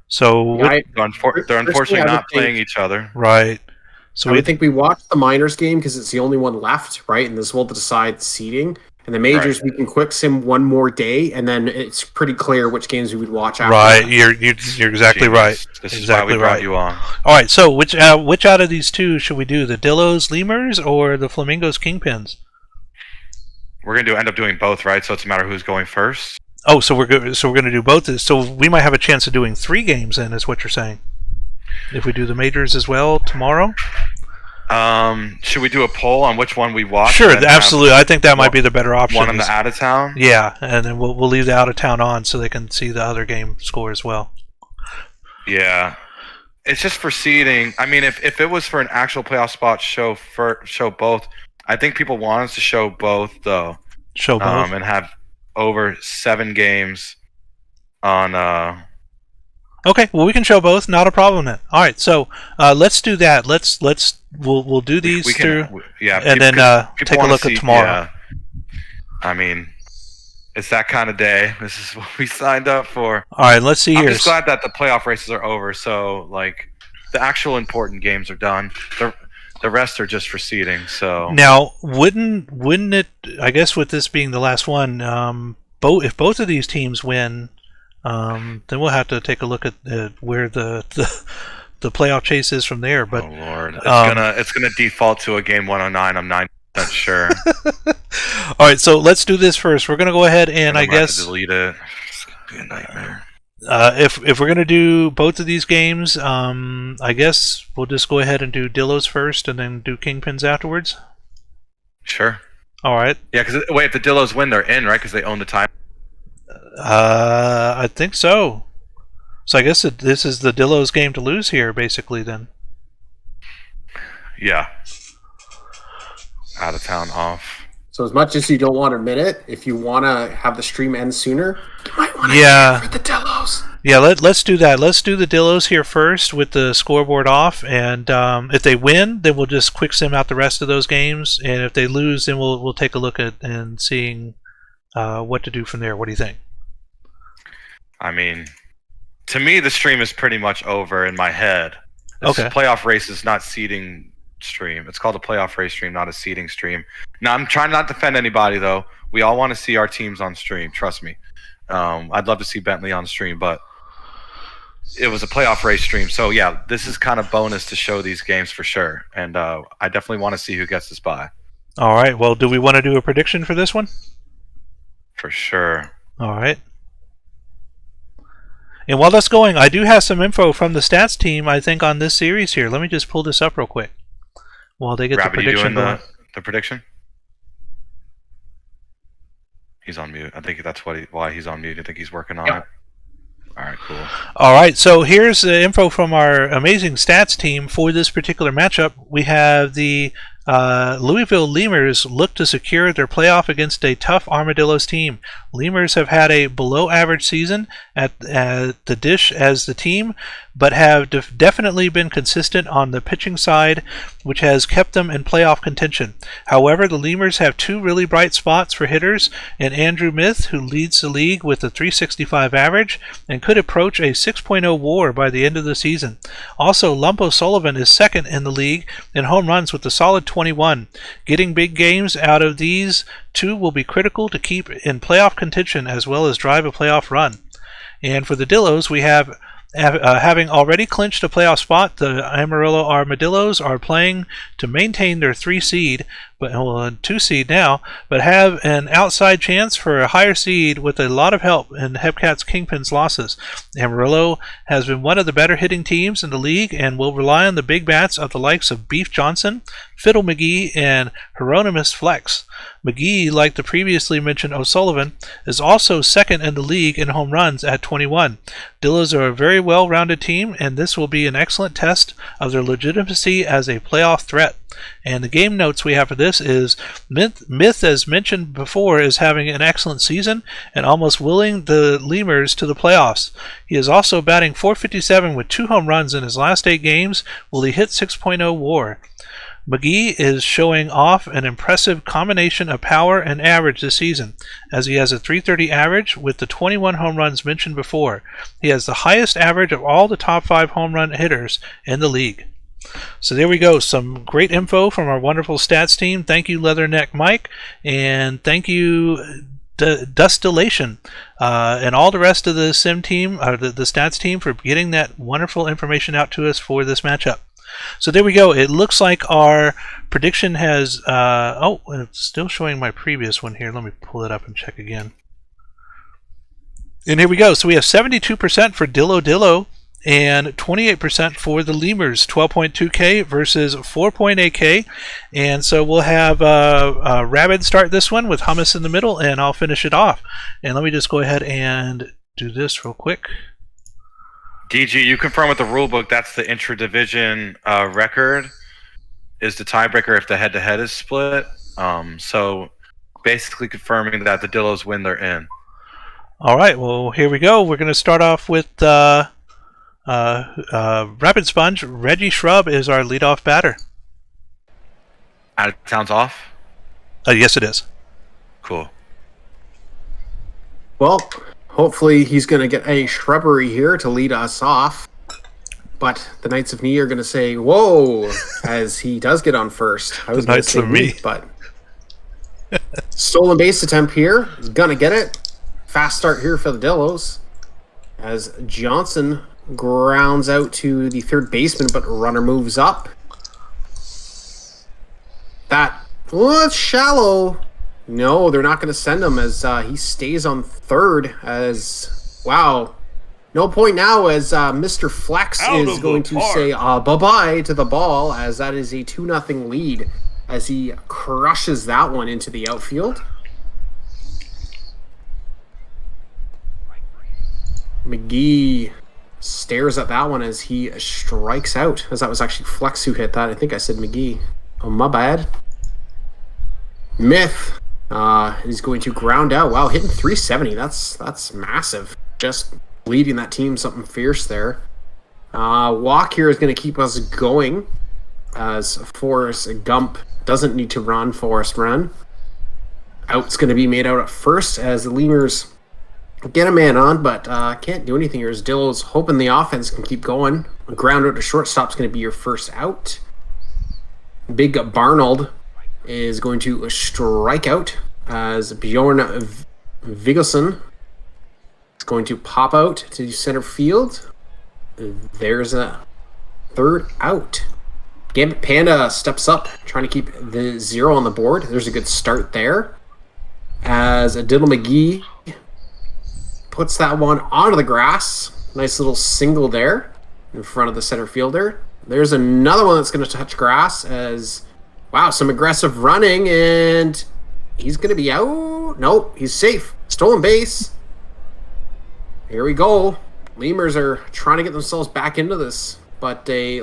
So, Yeah, They're unfortunately I would not playing think- each other. right. So I we would think we watch the minors game because it's the only one left, right? And this will decide seeding. And the majors, we can quick sim one more day, and then it's pretty clear which games we would watch after. right. that. You're exactly Genius. right. This is Exactly why we brought right. you on. All right. So which out of these two should we do? The Dillos Lemurs or the Flamingos Kingpins? We're gonna end up doing both, right? So it's a matter of who's going first. Oh, so we're going to do both. So we might have a chance of doing 3 games then, is what you're saying. If we do the majors as well tomorrow? Should we do a poll on which one we watch? Sure, and then absolutely. I think that might be the better have option. one on the out of town? Yeah, and then we'll leave the out of town on so they can see the other game score as well. Yeah. It's just for seeding. I mean, if it was for an actual playoff spot, show both. I think people want us to show both, though. Show both. And have over 7 games on... Okay, well we can show both, not a problem then. All right, so let's do that. We'll do these through, and then take a look at tomorrow. Yeah. I mean, it's that kind of day. This is what we signed up for. All right, let's see here. I'm just glad that the playoff races are over. So like, the actual important games are done. The rest are just for seeding. So now, wouldn't it? I guess with this being the last one, if both of these teams win. Then we'll have to take a look at where the playoff chase is from there. But oh Lord, it's gonna default to a game 109. I'm 9% sure. All right, so let's do this first. We're gonna go ahead and I guess delete it. It's gonna be a nightmare. If we're gonna do both of these games, I guess we'll just go ahead and do Dillos first, and then do Kingpins afterwards. Sure. All right. Yeah, because wait, if the Dillos win, they're in, right? Because they own the time. I think so. So I guess this is the Dillos game to lose here, basically. Then. Yeah. Out of town off. So as much as you don't want to admit it, if you want to have the stream end sooner, you might want to for the Dillos. Yeah, let's do that. Let's do the Dillos here first with the scoreboard off, and if they win, then we'll just quick sim out the rest of those games, and if they lose, then we'll take a look at and seeing what to do from there. What do you think? I mean, to me, the stream is pretty much over in my head. This playoff race is not seeding stream. It's called a playoff race stream, not a seeding stream. Now, I'm trying not to defend anybody, though. We all want to see our teams on stream. Trust me. I'd love to see Bentley on stream, but it was a playoff race stream. So, yeah, this is kind of bonus to show these games for sure. And I definitely want to see who gets this bye. All right. Well, do we want to do a prediction for this one? For sure. All right. And while that's going, I do have some info from the stats team, I think, on this series here. Let me just pull this up real quick while they get Rabbit, the prediction going. The prediction? He's on mute. I think that's why he's on mute. I think he's working on it. All right, cool. All right, so here's the info from our amazing stats team for this particular matchup. We have the Louisville Lemurs look to secure their playoff against a tough Armadillos team. Lemurs have had a below-average season at the dish as the team, but have definitely been consistent on the pitching side, which has kept them in playoff contention. However, the Lemurs have 2 really bright spots for hitters, and Andrew Myth, who leads the league with a .365 average and could approach a 6.0 WAR by the end of the season. Also, Lumpo Sullivan is second in the league in home runs with a solid 21. Getting big games out of these 2 will be critical to keep in playoff contention as well as drive a playoff run. And for the Dillos, we have having already clinched a playoff spot, the Amarillo Armadillos are playing to maintain their 3 seed, but 2 seed now, but have an outside chance for a higher seed with a lot of help in Hepcat's Kingpins losses. Amarillo has been one of the better hitting teams in the league and will rely on the big bats of the likes of Beef Johnson, Fiddle McGee, and Hieronymus Flex. McGee, like the previously mentioned O'Sullivan, is also second in the league in home runs at 21. Dillos are a very well-rounded team, and this will be an excellent test of their legitimacy as a playoff threat. And the game notes we have for this is Myth, as mentioned before, is having an excellent season and almost willing the Lemurs to the playoffs. He is also batting .457 with 2 home runs in his last 8 games. Will he hit 6.0 WAR? McGee is showing off an impressive combination of power and average this season, as he has a .330 average with the 21 home runs mentioned before. He has the highest average of all the top 5 home run hitters in the league. So there we go. Some great info from our wonderful stats team. Thank you, Leatherneck Mike, and thank you, Dustillation, and all the rest of the sim team, the stats team, for getting that wonderful information out to us for this matchup. So there we go. It looks like our prediction has... oh, it's still showing my previous one here. Let me pull it up and check again. And here we go. So we have 72% for Dillo Dillo and 28% for the Lemurs, 12.2K versus 4.8K. And so we'll have Rabid start this one with Hummus in the middle, and I'll finish it off. And let me just go ahead and do this real quick. DG, you confirm with the rulebook that's the intra-division record is the tiebreaker if the head-to-head is split. So basically confirming that the Dillos win, they're in. All right, well, here we go. We're going to start off with Rapid Sponge. Reggie Shrub is our leadoff batter. Out of town's off? Yes, it is. Cool. Well, hopefully he's going to get a Shrubbery here to lead us off. But the Knights of Knee are going to say, whoa, as he does get on first. I was going to say Knee, but stolen base attempt here. He's going to get it. Fast start here for the Dillos. As Johnson grounds out to the third baseman, but runner moves up. It's shallow. No, they're not going to send him as he stays on third. As wow, no point now as Mr. Flex is going to say bye-bye to the ball, as that is a 2-0 lead as he crushes that one into the outfield. McGee stares at that one as he strikes out, as that was actually Flex who hit that. I think I said McGee. Oh, my bad. Myth is going to ground out. Wow, hitting 370. That's massive. Just leading that team something fierce there. Walk here is going to keep us going as Forrest Gump doesn't need to run. Forrest run. Out's going to be made out at first as the Lemurs get a man on, but can't do anything here as Dillo's hoping the offense can keep going. A ground out to shortstop is going to be your first out. Big Barnold is going to strike out as Bjorn Viggelson is going to pop out to center field. There's a third out. Gambit Panda steps up, trying to keep the 0 on the board. There's a good start there. As Diddle McGee puts that one onto the grass. Nice little single there in front of the center fielder. There's another one that's going to touch grass as, wow, some aggressive running, and he's going to be out. Nope, he's safe. Stolen base. Here we go. Lemurs are trying to get themselves back into this, but a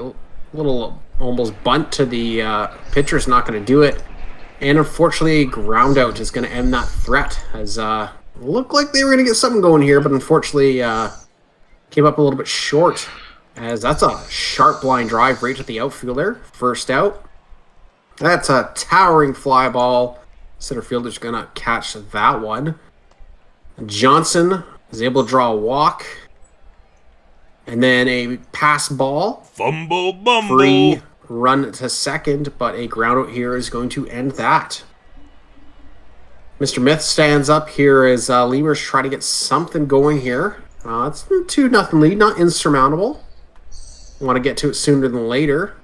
little almost bunt to the pitcher's not going to do it. And unfortunately, a ground out is going to end that threat as looked like they were going to get something going here, but unfortunately came up a little bit short as that's a sharp blind drive right to the outfielder. First out. That's a towering fly ball. Center fielder's going to catch that one. Johnson is able to draw a walk. And then a pass ball. Fumble bumble. Free run to second, but a ground out here is going to end that. Mr. Myth stands up here as Lemurs try to get something going here. It's a 2-0 lead, not insurmountable. Want to get to it sooner than later.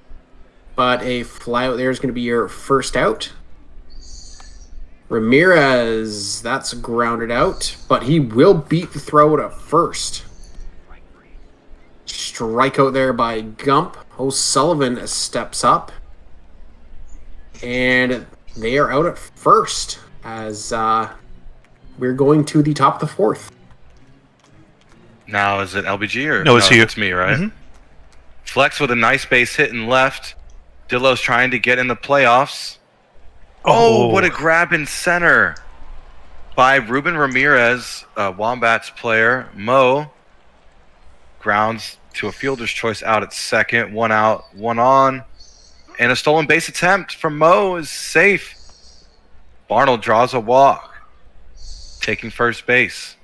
But a fly out there is going to be your first out. Ramirez, that's grounded out, but he will beat the throw at first. Strikeout there by Gump. O'Sullivan steps up. And they are out at first as we're going to the top of the fourth. Now, is it LBG or? No, it's you. It's me, right? Mm-hmm. Flex with a nice base hit in left. Dillo's trying to get in the playoffs. Oh, what a grab in center by Ruben Ramirez, Wombats player. Mo grounds to a fielder's choice out at second. 1 out, 1 on. And a stolen base attempt from Mo is safe. Barnold draws a walk, taking first base.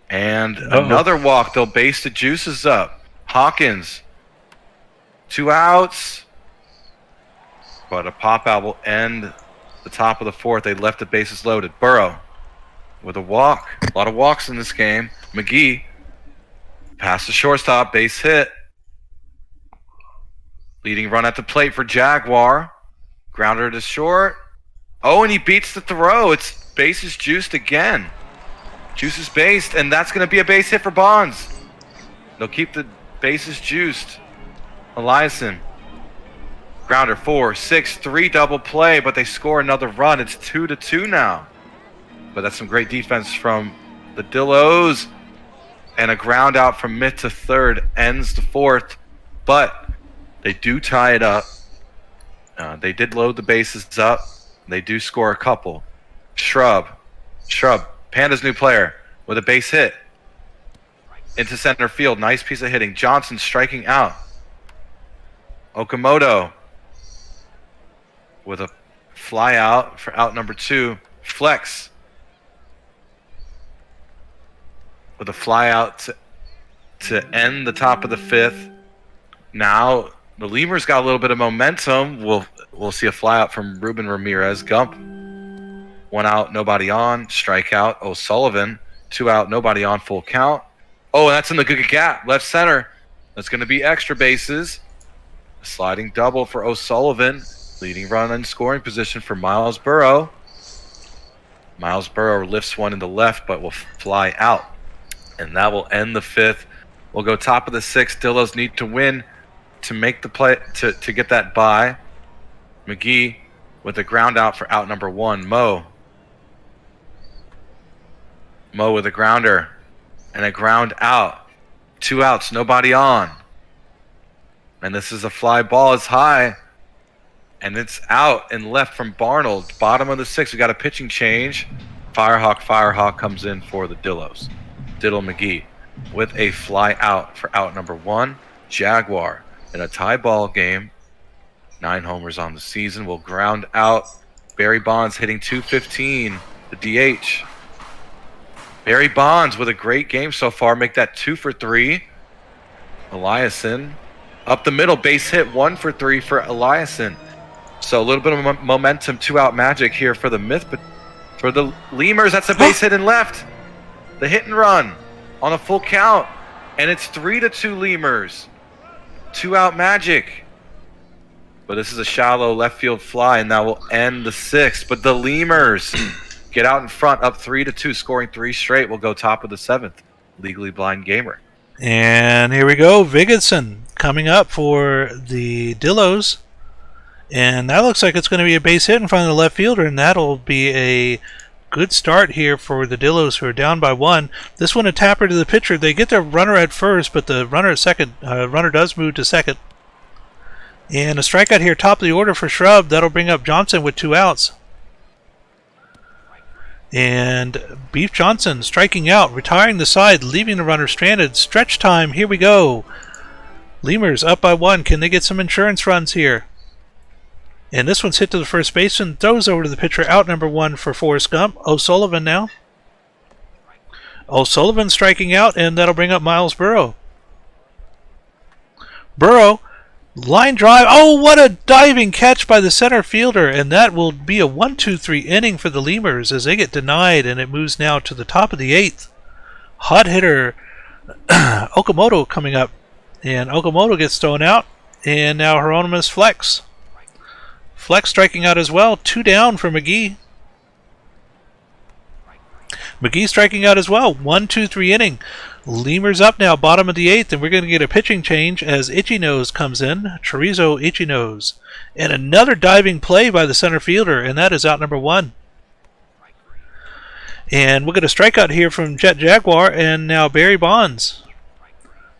And another walk. They'll base the juices up. Hawkins, 2 outs. But a pop out will end the top of the fourth. They left the bases loaded. Burrow with a walk. A lot of walks in this game. McGee past the shortstop. Base hit. Leading run at the plate for Jaguar. Grounder to short. Oh, and he beats the throw. It's bases juiced again. Juice is based, and that's going to be a base hit for Bonds. They'll keep the Bases juiced. Eliason. Grounder 4-6-3 double play, but they score another run. It's 2-2 now. But that's some great defense from the Dillos. And a ground out from mid to third ends the fourth. But they do tie it up. They did load the bases up. They do score a couple. Shrub, Panda's new player, with a base hit. Into center field. Nice piece of hitting. Johnson striking out. Okamoto with a fly out for out number 2. Flex with a fly out to end the top of the 5th. Now the Lemurs got a little bit of momentum. We'll see a fly out from Ruben Ramirez. Gump. 1 out, nobody on. Strikeout. O'Sullivan. 2 out, nobody on. Full count. Oh, and that's in the good gap. Left center. That's going to be extra bases. A sliding double for O'Sullivan. Leading run in scoring position for Miles Burrow. Miles Burrow lifts one in the left, but will fly out. And that will end the 5th. We'll go top of the 6th. Dillos need to win to make the play to get that bye. McGee with a ground out for out number 1. Mo with a grounder and a ground out. 2 outs, nobody on. And this is a fly ball. It's high. And it's out and left from Barnold. Bottom of the 6th. We got a pitching change. Firehawk comes in for the Dillos. Diddle McGee with a fly out for out number 1. Jaguar in a tie ball game. 9 homers on the season. Will ground out. Barry Bonds hitting .215. The DH. Barry Bonds with a great game so far. Make that 2 for 3. Eliason up the middle. Base hit 1 for 3 for Eliason. So a little bit of momentum. 2 out magic here for the Myth. But for the Lemurs, that's a base hit and left. The hit and run on a full count. And it's 3-2 Lemurs. 2 out magic. But this is a shallow left field fly, and that will end the 6th. But the Lemurs get out in front, up 3-2, scoring 3 straight. Will go top of the 7th. Legally Blind Gamer. And here we go. Viggenson coming up for the Dillos. And that looks like it's going to be a base hit in front of the left fielder, and that'll be a good start here for the Dillos, who are down by 1. This one a tapper to the pitcher. They get their runner at first, but the runner at second. Runner does move to second. And a strikeout here, top of the order for Shrub. That'll bring up Johnson with 2 outs. And Beef Johnson striking out, retiring the side, leaving the runner stranded. Stretch time, here we go. Lemurs up by 1. Can they get some insurance runs here? And this one's hit to the first baseman. Throws over to the pitcher, out number 1 for Forrest Gump. O'Sullivan now. O'Sullivan striking out, and that'll bring up Miles Burrow. Burrow, line drive. Oh, what a diving catch by the center fielder. And that will be a 1-2-3 inning for the Lemurs as they get denied, and it moves now to the top of the 8th. Hot hitter Okamoto coming up. And Okamoto gets thrown out. And now Hieronymus Flex. Flex striking out as well. 2 down for McGee. McGee striking out as well. 1-2-3 inning. Lemurs up now, bottom of the 8th, and we're going to get a pitching change as Itchy Nose comes in. Chorizo Itchy Nose. And another diving play by the center fielder, and that is out number 1. And we'll get a strikeout here from Jet Jaguar, and now Barry Bonds.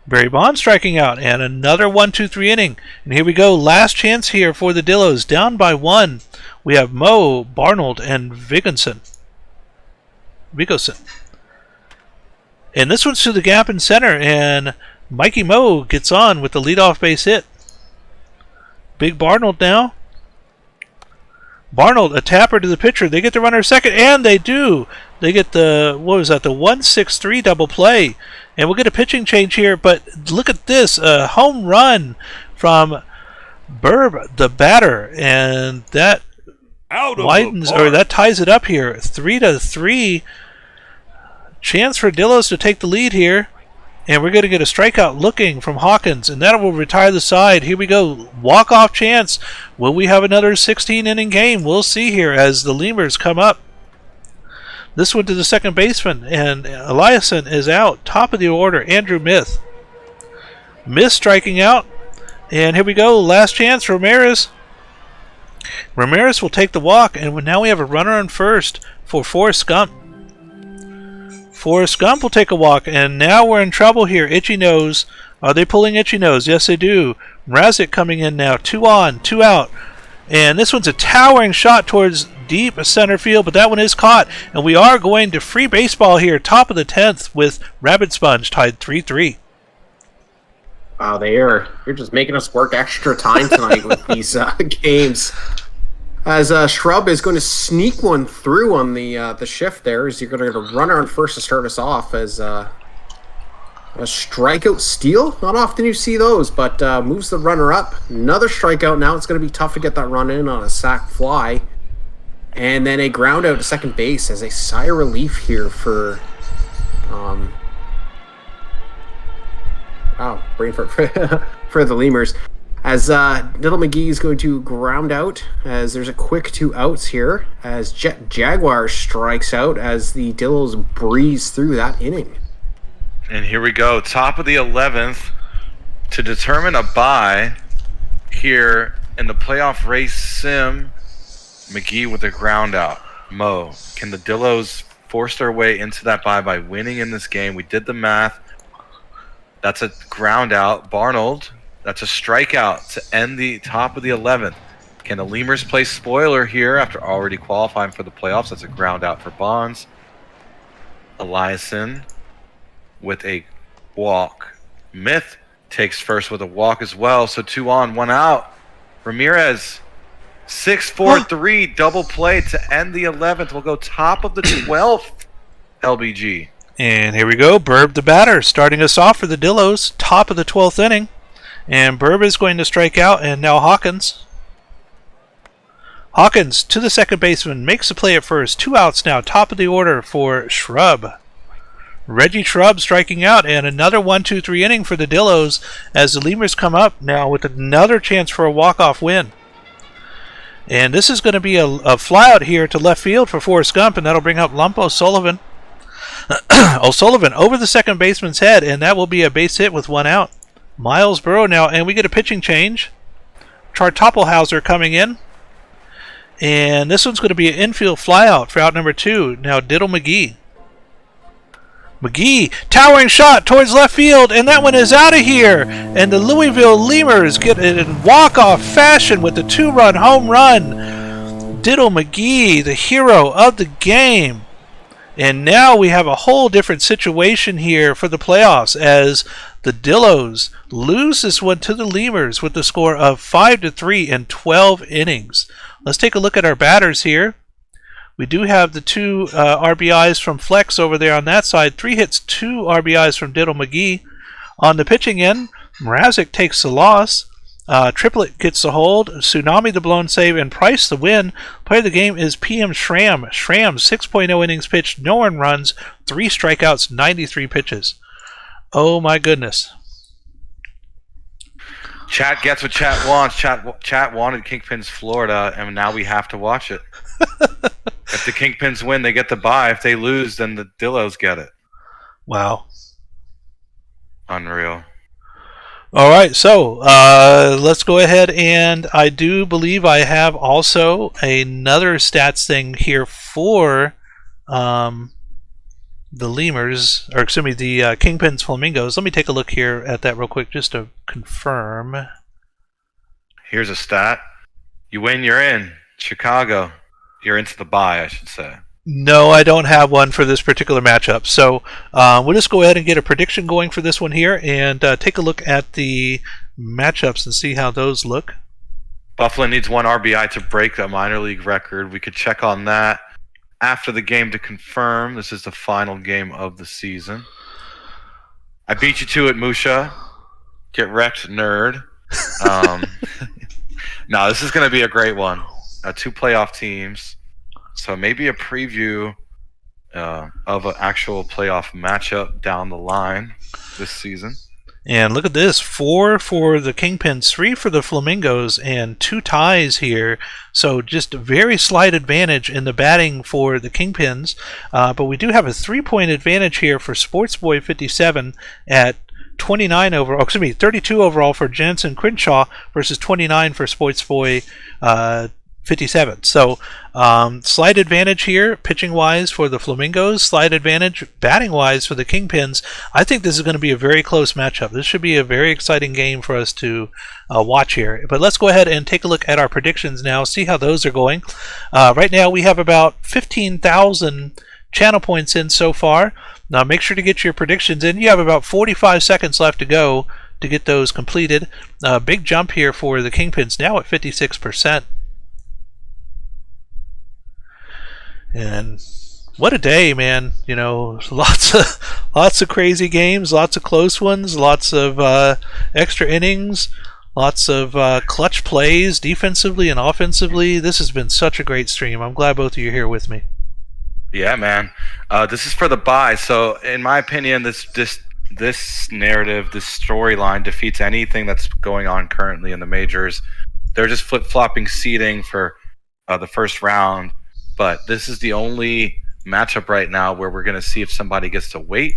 Barry Bonds striking out, and another 1-2-3 inning. And here we go, last chance here for the Dillos. Down by 1. We have Mo, Barnold, and Viggenson. And this one's to the gap in center, and Mikey Mo gets on with the leadoff base hit. Big Barnold now. Barnold, a tapper to the pitcher. They get the runner second, and they do. They get the, what was that, the 1-6-3 double play. And we'll get a pitching change here, but look at this, a home run from Burb, the batter, and that widens, or that ties it up here. 3-3. Chance for Dillos to take the lead here. And we're going to get a strikeout looking from Hawkins, and that will retire the side. Here we go. Walk-off chance. Will we have another 16-inning game? We'll see here as the Lemurs come up. This one to the second baseman, and Eliason is out. Top of the order, Andrew Myth. Missed striking out. And here we go. Last chance. Ramirez. Ramirez will take the walk. And now we have a runner on first for Forrest Gump. Forrest Gump will take a walk. And now we're in trouble here. Itchy Nose. Are they pulling Itchy Nose? Yes, they do. Mrazek coming in now. 2 on, 2 out. And this one's a towering shot towards deep center field, but that one is caught. And we are going to free baseball here, top of the 10th, with Rabbit Sponge tied 3-3. Wow, you're just making us work extra time tonight with these games. As Shrub is going to sneak one through on the shift there, as you're going to get a runner on first to start us off as a strikeout steal. Not often you see those, but moves the runner up. Another strikeout now. It's going to be tough to get that run in on a sac fly. And then a ground out to second base as a sigh of relief here for brain for the Lemurs. As Diddle McGee is going to ground out as there's a quick 2 outs here as Jet Jaguar strikes out as the Dillos breeze through that inning. And here we go, top of the 11th to determine a bye here in the playoff race sim. McGee with a ground out. Mo, can the Dillos force their way into that bye by winning in this game? We did the math. That's a ground out. Barnold, that's a strikeout to end the top of the 11th. Can the Lemurs play spoiler here after already qualifying for the playoffs? That's a ground out for Bonds. Eliason with a walk. Myth takes first with a walk as well. So 2 on, 1 out. Ramirez, 6-4-3 double play to end the 11th. We'll go top of the 12th LBG. And here we go. Burb the batter starting us off for the Dillos. Top of the 12th inning. And Burb is going to strike out. And now Hawkins. Hawkins to the second baseman. Makes the play at first. 2 outs now. Top of the order for Shrub. Reggie Shrub striking out, and another 1-2-3 inning for the Dillos as the Lemurs come up now with another chance for a walk-off win. And this is going to be a flyout here to left field for Forrest Gump, and that'll bring up Lump O'Sullivan. O'Sullivan over the second baseman's head, and that will be a base hit with 1 out. Miles Burrow now, and we get a pitching change. Chartoppelhauser coming in. And this one's going to be an infield flyout for out number 2. Now Diddle McGee. McGee, towering shot towards left field, and that one is out of here. And the Louisville Lemurs get it in walk-off fashion with the 2-run home run. Diddle McGee, the hero of the game. And now we have a whole different situation here for the playoffs as the Dillos lose this one to the Lemurs with the score of 5-3 in 12 innings. Let's take a look at our batters here. We do have the 2 RBIs from Flex over there on that side. 3 hits, 2 RBIs from Diddle McGee. On the pitching end, Mrazek takes the loss. Triplet gets the hold. Tsunami the blown save, and Price the win. Player of the game is PM Schramm. Schramm, 6.0 innings pitched, no earned runs, 3 strikeouts, 93 pitches. Oh my goodness. Chat gets what chat wants. Chat wanted Kingpins Florida, and now we have to watch it. If the Kingpins win, they get the bye. If they lose, then the Dillos get it. Wow. Unreal. All right, so let's go ahead, and I do believe I have also another stats thing here for the Lemurs, or excuse me, the Kingpins Flamingos. Let me take a look here at that real quick just to confirm. Here's a stat. You win, you're in. Chicago. You're into the bye, I should say. No, I don't have one for this particular matchup. So we'll just go ahead and get a prediction going for this one here and take a look at the matchups and see how those look. Buffalo needs 1 RBI to break a minor league record. We could check on that after the game to confirm this is the final game of the season. I beat you to it, Musha. Get wrecked, nerd. No, this is going to be a great one. 2 playoff teams. So maybe a preview of an actual playoff matchup down the line this season. And look at this, 4 for the Kingpins, 3 for the Flamingos, and 2 ties here. So just a very slight advantage in the batting for the Kingpins. But we do have a 3-point advantage here for Sportsboy 57 at 29 overall. Excuse me, 32 overall for Jansen Crenshaw versus 29 for Sportsboy 57. So slight advantage here, pitching wise for the Flamingos. Slight advantage batting wise for the Kingpins. I think this is going to be a very close matchup. This should be a very exciting game for us to watch here. But let's go ahead and take a look at our predictions now. See how those are going. Right now we have about 15,000 channel points in so far. Now make sure to get your predictions in. You have about 45 seconds left to go to get those completed. Big jump here for the Kingpins, now at 56%. And what a day, man. You know, lots of crazy games, lots of close ones, lots of extra innings, lots of clutch plays defensively and offensively. This has been such a great stream. I'm glad both of you are here with me. Yeah, man. This is for the buy. So, in my opinion, this narrative, this storyline defeats anything that's going on currently in the majors. They're just flip-flopping seeding for the first round. But this is the only matchup right now where we're going to see if somebody gets to wait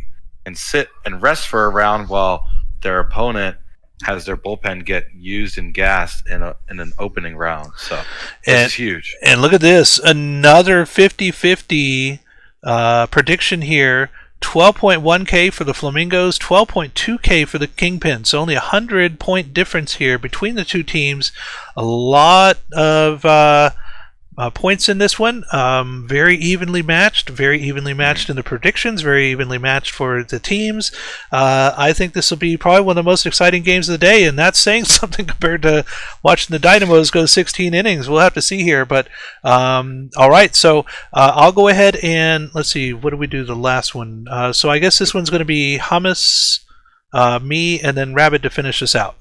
and sit and rest for a round while their opponent has their bullpen get used and gassed in an opening round. So this is huge. And look at this. Another 50-50 prediction here. 12.1K for the Flamingos, 12.2K for the Kingpins. So only a 100-point difference here between the two teams. A lot of points in this one. Very evenly matched in the predictions, very evenly matched for the teams. I think this will be probably one of the most exciting games of the day, and that's saying something compared to watching the Dynamos go 16 innings. We'll have to see here, but all right, so I'll go ahead and let's see, what do we do the last one? So I guess this one's going to be Hummus, me, and then Rabbit to finish this out.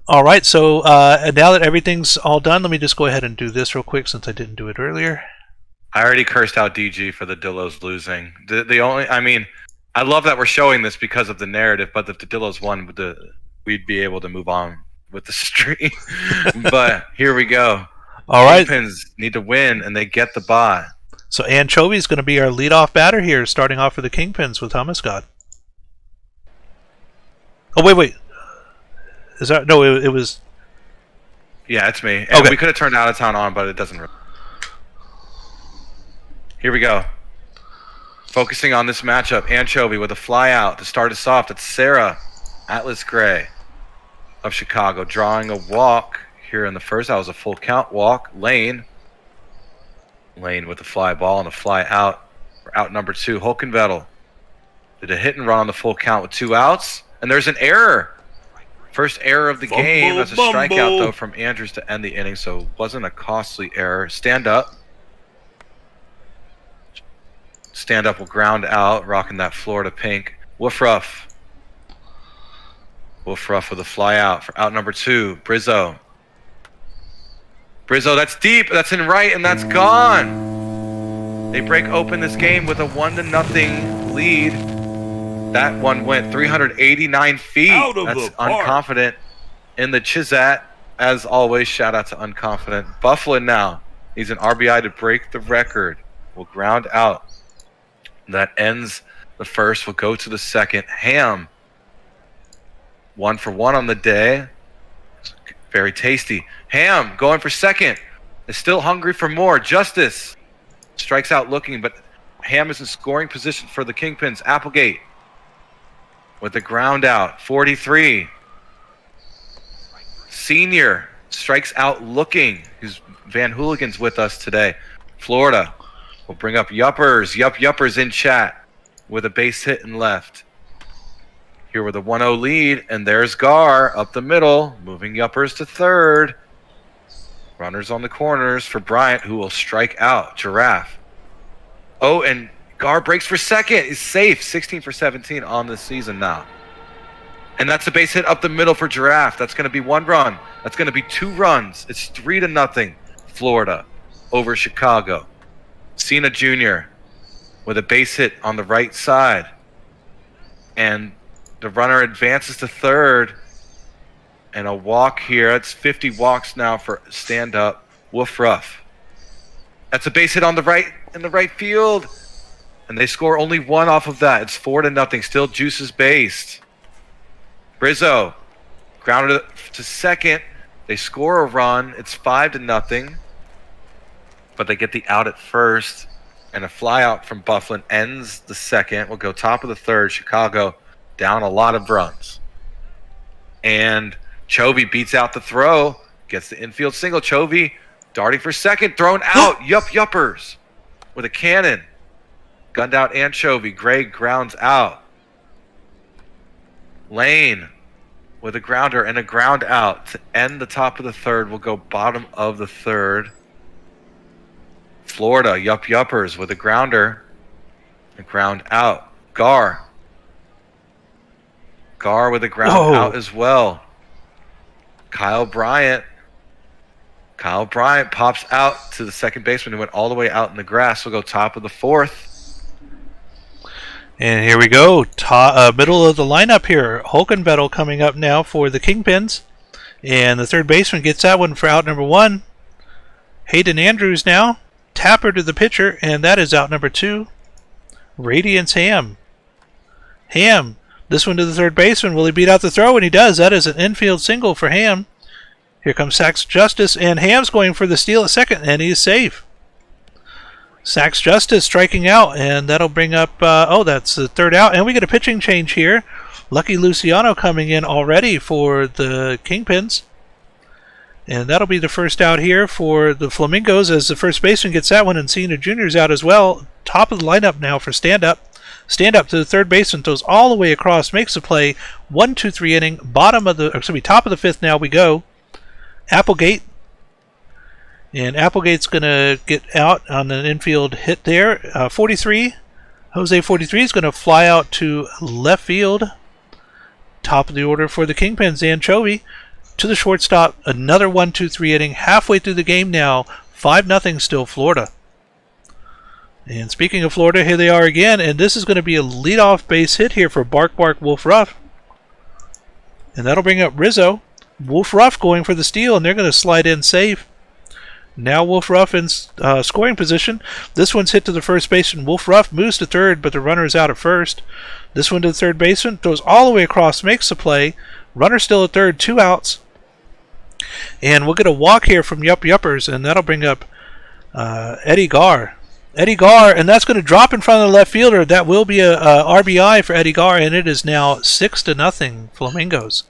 All right, so now that everything's all done, let me just go ahead and do this real quick since I didn't do it earlier. I already cursed out DG for the Dillos losing. I love that we're showing this because of the narrative, but if the Dillos won, we'd be able to move on with the stream. But here we go. All right. Kingpins need to win, and they get the bye. So Anchovy is going to be our leadoff batter here, starting off for the Kingpins with Hummus God. Oh, wait. Is that no? It was. Yeah, it's me. And okay. We could have turned Out of Town on, but it doesn't. Here we go. Focusing on this matchup, Anchovy with a fly out to start us off. That's Sarah Atlas Gray of Chicago drawing a walk here in the first. That was a full count walk. Lane with a fly ball and a fly out for out number 2. Hulkenvettel did a hit and run on the full count with 2 outs, and there's an error. First error of the game. That's a strikeout, though, from Andrews to end the inning, so it wasn't a costly error. Stand up. Stand up will ground out, rocking that Florida pink. Woofruff with a fly out for out number 2. Brizzo, that's deep. That's in right, and that's gone. They break open this game with a 1-0 lead. That one went 389 feet. That's Unconfident in the Chizat. As always, shout out to Unconfident. Bufflin now. He's an RBI to break the record. Will ground out. That ends the first. We'll go to the second. Ham. 1 for 1 on the day. Very tasty. Ham going for second. Is still hungry for more. Justice strikes out looking, but Ham is in scoring position for the Kingpins. Applegate with the ground out. 43. Senior strikes out looking. Van Hooligan's with us today. Florida will bring up Yuppers. Yuppers in chat with a base hit and left. Here with a 1-0 lead, and there's Gar up the middle, moving Yuppers to third. Runners on the corners for Bryant, who will strike out. Giraffe. Oh, and Gar breaks for second. Is safe. 16 for 17 on the season now. And that's a base hit up the middle for Giraffe. That's going to be 1 run. That's going to be 2 runs. It's 3-0 Florida over Chicago. Cena Jr. with a base hit on the right side. And the runner advances to third. And a walk here. That's 50 walks now for stand-up. Woofruff. That's a base hit on the right, in the right field. and they score only 1 off of that. It's 4-0. Still Juice's based. Rizzo grounded to second. They score a run. It's 5-0. But they get the out at first, and a fly out from Bufflin ends the second. We'll go top of the third. Chicago down a lot of runs. And Chovy beats out the throw, gets the infield single. Chovy darting for second, thrown out. Yuppers with a cannon. Gunned out Anchovy. Gray grounds out. Lane with a grounder and a ground out to end the top of the third. We'll go bottom of the third. Florida, Yuppers with a grounder. A ground out. Gar with a ground out as well. Kyle Bryant pops out to the second baseman who went all the way out in the grass. We'll go top of the fourth. And here we go. Middle of the lineup here. Holkenvettel coming up now for the Kingpins. And the third baseman gets that one for out number 1. Hayden Andrews now. Tapper to the pitcher, and that is out number 2. Radiance Ham. This one to the third baseman. Will he beat out the throw? And he does. That is an infield single for Ham. Here comes Sax Justice, and Ham's going for the steal at second, and he's safe. Sax Justice striking out, and that'll bring up, that's the third out. And we get a pitching change here. Lucky Luciano coming in already for the Kingpins. And that'll be the first out here for the Flamingos as the first baseman gets that one, and Cena Jr.'s out as well. Top of the lineup now for stand-up. Stand-up to the third baseman, throws all the way across, makes the play. 1-2-3 inning, top of the fifth now we go. Applegate. And Applegate's going to get out on an infield hit there. 43. Jose 43 is going to fly out to left field. Top of the order for the Kingpins, Anchovy. To the shortstop, another 1-2-3 inning. Halfway through the game now, 5-0 still Florida. And speaking of Florida, here they are again, and this is going to be a leadoff base hit here for Bark Wolf Ruff. And that'll bring up Rizzo. Wolf Ruff going for the steal, and they're going to slide in safe. Now Wolf Ruff in scoring position. This one's hit to the first baseman. Wolf Ruff moves to third, but the runner is out at first. This one to the third baseman, throws all the way across, makes the play. Runner still at third, 2 outs. And we'll get a walk here from Yuppers, and that'll bring up Eddie Gar. And that's going to drop in front of the left fielder. That will be a RBI for Eddie Gar, and it is now 6-0 Flamingos.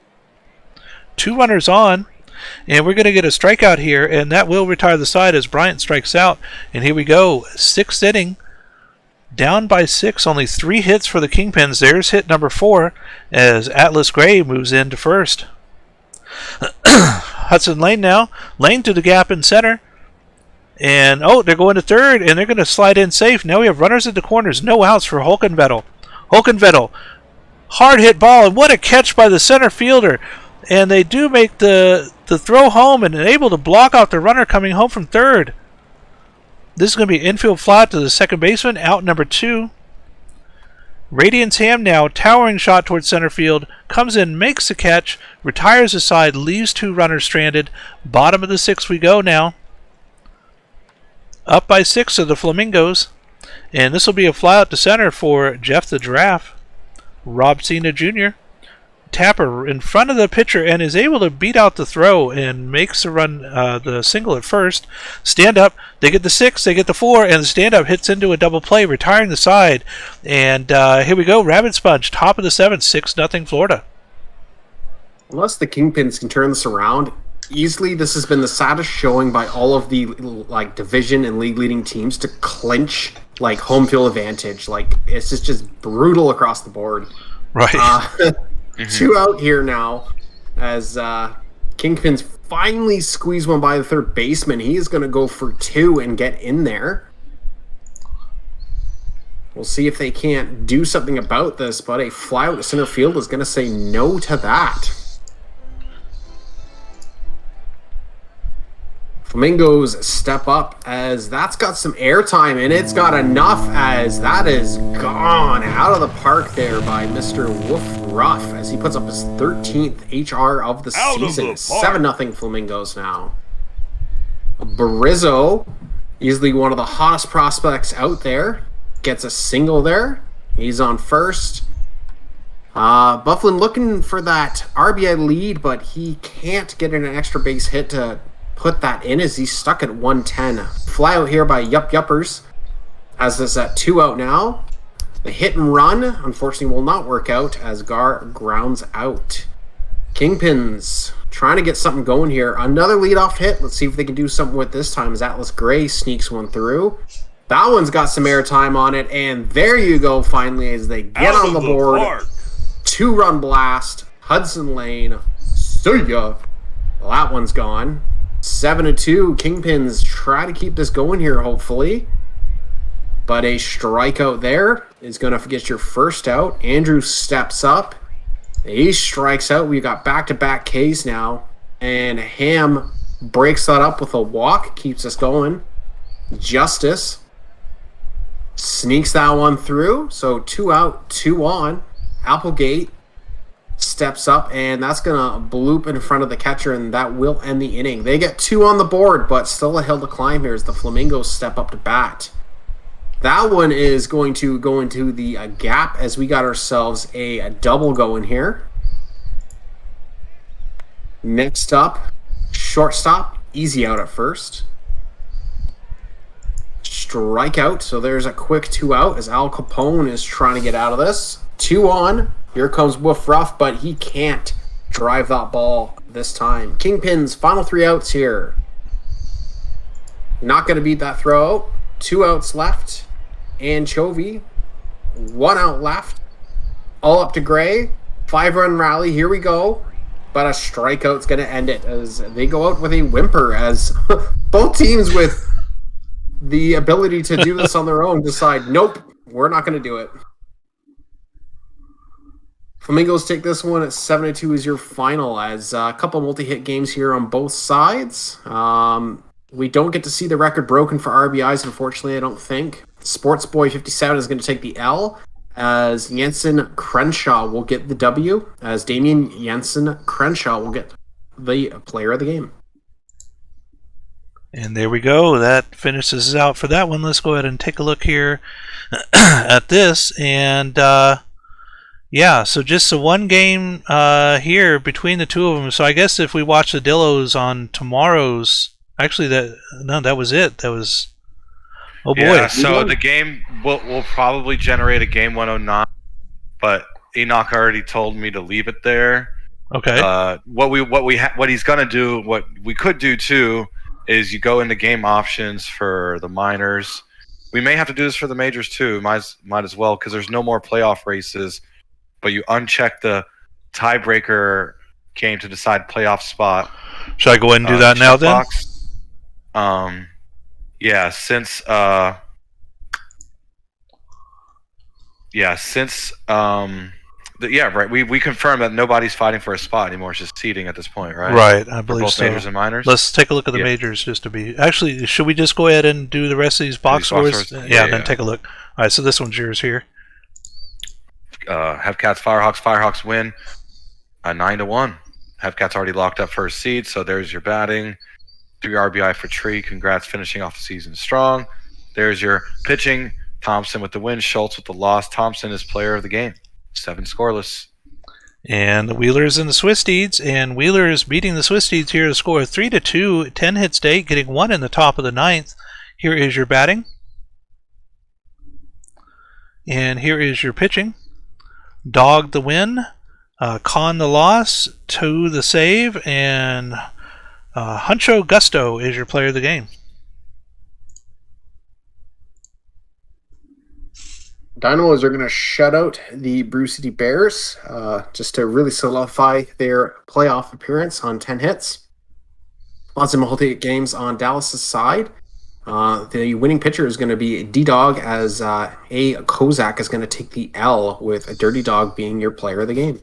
2 runners on, and we're going to get a strikeout here, and that will retire the side as Bryant strikes out. And here we go, 6th inning. Down by 6, only 3 hits for the Kingpins. There's hit number 4 as Atlas Gray moves into first. Hudson Lane now. Lane to the gap in center. And, they're going to third, and they're going to slide in safe. Now we have runners at the corners. No outs for Holkenvettel. Hard hit ball, and what a catch by the center fielder. And they do make the throw home and able to block out the runner coming home from third. This is going to be infield fly to the second baseman, out number 2. Radiance Ham now, towering shot towards center field, comes in, makes the catch, retires the side, leaves 2 runners stranded. Bottom of the 6th we go now. Up by 6 are the Flamingos, and this will be a fly out to center for Jeff the Giraffe. Rob Cena Jr. Tapper in front of the pitcher and is able to beat out the throw and makes the run, the single at first. Stand up, they get the 6, they get the 4, and the stand up hits into a double play, retiring the side. And here we go, Rabbit Sponge, top of the 7th, 6-0 Florida. Unless the Kingpins can turn this around, easily this has been the saddest showing by all of the division and league leading teams to clinch home field advantage. It's just brutal across the board. Right. 2 out here now as Kingpins finally squeeze one by the third baseman. He is going to go for 2 and get in there. We'll see if they can't do something about this, but a fly out to center field is going to say no to that. Flamingos step up as that's got some airtime and it's got enough as that is gone out of the park there by Mr. Wolf Ruff as he puts up his 13th HR of the season. 7-0 Flamingos now. Barizzo, easily one of the hottest prospects out there. gets a single there. He's on first. Bufflin looking for that RBI lead, but he can't get an extra base hit to put that in as he's stuck at 110. Fly out here by Yup Yuppers. Has this at 2 out now. The hit and run, unfortunately, will not work out as Gar grounds out. Kingpins trying to get something going here. Another leadoff hit. Let's see if they can do something with this time as Atlas Gray sneaks one through. That one's got some airtime on it, and there you go finally as they get Out on the of board. park. 2-run blast. Hudson Lane. See ya. Well, that one's gone. 7-2. Kingpins try to keep this going here, hopefully. But a strikeout there is going to get your first out. Andrew steps up. He strikes out. We've got back-to-back Ks now. And Ham breaks that up with a walk. Keeps us going. Justice sneaks that one through. So 2 out, 2 on. Applegate steps up, and that's going to bloop in front of the catcher, and that will end the inning. They get 2 on the board, but still a hill to climb here as the Flamingos step up to bat. That one is going to go into the gap as we got ourselves a double going here. Next up, shortstop, easy out at first. Strikeout, so there's a quick 2 out as Al Capone is trying to get out of this. 2 on, here comes Woof Ruff, but he can't drive that ball this time. Kingpins, final 3 outs here. Not going to beat that throw out. 2 outs left. Anchovy, 1 out left. All up to Gray. 5-run rally, here we go. But a strikeout's going to end it as they go out with a whimper as both teams with the ability to do this on their own decide, nope, we're not going to do it. Flamingos take this one at 7-2 as your final as a couple multi-hit games here on both sides. We don't get to see the record broken for RBIs, unfortunately, I don't think. Sportsboy 57 is going to take the L as Jensen Crenshaw will get the W, as Damian Jensen Crenshaw will get the player of the game. And there we go. That finishes us out for that one. Let's go ahead and take a look here at this. And yeah, so just the one game here between the two of them. So I guess if we watch the Dillos on tomorrow's, actually that was it. That was, oh boy. Yeah, so the game will probably generate a game 109, but Enoch already told me to leave it there. Okay. What he's gonna do, what we could do too, is you go into game options for the minors. We may have to do this for the majors too. Might as well, because there's no more playoff races. But you uncheck the tiebreaker game to decide playoff spot. Should I go ahead and do that now then? Yeah, since right. We confirmed that nobody's fighting for a spot anymore. It's just seeding at this point, right? Right, I For believe both so. majors and minors. Let's take a look at the majors just to be. Actually, should we just go ahead and do the rest of these box scores? Yeah, then take a look. All right, so this one's yours here. Have Cats Firehawks. Firehawks win 9-1. Have Cats already locked up first seed, so there's your batting. 3 RBI for Tree. Congrats, finishing off the season strong. There's your pitching. Thompson with the win. Schultz with the loss. Thompson is player of the game. 7 scoreless. And the Wheelers and the Swiss Deeds, and Wheelers beating the Swiss Deeds here to score 3-2, 10 hits to 8, getting 1 in the top of the 9th. Here is your batting. And here is your pitching. Dog the win, Con the loss, To the save, and Huncho Gusto is your player of the game. Dynamos are going to shut out the Brew City Bears just to really solidify their playoff appearance on 10 hits. Lots of multi-hit games on Dallas' side. The winning pitcher is going to be D-Dog as A. Kozak is going to take the L with a Dirty Dog being your player of the game.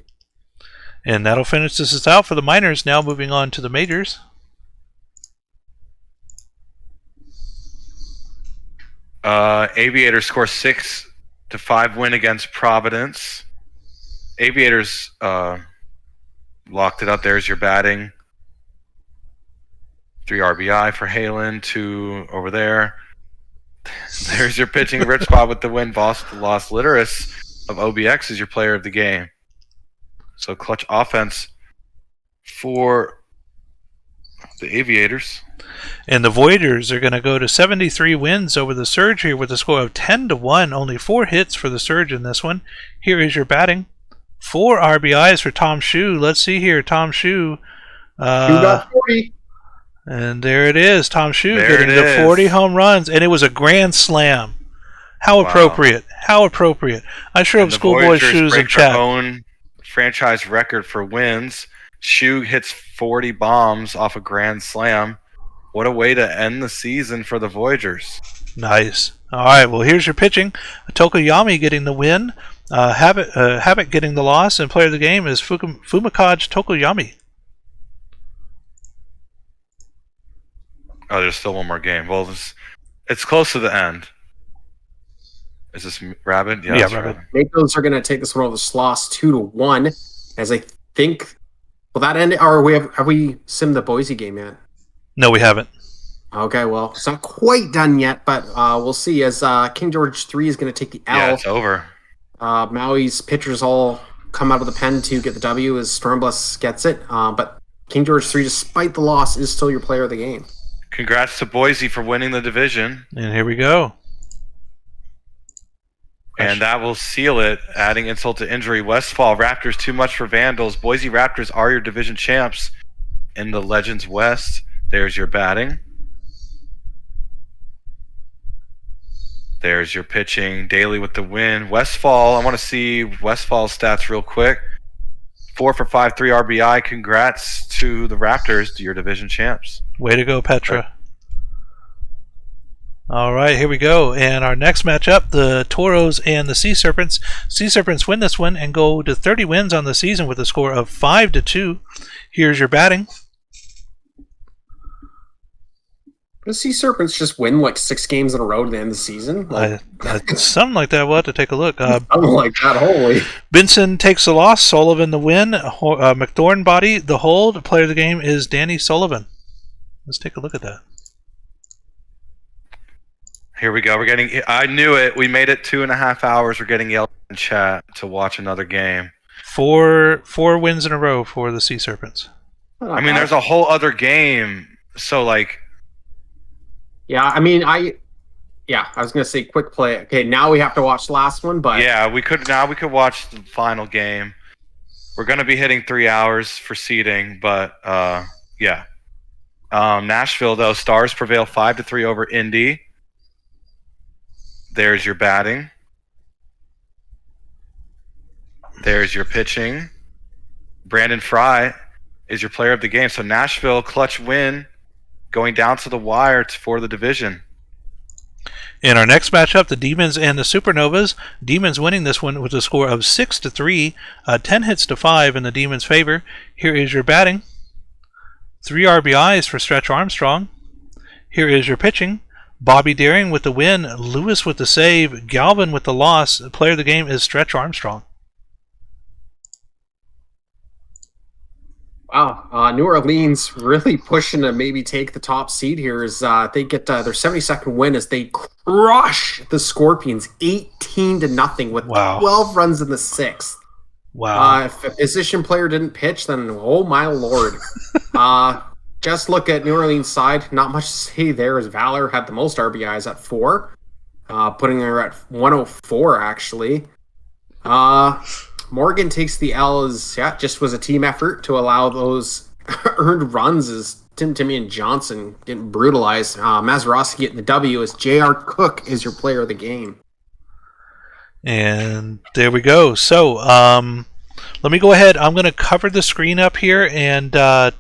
And that'll finish this out for the minors. Now moving on to the majors. Aviators score 6-5 win against Providence. Aviators locked it up. There's your batting. 3 RBI for Halen, 2 over there. There's your pitching, Rich Bob with the win. Lost Litteris of OBX is your player of the game. So clutch offense for the Aviators. And the Voiders are going to go to 73 wins over the Surge here with a score of 10-1. Only 4 hits for the Surge in this one. Here is your batting. 4 RBIs for Tom Shue. Let's see here, Tom Shue. Who got 40? And there it is, Tom Shue There getting it the is. 40 home runs, and it was a grand slam. How Wow. appropriate! How appropriate! I sure And hope the Schoolboy Voyagers Shoes in break their chat. own franchise record for wins. Shue hits 40 bombs off a grand slam. What a way to end the season for the Voyagers. Nice. All right. Well, here's your pitching. Tokoyami getting the win. Habit getting the loss, and player of the game is Fumikage Tokoyami. Oh, there's still one more game. Well, it's close to the end. Is this Rabbit? Yeah, it's Rabbit. Makos are going to take this one over the Sloss 2-1. As I think, will that end? Or have we simmed the Boise game yet? No, we haven't. Okay, well, it's not quite done yet, but we'll see. As King George 3 is going to take the L. Yeah, it's over. Maui's pitchers all come out of the pen to get the W as Stormbless gets it. But King George 3, despite the loss, is still your player of the game. Congrats to Boise for winning the division. And here we go. And that will seal it, adding insult to injury. Westfall Raptors too much for Vandals. Boise Raptors are your division champs in the Legends West. There's your batting. There's your pitching. Daly with the win. Westfall, I want to see Westfall's stats real quick. 4 for 5, 3 RBI. Congrats to the Raptors, your division champs. Way to go, Petra. All right, here we go. And our next matchup, the Toros and the Sea Serpents. Sea Serpents win this one and go to 30 wins on the season with a score of 5-2. Here's your batting. The Sea Serpents just win like 6 games in a row at the end of the season. Like, Something like that. We'll have to take a look. something like that. Holy. Benson takes the loss. Sullivan the win. McThorne body the hold. Player of the game is Danny Sullivan. Let's take a look at that. Here we go. I knew it. We made it 2.5 hours. We're getting yelled in chat to watch another game. Four wins in a row for the Sea Serpents. I mean, there's a whole other game. So, like, Yeah, I mean, I was gonna say quick play. Okay, now we have to watch the last one, but yeah, we could watch the final game. We're gonna be hitting 3 hours for seeding, but yeah. Nashville though, Stars prevail 5-3 over Indy. There's your batting. There's your pitching. Brandon Fry is your player of the game. So Nashville clutch win, going down to the wire for the division. In our next matchup, the Demons and the Supernovas. Demons winning this one with a score of 6-3, 10 hits to 5 in the Demons' favor. Here is your batting. 3 RBIs for Stretch Armstrong. Here is your pitching. Bobby Daring with the win, Lewis with the save, Galvin with the loss. The player of the game is Stretch Armstrong. wow, New Orleans really pushing to maybe take the top seed here as they get their 72nd win as they crush the Scorpions 18-0 with Wow. 12 runs in the 6th. Wow. If a position player didn't pitch, then oh my lord. Just look at New Orleans' side. Not much to say there as Valor had the most RBIs at 4, putting her at 104 actually. Morgan takes the L as just was a team effort to allow those earned runs as Timmy and Johnson getting brutalized. Mazeroski getting the W as J.R. Cook is your player of the game. And there we go. So, let me go ahead. I'm going to cover the screen up here and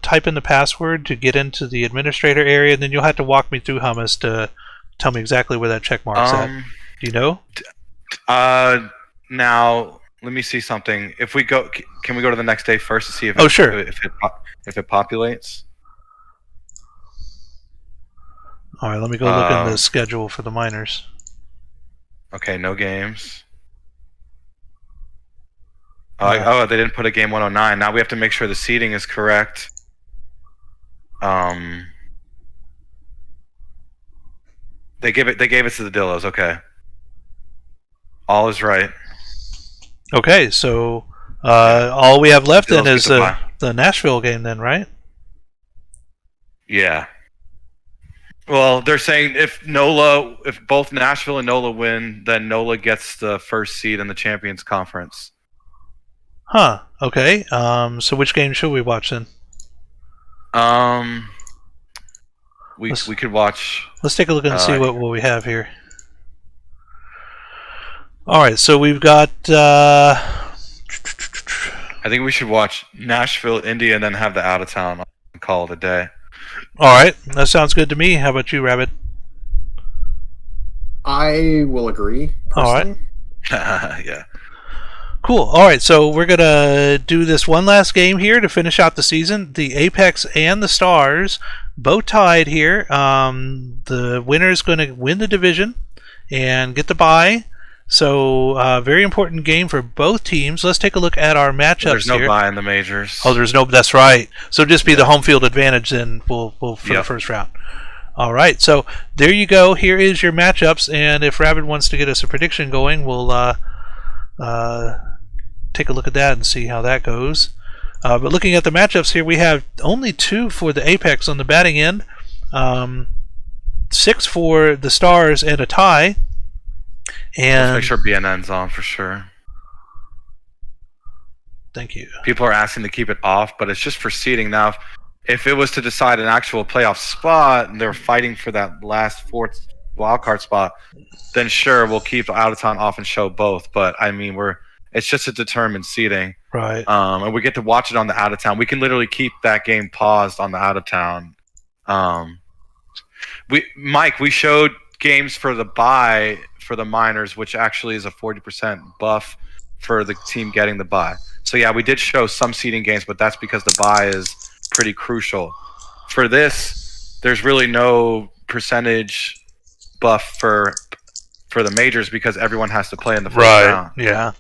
type in the password to get into the administrator area, and then you'll have to walk me through, Hummus, to tell me exactly where that check mark's at. Do you know? Now let me see something. If we go, can we go to the next day first to see if Sure. if it populates? All right, let me go look in the schedule for the minors. Okay, no games. Oh, they didn't put a game 109. Now we have to make sure the seating is correct. They gave it to the Dillos. Okay. All is right. Okay, so all we have left then Dillos is get the bye. the Nashville game then, right? Yeah. Well, they're saying if both Nashville and NOLA win, then NOLA gets the first seed in the Champions Conference. Huh. Okay. So which game should we watch then? We could watch. Let's take a look and see what we have here. All right, so we've got. I think we should watch Nashville, Indy, and then have the out of town and call it a day. All right, that sounds good to me. How about you, Rabbit? I will agree. All right. Yeah. Cool. All right, so we're gonna do this one last game here to finish out the season. The Apex and the Stars both tied here. The winner is going to win the division and get the bye. So very important game for both teams. Let's take a look at our matchups. There's no here. bye in the majors. Oh, there's no. That's right. So just be the home field advantage then. We'll for the first round. All right. So there you go. Here is your matchups, and if Rabbit wants to get us a prediction going, we'll take a look at that and see how that goes. But looking at the matchups here, we have only 2 for the Apex on the batting end, 6 for the Stars, and a tie. And Let's make sure BNN's on for sure. Thank you. People are asking to keep it off, but it's just for seeding. Now, if it was to decide an actual playoff spot and they're fighting for that last 4th wildcard spot, then sure, we'll keep out of town off and show both. But I mean, it's just a determined seeding. Right. And we get to watch it on the out of town. We can literally keep that game paused on the out of town. We showed games for the bye for the minors, which actually is a 40% buff for the team getting the bye. So yeah, we did show some seeding games, but that's because the bye is pretty crucial. For this, there's really no percentage buff for the majors because everyone has to play in the first round. Yeah.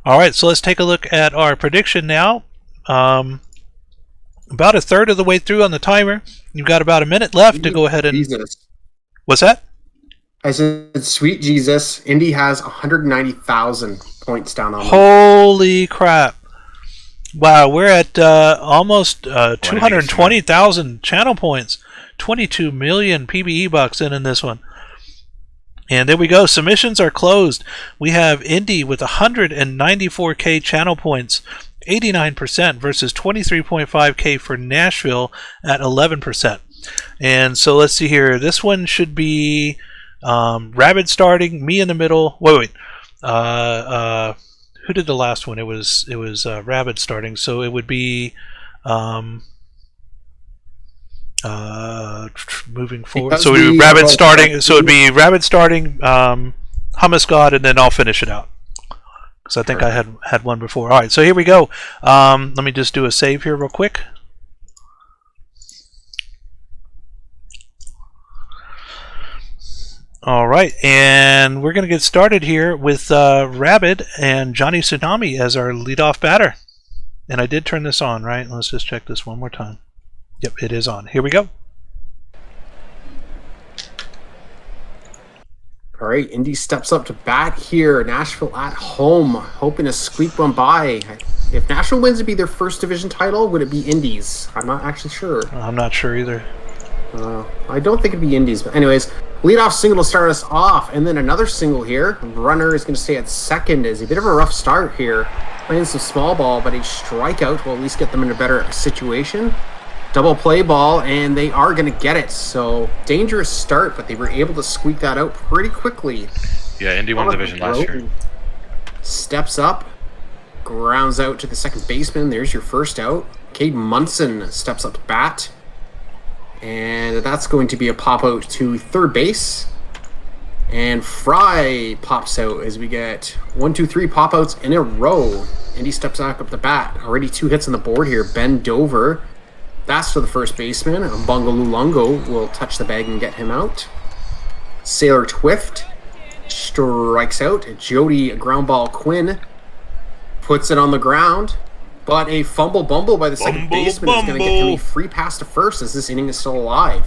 All right, so let's take a look at our prediction now. About a third of the way through on the timer. You've got about a minute left to go ahead and... Jesus. What's that? I said, sweet Jesus. Indy has 190,000 points down on them. Holy crap. Wow, we're at almost 220,000 channel points. 22 million PBE bucks in this one. And there we go. Submissions are closed. We have Indy with 194k channel points, 89% versus 23.5k for Nashville at 11%. And so let's see here. This one should be Rabbit starting, me in the middle. Wait. Who did the last one? It was Rabbit starting. So it would be moving forward. So it'd be Rabbit starting. So it'd be Rabbit starting, Hummus God, and then I'll finish it out. Because I think I had one before. All right, so here we go. Let me just do a save here real quick. All right, and we're going to get started here with Rabbit and Johnny Tsunami as our leadoff batter. And I did turn this on, right? Let's just check this one more time. Yep, it is on. Here we go. All right, Indy steps up to bat here. Nashville at home, hoping to squeak one by. If Nashville wins, it'd be their first division title. Would it be Indy's? I'm not actually sure. I'm not sure either. I don't think it'd be Indy's, but anyways, leadoff single to start us off, and then another single here. Runner is going to stay at second. Is a bit of a rough start here, playing some small ball, but a strikeout will at least get them in a better situation. Double play ball, and they are going to get it. So dangerous start, but they were able to squeak that out pretty quickly. Yeah, Indy won division last year. Steps up, grounds out to the second baseman. There's your first out. Cade Munson steps up to bat. And that's going to be a pop out to third base. And Fry pops out as we get 1, 2, 3 pop outs in a row. Indy steps back up the bat. Already 2 hits on the board here. Ben Dover. That's to the first baseman. Bungaloo Lungo will touch the bag and get him out. Sailor Twift strikes out. Jody ground ball Quinn puts it on the ground. But a fumble bumble by the second Bumble, baseman is going to get him a bumble. free pass to first as this inning is still alive.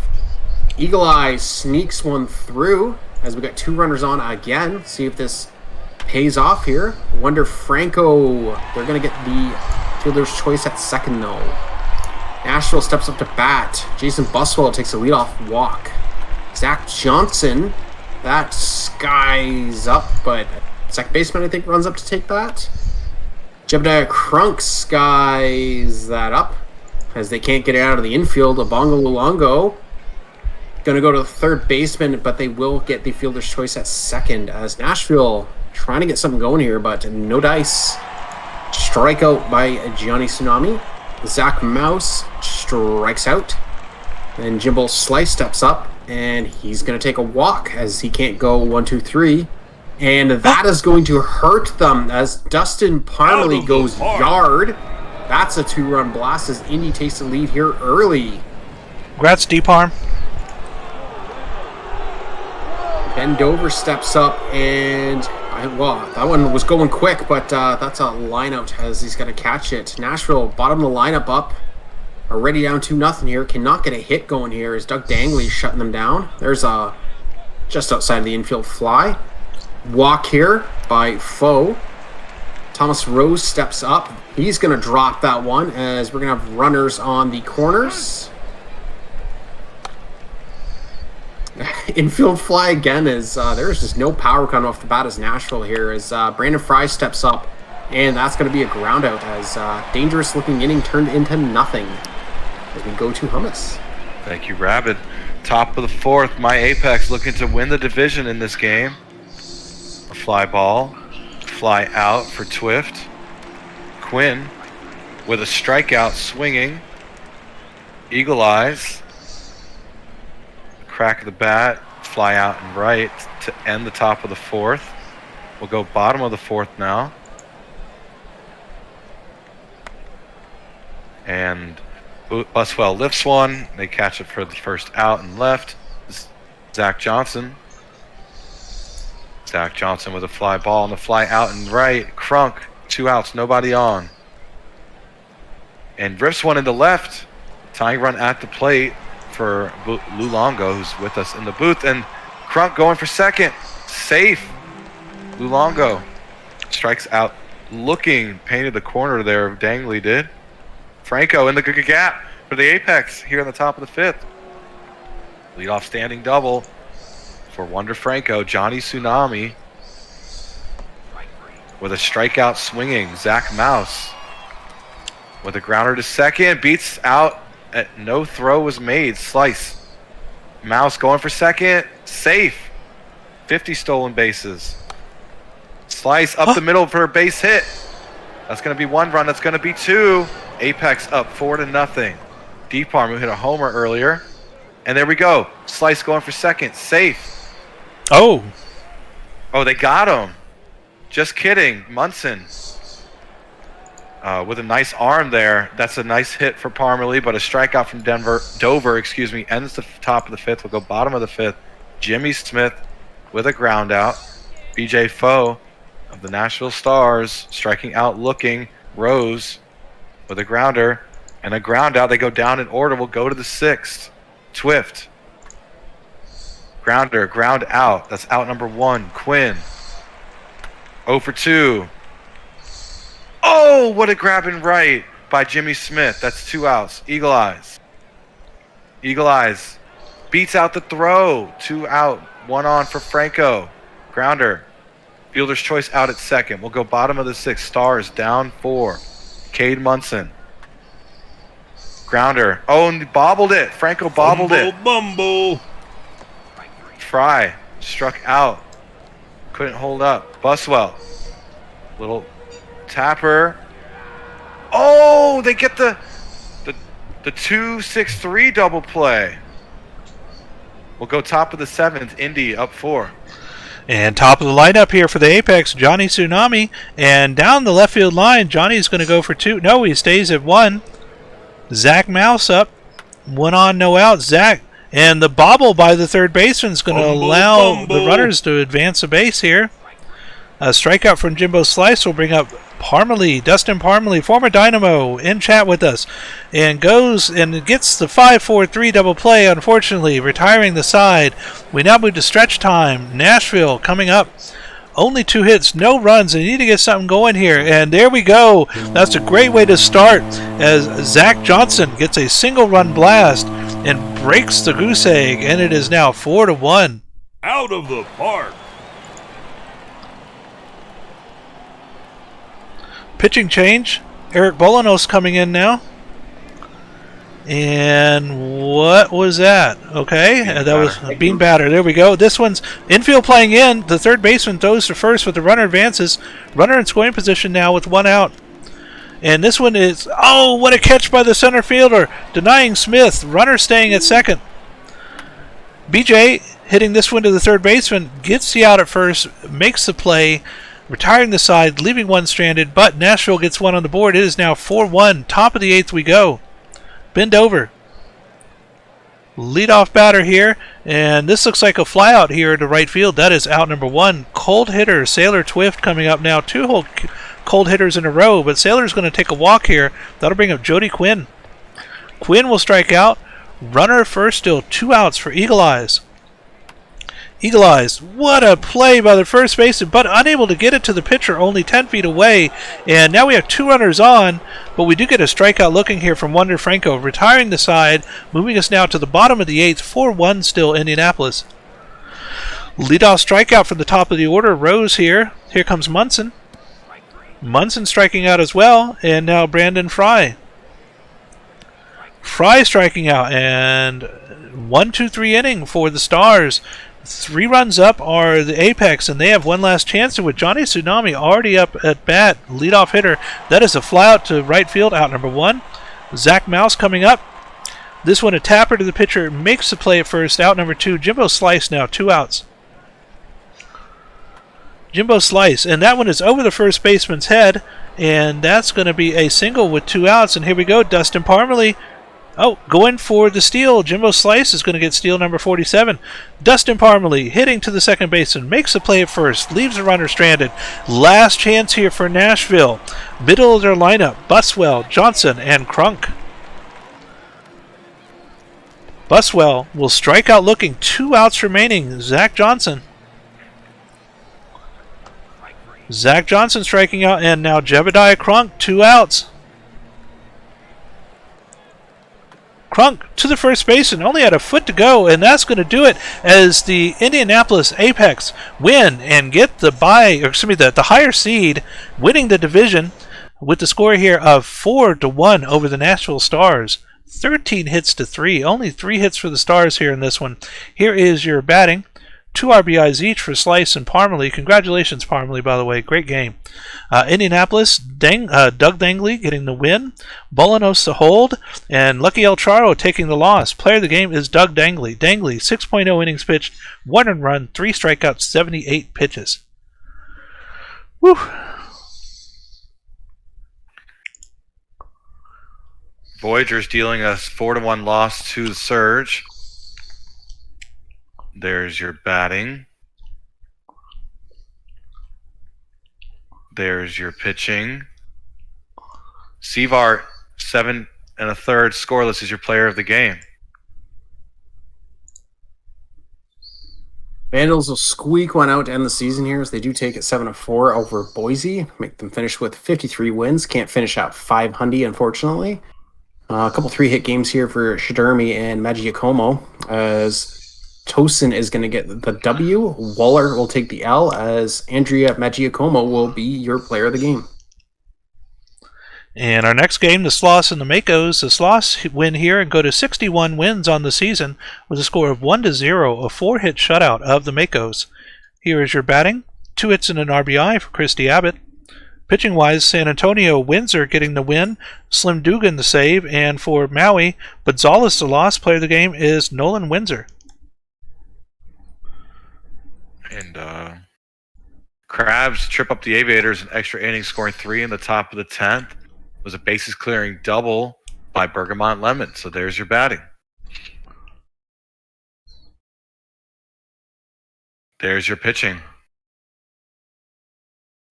Eagle Eye sneaks one through as we got 2 runners on again. See if this pays off here. Wonder Franco, they're going to get the fielder's choice at second though. Nashville steps up to bat. Jason Buswell takes a leadoff walk. Zach Johnson, that skies up, but second baseman I think runs up to take that. Jebediah Crunk skies that up as they can't get it out of the infield. Obongo Luongo going to go to the third baseman, but they will get the fielder's choice at second as Nashville trying to get something going here, but no dice. Strikeout by Johnny Tsunami. Zach Mouse strikes out. And Jimbo Slice steps up, and he's going to take a walk as he can't go 1, 2, 3. And that is going to hurt them as Dustin Parmalee Out of the goes park. yard. That's a 2-run blast as Indy takes the lead here early. Congrats, D-Parm. Ben Dover steps up, and that one was going quick, but that's a line out as he's going to catch it. Nashville bottom of the lineup up, already down 2-0 here. Cannot get a hit going here as Doug Dangley shutting them down. There's a just outside of the infield fly. Walk here by Foe. Thomas Rose steps up. He's going to drop that one as we're going to have runners on the corners. Infield fly again as there's just no power coming off the bat as Nashville here as Brandon Fry steps up, and that's going to be a ground out as dangerous looking inning turned into nothing as we go to Hummus. Thank you, Rabid. Top of the 4th, my Apex looking to win the division in this game. A fly ball, fly out for Twift. Quinn with a strikeout swinging. Eagle Eyes. Crack of the bat, fly out and right to end the top of the 4th. We'll go bottom of the 4th now. And Buswell lifts one. They catch it for the first out and left. Zach Johnson. Zach Johnson with a fly ball and the fly out and right. Crunk, 2 outs, nobody on. And rips one into left. Tying run at the plate for Luongo, who's with us in the booth, and Crunk going for second. Safe. Luongo strikes out looking, painted the corner there, Dangley did. Franco in the gap for the Apex here on the top of the 5th. Leadoff standing double for Wonder Franco. Johnny Tsunami with a strikeout swinging. Zach Mouse with a grounder to second, beats out. No throw was made. Slice. Mouse going for second. Safe. 50 stolen bases. Slice up the middle for a base hit. That's going to be 1 run. That's going to be 2. Apex up 4-0. D-Parm, who hit a homer earlier. And there we go. Slice going for second. Safe. Oh, Oh, they got him. Just kidding. Munson. With a nice arm there. That's a nice hit for Parmalee, but a strikeout from Dover, ends the top of the 5th. We'll go bottom of the 5th. Jimmy Smith with a ground out. BJ Foe of the Nashville Stars striking out looking. Rose with a grounder and a ground out. They go down in order. We'll go to the 6th. Twift. Grounder, ground out. That's out number 1. Quinn. 0 for 2. Oh, what a grab and right by Jimmy Smith. That's 2 outs. Eagle Eyes. Eagle Eyes beats out the throw. 2 out. 1 on for Franco. Grounder. Fielder's choice out at second. We'll go bottom of the 6th. Stars down 4. Cade Munson. Grounder. Oh, and he bobbled it. Franco bobbled it. Bumble. Fry struck out. Couldn't hold up. Buswell. Little tapper. Oh, they get the 2-6-3 double play. We'll go top of the 7th. Indy up 4. and top of the lineup here for the Apex, Johnny Tsunami, and down the left field line, Johnny's going to go for 2. No, he stays at 1. Zach Mouse up, 1 on, no out. Zach, and the bobble by the third baseman is going to allow the runners to advance a base here. A strikeout from Jimbo Slice will bring up Parmalee, Dustin Parmalee, former Dynamo, in chat with us, and goes and gets the 5-4-3 double play, unfortunately, retiring the side. We now move to stretch time. Nashville coming up. Only 2 hits, no runs. They need to get something going here. And there we go. That's a great way to start as Zach Johnson gets a single run blast and breaks the goose egg. And it is now 4-1. Out of the park. Pitching change. Eric Bolanos coming in now. And what was that? Okay, that was a bean batter. There we go. This one's infield playing in. The third baseman throws to first, but the runner advances. Runner in scoring position now with 1 out. And this one is, oh, what a catch by the center fielder, denying Smith. Runner staying at second. BJ hitting this one to the third baseman, gets the out at first, makes the play, retiring the side, leaving 1 stranded, but Nashville gets 1 on the board. It is now 4-1. Top of the 8th we go. Bend over. Leadoff batter here, and this looks like a flyout here to right field. That is out number 1. Cold hitter, Sailor Twift coming up now. 2 cold hitters in a row, but Sailor's going to take a walk here. That'll bring up Jody Quinn. Quinn will strike out. Runner first, still 2 outs for Eagle Eyes. Eagle Eyes, what a play by the first baseman, but unable to get it to the pitcher, only 10 feet away. And now we have 2 runners on, but we do get a strikeout looking here from Wander Franco, retiring the side, moving us now to the bottom of the 8th, 4-1 still Indianapolis. Leadoff strikeout from the top of the order, Rose here. Here comes Munson. Munson striking out as well, and now Brandon Fry. Fry striking out, and 1-2-3 inning for the Stars. 3 runs up are the Apex, and they have one last chance with Johnny Tsunami already up at bat. Leadoff hitter. That is a flyout to right field, out number 1. Zach Mouse coming up. This one a tapper to the pitcher, makes the play at first, out number 2. Jimbo Slice now, 2 outs. Jimbo Slice, and that one is over the first baseman's head, and that's going to be a single with 2 outs. And here we go, Dustin Parmalee. Oh, going for the steal. Jimbo Slice is going to get steal number 47. Dustin Parmalee hitting to the second baseman, makes the play at first, leaves the runner stranded. Last chance here for Nashville. Middle of their lineup, Buswell, Johnson, and Crunk. Buswell will strike out looking, 2 outs remaining. Zach Johnson. Zach Johnson striking out, and now Jebediah Crunk, 2 outs. Crunk to the first baseman, only had a foot to go, and that's going to do it as the Indianapolis Apex win and get the the higher seed, winning the division with the score here of 4-1 over the Nashville Stars. 13 hits to 3, only 3 hits for the Stars here in this one. Here is your batting. 2 RBIs each for Slice and Parmalee. Congratulations, Parmalee, by the way. Great game. Indianapolis, Doug Dangley getting the win. Bolanos the hold. And Lucky El Charo taking the loss. Player of the game is Doug Dangley. Dangley, 6.0 innings pitched, 1 earned run, 3 strikeouts, 78 pitches. Whew. Voyagers dealing us 4-1 loss to the Surge. There's your batting. There's your pitching. Sevart, 7 1/3 scoreless, is your player of the game. Vandals will squeak one out to end the season here as they do take it 7-4 over Boise. Make them finish with 53 wins. Can't finish out 500, unfortunately. A couple 3-hit games here for Shidermi and Magiacomo as Tosin is going to get the W. Waller will take the L as Andrea Magiacomo will be your player of the game. And our next game, the Sloss and the Makos. The Sloss win here and go to 61 wins on the season with a score of 1-0, a 4-hit shutout of the Makos. Here is your batting. 2 hits and an RBI for Christy Abbott. Pitching-wise, San Antonio, Windsor getting the win, Slim Dugan the save, and for Maui, Gonzalez the loss. Player of the game is Nolan Windsor. And Krabs trip up the Aviators in extra innings, scoring 3 in the top of the 10th. It was a bases clearing double by Bergamot Lemon. So there's your batting. There's your pitching.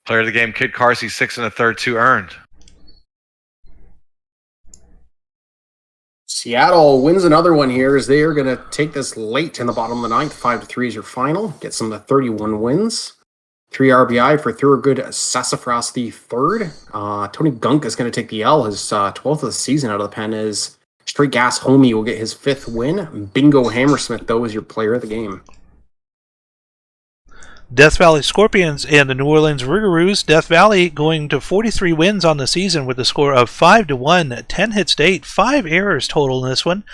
Player of the game, Kid Carsey, 6 1/3, 2 earned. Seattle wins another one here as they are going to take this late in the bottom of the ninth. 5-3 is your final. Get some of the 31 wins. 3 RBI for Thurgood Sassafras the third. Tony Gunk is going to take the L. His 12th of the season out of the pen is Straight Gas Homie will get his 5th win. Bingo Hammersmith, though, is your player of the game. Death Valley Scorpions and the New Orleans Rougarous. Death Valley going to 43 wins on the season with a score of 5-1, 10 hits to 8, 5 errors total in this one.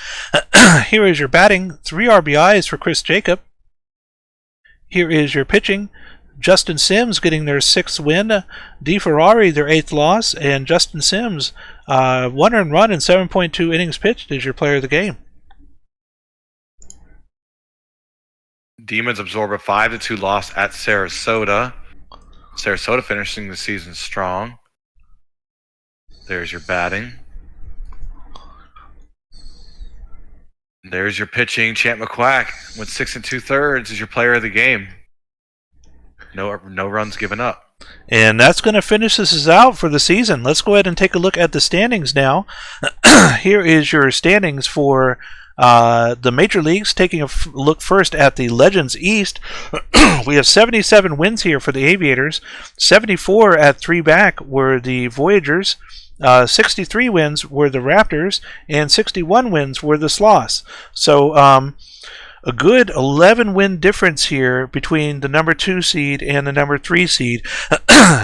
Here is your batting, 3 RBIs for Chris Jacob. Here is your pitching. Justin Sims getting their 6th win. DeFerrari their 8th loss, and Justin Sims 1 earned run and 7.2 innings pitched is your player of the game. Demons absorb a 5-2 loss at Sarasota. Sarasota finishing the season strong. There's your batting. There's your pitching. Champ McQuack with 6 2/3 is your player of the game. No runs given up. And that's going to finish this out for the season. Let's go ahead and take a look at the standings now. Here is your standings for the major leagues. Taking a look first at the Legends East, we have 77 wins here for the Aviators. 74 at 3 back were the Voyagers. 63 wins were the Raptors, and 61 wins were the Sloths. So a good 11-win difference here between the number 2 seed and the number 3 seed.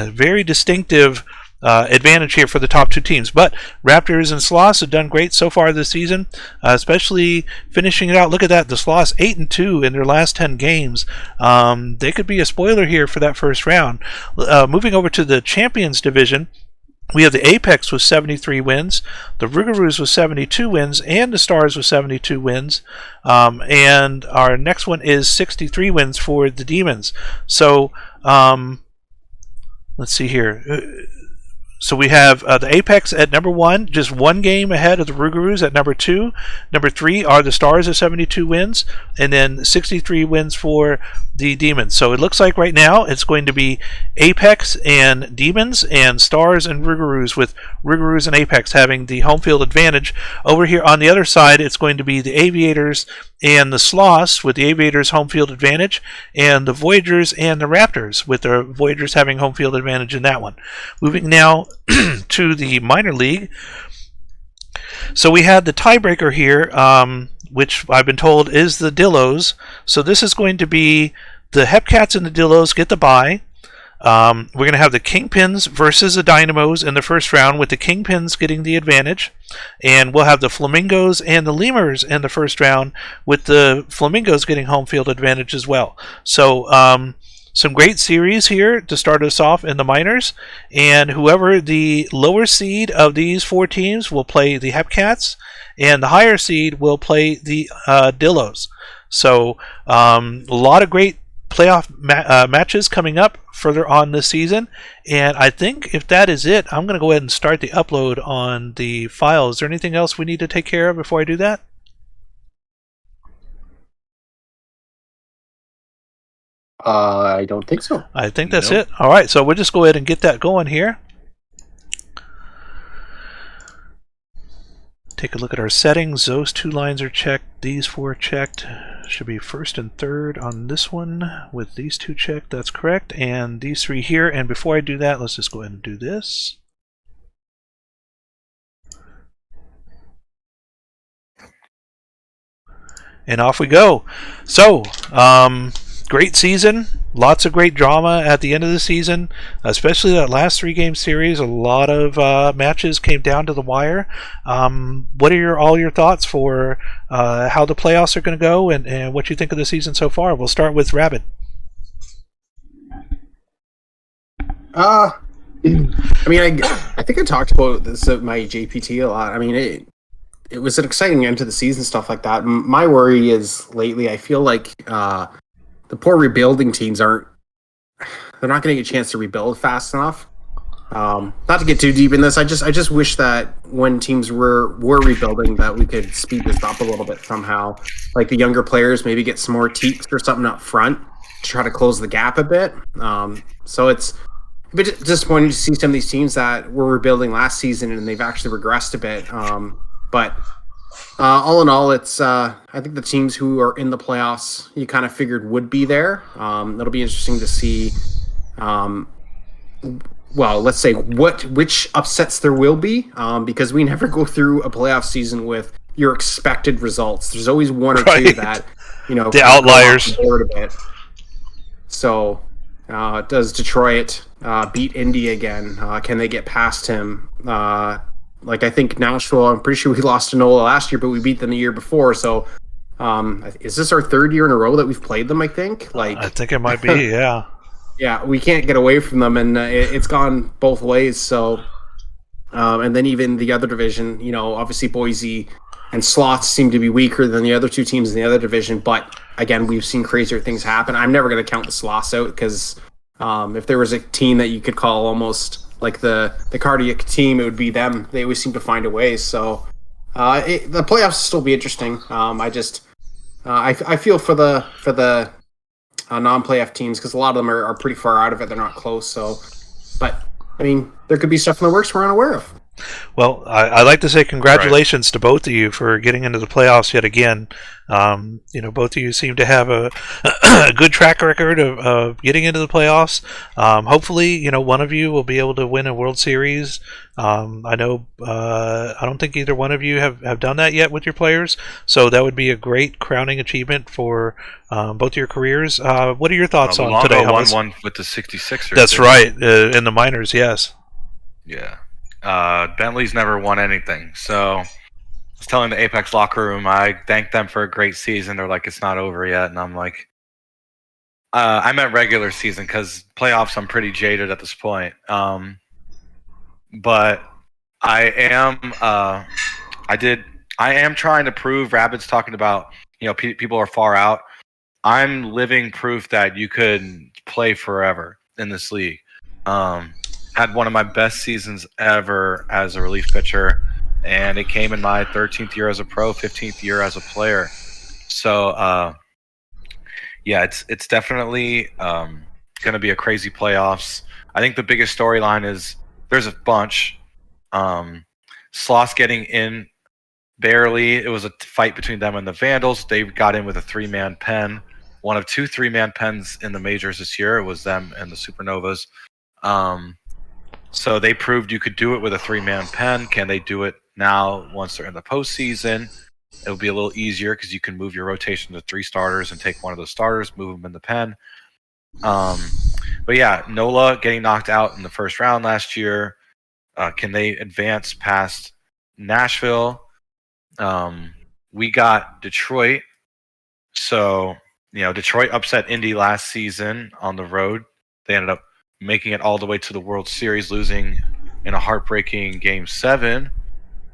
Very distinctive advantage here for the top 2 teams. But Raptors and Sloths have done great so far this season, especially finishing it out. Look at that. The Sloths 8-2 in their last 10 games. They could be a spoiler here for that first round. Moving over to the Champions Division, we have the Apex with 73 wins, the Rougarous with 72 wins, and the Stars with 72 wins. And our next one is 63 wins for the Demons. So let's see here. So we have the Apex at number 1, just 1 game ahead of the Rougarous at number 2. Number 3 are the Stars at 72 wins, and then 63 wins for the Demons. So it looks like right now it's going to be Apex and Demons and Stars and Rougarous, with Rougarous and Apex having the home field advantage. Over here on the other side, it's going to be the Aviators and the Sloths with the Aviators home field advantage, and the Voyagers and the Raptors with the Voyagers having home field advantage in that one. Moving now to the minor league. So we had the tiebreaker here, which I've been told is the Dillos. So this is going to be the Hepcats and the Dillos get the bye. We're going to have the Kingpins versus the Dynamos in the first round, with the Kingpins getting the advantage. And we'll have the Flamingos and the Lemurs in the first round, with the Flamingos getting home field advantage as well. So some great series here to start us off in the minors. And whoever the lower seed of these 4 teams will play the Hepcats, and the higher seed will play the Dillos. So a lot of great playoff matches coming up further on this season. And I think if that is it, I'm going to go ahead and start the upload on the file. Is there anything else we need to take care of before I do that? I don't think so. I think that's it. All right, so we'll just go ahead and get that going here. Take a look at our settings. Those 2 lines are checked. These 4 checked. Should be first and third on this one with these 2 checked. That's correct. And these 3 here. And before I do that, let's just go ahead and do this. And off we go. So, great season. Lots of great drama at the end of the season, especially that last 3-game series. A lot of matches came down to the wire. What are all your thoughts for how the playoffs are going to go, and what you think of the season so far? We'll start with Rabbit. I mean, I think I talked about this at my JPT a lot. I mean, it was an exciting end to the season, stuff like that. My worry is lately, I feel like the poor rebuilding teams they're not going to get a chance to rebuild fast enough. Not to get too deep in this, I just wish that when teams were rebuilding, that we could speed this up a little bit somehow. Like the younger players maybe get some more teaks or something up front to try to close the gap a bit. So it's a bit disappointed to see some of these teams that were rebuilding last season and they've actually regressed a bit. But all in all, it's I think the teams who are in the playoffs you kind of figured would be there. It'll be interesting to see. Well, let's say which upsets there will be, because we never go through a playoff season with your expected results. There's always one or two that the outliers go off the board a bit. So, does Detroit beat Indy again? Can they get past him? Like I think Nashville, I'm pretty sure we lost to NOLA last year, but we beat them the year before. So, is this our third year in a row that we've played them? I think. I think it might be. Yeah. Yeah, we can't get away from them, and it's gone both ways. So, and then even the other division, obviously Boise and Slots seem to be weaker than the other two teams in the other division. But again, we've seen crazier things happen. I'm never going to count the Slots out because if there was a team that you could call almost like the cardiac team, it would be them. They always seem to find a way. So the playoffs will still be interesting. I feel for the non-playoff teams because a lot of them are pretty far out of it. They're not close. So, but I mean, there could be stuff in the works we're unaware of. Well, I'd like to say congratulations to both of you for getting into the playoffs yet again. Both of you seem to have a good track record of getting into the playoffs. Hopefully, one of you will be able to win a World Series. I know I don't think either one of you have done that yet with your players, so that would be a great crowning achievement for both your careers. What are your thoughts on today? Luongo won one with the 66ers. That's right, in the minors, yes. Yeah. Bentley's never won anything. So I was telling the Apex locker room, I thanked them for a great season. They're like, it's not over yet. And I'm like, I meant regular season because playoffs, I'm pretty jaded at this point. But I am trying to prove. Rabbit's talking about, people are far out. I'm living proof that you could play forever in this league. Had one of my best seasons ever as a relief pitcher, and it came in my 13th year as a pro, 15th year as a player. So, it's definitely going to be a crazy playoffs. I think the biggest storyline is there's a bunch. Sloss getting in barely. It was a fight between them and the Vandals. They got in with a 3-man pen. One of 2 3-man pens in the majors this year. It was them and the Supernovas. So they proved you could do it with a 3-man pen. Can they do it now once they're in the postseason? It'll be a little easier because you can move your rotation to 3 starters and take one of those starters, move them in the pen. But yeah, NOLA getting knocked out in the first round last year. Can they advance past Nashville? We got Detroit. So, Detroit upset Indy last season on the road. They ended up making it all the way to the World Series, losing in a heartbreaking Game 7.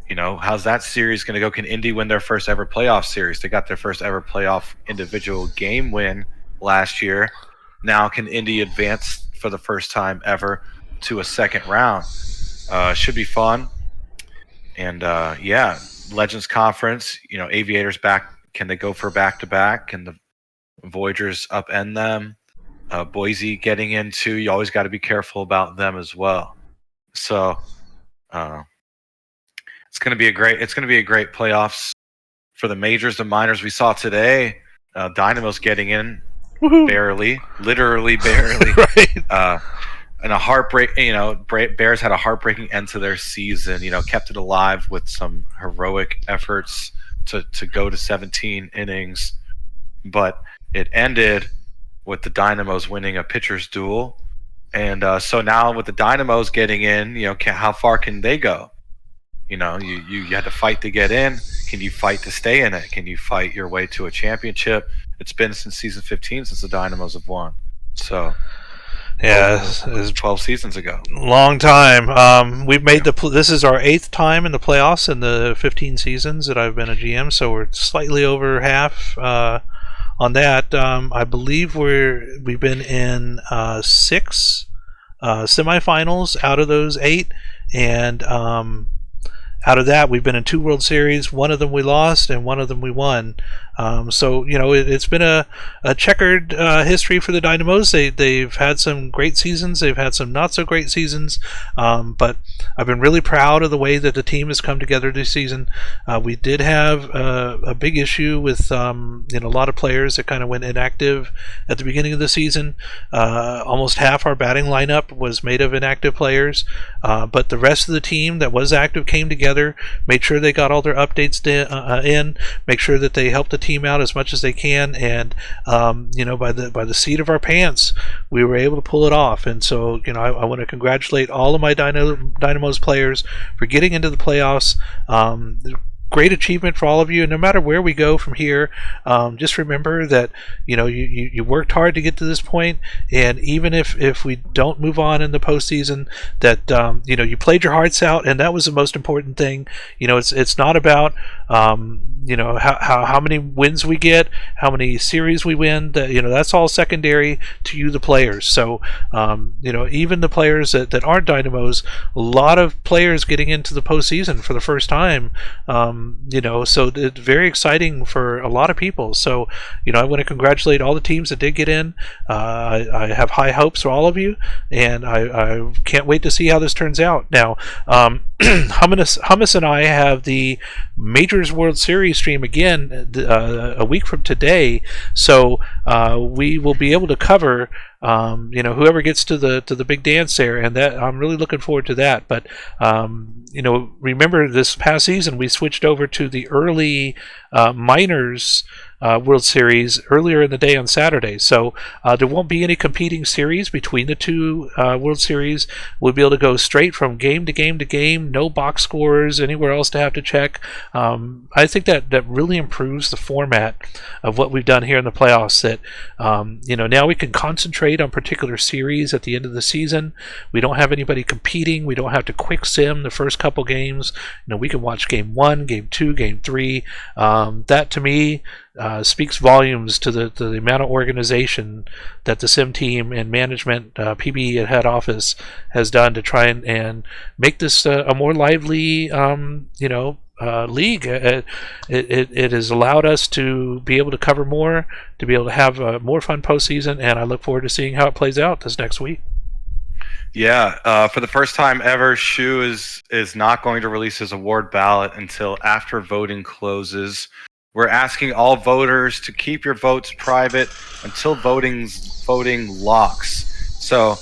How's that series going to go? Can Indy win their first ever playoff series? They got their first ever playoff individual game win last year. Now can Indy advance for the first time ever to a second round? Should be fun. And Legends Conference, Aviators back. Can they go for back-to-back? Can the Voyagers upend them? Boise getting into, you always got to be careful about them as well. So it's going to be a great playoffs for the majors, the minors. We saw today, Dynamo's getting in barely, literally barely. Right. And a heartbreak. Bears had a heartbreaking end to their season. Kept it alive with some heroic efforts to go to 17 innings, but it ended with the Dynamos winning a pitcher's duel. And so now with the Dynamos getting in, how far can they go? You had to fight to get in. Can you fight to stay in it? Can you fight your way to a championship? It's been since season 15 since the Dynamos have won. So, yeah, it was 12 seasons ago. Long time. We've made this is our 8th time in the playoffs in the 15 seasons that I've been a GM, so we're slightly over half. On that, I believe we've been in 6 semifinals out of those 8, and out of that, we've been in 2 World Series. One of them we lost, and one of them we won. So it's been a checkered history for the Dynamos. They've had some great seasons. They've had some not so great seasons. But I've been really proud of the way that the team has come together this season. We did have a big issue with a lot of players that kind of went inactive at the beginning of the season. Almost half our batting lineup was made of inactive players, but the rest of the team that was active came together, made sure they got all their updates in, make sure that they helped the team out as much as they can, and by the seat of our pants, we were able to pull it off. And so I want to congratulate all of my Dynamos players for getting into the playoffs. Great achievement for all of you, and no matter where we go from here, just remember that you worked hard to get to this point, and even if we don't move on in the postseason, that you played your hearts out, and that was the most important thing. It's not about how many wins we get, how many series we win. That's all secondary to you, the players. So even the players that aren't Dynamos, a lot of players getting into the postseason for the first time. So it's very exciting for a lot of people. So I want to congratulate all the teams that did get in. I have high hopes for all of you, and I can't wait to see how this turns out. Now, Hummus and I have the Majors World Series stream again a week from today, so we will be able to cover whoever gets to the big dance there, and that I'm really looking forward to that. But remember this past season we switched over to the early minors World Series earlier in the day on Saturday, so there won't be any competing series between the 2 World Series. We'll be able to go straight from game to game to game, no box scores anywhere else to have to check. I think that really improves the format of what we've done here in the playoffs, that now we can concentrate on particular series at the end of the season. We don't have anybody competing. We don't have to quick sim the first couple games. We can watch game 1, game 2, game 3. That to me speaks volumes to the amount of organization that the sim team and management, PBE at head office, has done to try and make this a more lively league. It has allowed us to be able to cover more, to be able to have a more fun postseason, and I look forward to seeing how it plays out this next week. Yeah, for the first time ever, Shu is not going to release his award ballot until after voting closes. We're asking all voters to keep your votes private until voting locks. So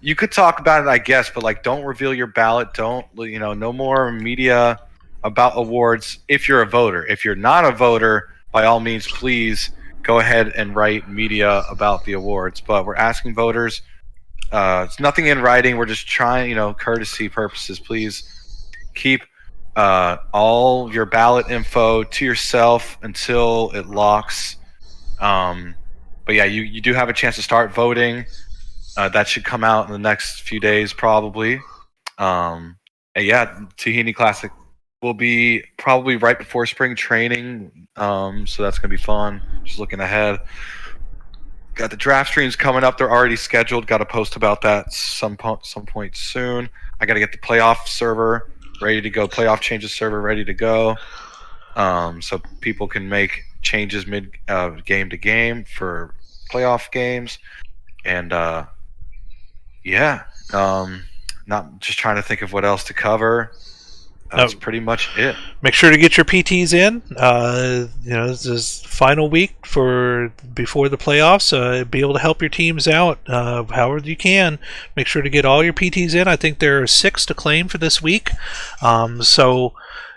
you could talk about it, I guess, but don't reveal your ballot. Don't, no more media about awards if you're a voter. If you're not a voter, by all means, please go ahead and write media about the awards. But we're asking voters. It's nothing in writing. We're just trying, courtesy purposes. Please keep all your ballot info to yourself until it locks. But yeah, you do have a chance to start voting. That should come out in the next few days, probably. And yeah, Tahini Classic will be probably right before spring training. So that's gonna be fun. Just looking ahead. Got the draft streams coming up. They're already scheduled. Got to post about that some point soon. I got to get the playoff server ready to go. Playoff changes server ready to go. So people can make changes mid game to game for playoff games. And not just trying to think of what else to cover. That's pretty much it. Make sure to get your PTs in. This is final week before the playoffs. Be able to help your teams out however you can. Make sure to get all your PTs in. I think there are 6 to claim for this week.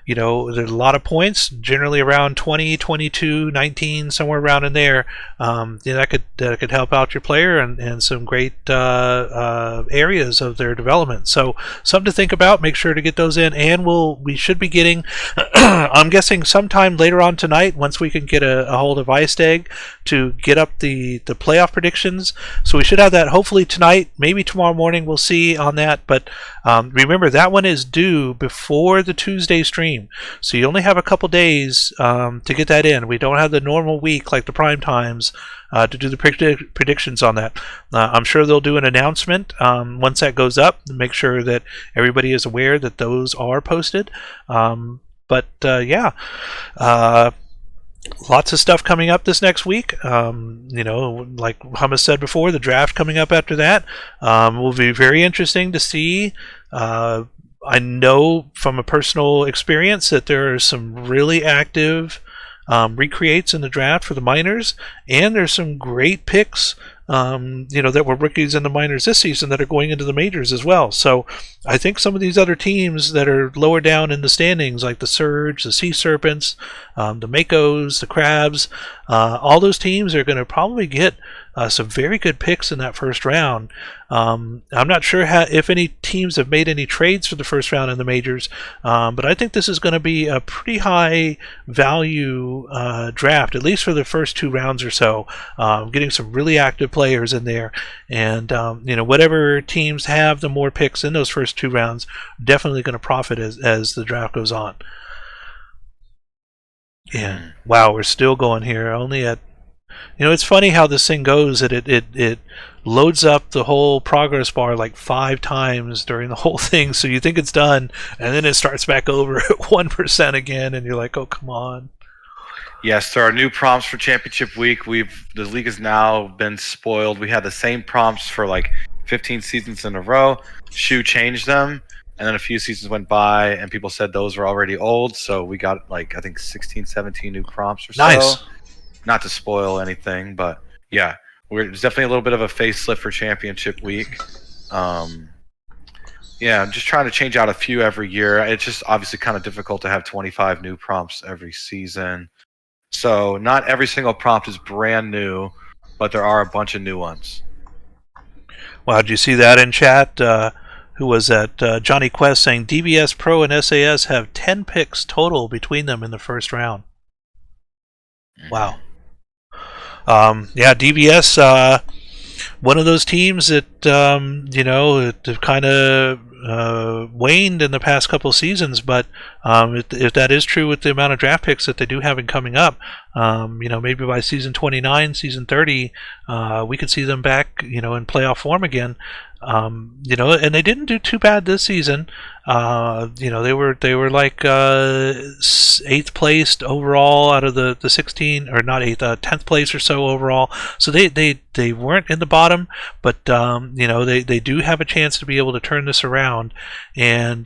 There's a lot of points, generally around 20, 22, 19, somewhere around in there. That could help out your player and some great areas of their development. So something to think about. Make sure to get those in, and we should be getting, I'm guessing sometime later on tonight, once we can get a hold of Iced to get up the playoff predictions. So we should have that hopefully tonight, maybe tomorrow morning. We'll see on that. But remember, that one is due before the Tuesday stream. stream. So you only have a couple days to get that in. We don't have the normal week like the prime times to do the predictions on that. I'm sure they'll do an announcement once that goes up to make sure that everybody is aware that those are posted. Lots of stuff coming up this next week. Like Hummus said before, the draft coming up after that will be very interesting to see. I know from a personal experience that there are some really active recreates in the draft for the minors, and there's some great picks that were rookies in the minors this season that are going into the majors as well. So I think some of these other teams that are lower down in the standings, like the Surge, the Sea Serpents, the Makos, the Crabs, all those teams are going to probably get some very good picks in that first round. I'm not sure if any teams have made any trades for the first round in the majors, but I think this is going to be a pretty high value draft, at least for the first 2 rounds or so. Getting some really active players in there, and whatever teams have the more picks in those first 2 rounds, definitely going to profit as the draft goes on. Yeah. Wow, we're still going here. Only at it's funny how this thing goes that it loads up the whole progress bar like 5 times during the whole thing, so you think it's done, and then it starts back over at 1% again, and you're like, oh, come on. Yes, there are new prompts for Championship Week. The league has now been spoiled. We had the same prompts for like 15 seasons in a row. Shu changed them, and then a few seasons went by, and people said those were already old, so we got like I think 16, 17 new prompts or so. Nice. Not to spoil anything, but yeah, there's definitely a little bit of a facelift for Championship Week. I'm just trying to change out a few every year. It's just obviously kind of difficult to have 25 new prompts every season. So not every single prompt is brand new, but there are a bunch of new ones. Wow, did you see that in chat? Who was that? Johnny Quest saying DBS Pro and SAS have 10 picks total between them in the first round. Wow. DBS, one of those teams that have kind of waned in the past couple of seasons, but if that is true with the amount of draft picks that they do have coming up, maybe by season 29, season 30, we could see them back, in playoff form again. And they didn't do too bad this season. They were like 8th placed overall out of the 16, or not 8th, 10th place or so overall. So they weren't in the bottom, but they do have a chance to be able to turn this around, and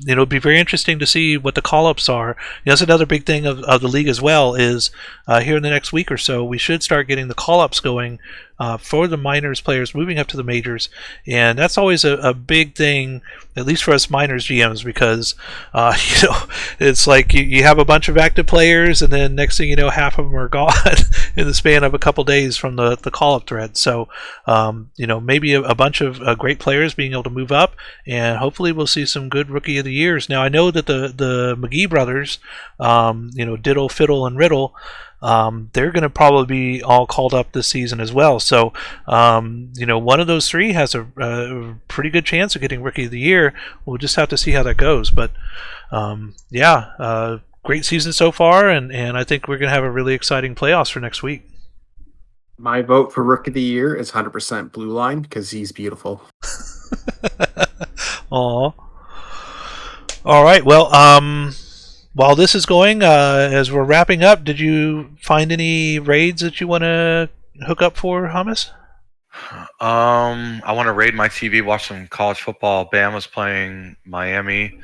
it'll be very interesting to see what the call-ups are. That's another big thing of the league as well, is here in the next week or so we should start getting the call-ups going for the minors players moving up to the majors, and that's always a big thing, at least for us minors GMs, because it's like you have a bunch of active players, and then next thing you know, half of them are gone in the span of a couple days from the call-up thread. So maybe a bunch of great players being able to move up, and hopefully we'll see some good Rookie of the Years. Now I know that the McGee brothers, Diddle, Fiddle, and Riddle, they're going to probably be all called up this season as well. So, one of those 3 has a pretty good chance of getting Rookie of the Year. We'll just have to see how that goes. But, great season so far, and I think we're going to have a really exciting playoffs for next week. My vote for Rookie of the Year is 100% Blue Line, because he's beautiful. Aw. All right, well, while this is going, as we're wrapping up, did you find any raids that you want to hook up for, Hummus? I want to raid my TV, watch some college football. Bama's playing Miami.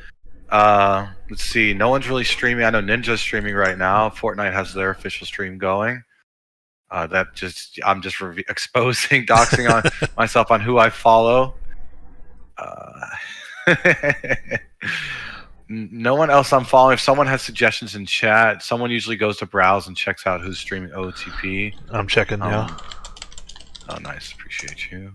Let's see. No one's really streaming. I know Ninja's streaming right now. Fortnite has their official stream going. I'm just exposing, doxing on myself on who I follow. No one else I'm following. If someone has suggestions in chat, someone usually goes to browse and checks out who's streaming OTP. I'm checking now. Oh, nice. Appreciate you.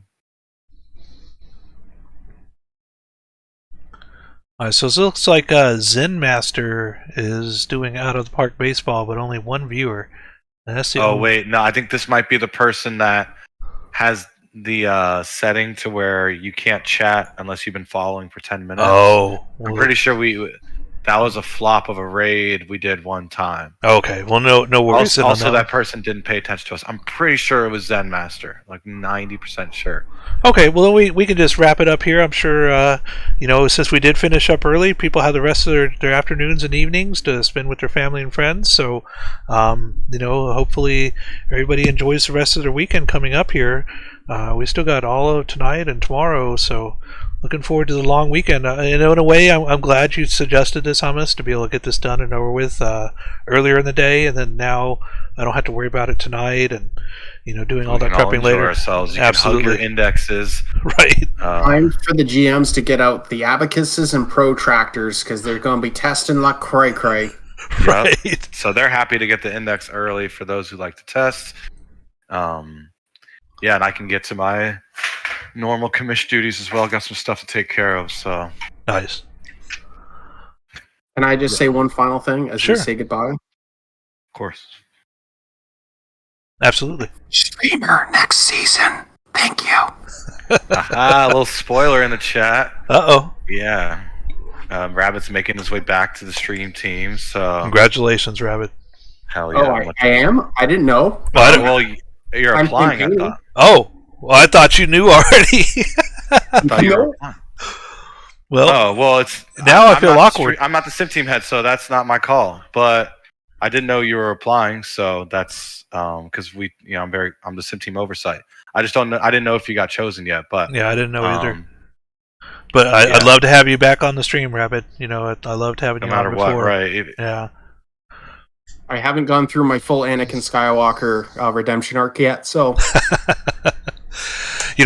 All right, so it looks like Zen Master is doing Out of the Park Baseball, but only 1 viewer. And that's the wait, no, I think this might be the person that has the setting to where you can't chat unless you've been following for 10 minutes. Oh, I'm pretty sure that was a flop of a raid we did one time. Okay, well, no worries. Also, that person didn't pay attention to us. I'm pretty sure it was Zen Master, like 90% sure. Okay, well, we can just wrap it up here. I'm sure, since we did finish up early, people have the rest of their afternoons and evenings to spend with their family and friends. So, hopefully everybody enjoys the rest of their weekend coming up here. We still got all of tonight and tomorrow, so looking forward to the long weekend. In a way, I'm glad you suggested this, Hummus, to be able to get this done and over with earlier in the day, and then now I don't have to worry about it tonight and doing all that prepping later. Ourselves. You Absolutely. Can hug your indexes. Right. Time for the GMs to get out the abacuses and protractors because they're going to be testing like cray. Right. So they're happy to get the index early for those who like to test. And I can get to my normal commish duties as well. Got some stuff to take care of. So Nice. Can I just say one final thing as Sure. we say goodbye? of course. Absolutely. Streamer next season. Thank you. A little spoiler in the chat. Uh-oh. Yeah. Rabbit's making his way back to the stream team. So Congratulations, Rabbit. hell Oh, yeah. I am? I didn't know. Well, You're I'm applying. I campaigning. thought. I thought you knew already. I thought you were No. applying. Well, Oh well, it's now I I'm feel not the awkward. I'm not the sim team head, so that's not my call. But I didn't know you were applying, so that's because I'm the sim team oversight. I just don't know. I didn't know if you got chosen yet, but yeah, I didn't know either. um, But I'd yeah. love to have you back on the stream, Rabbit. I loved having no you matter on what, before. right? Yeah. I haven't gone through my full Anakin Skywalker redemption arc yet, so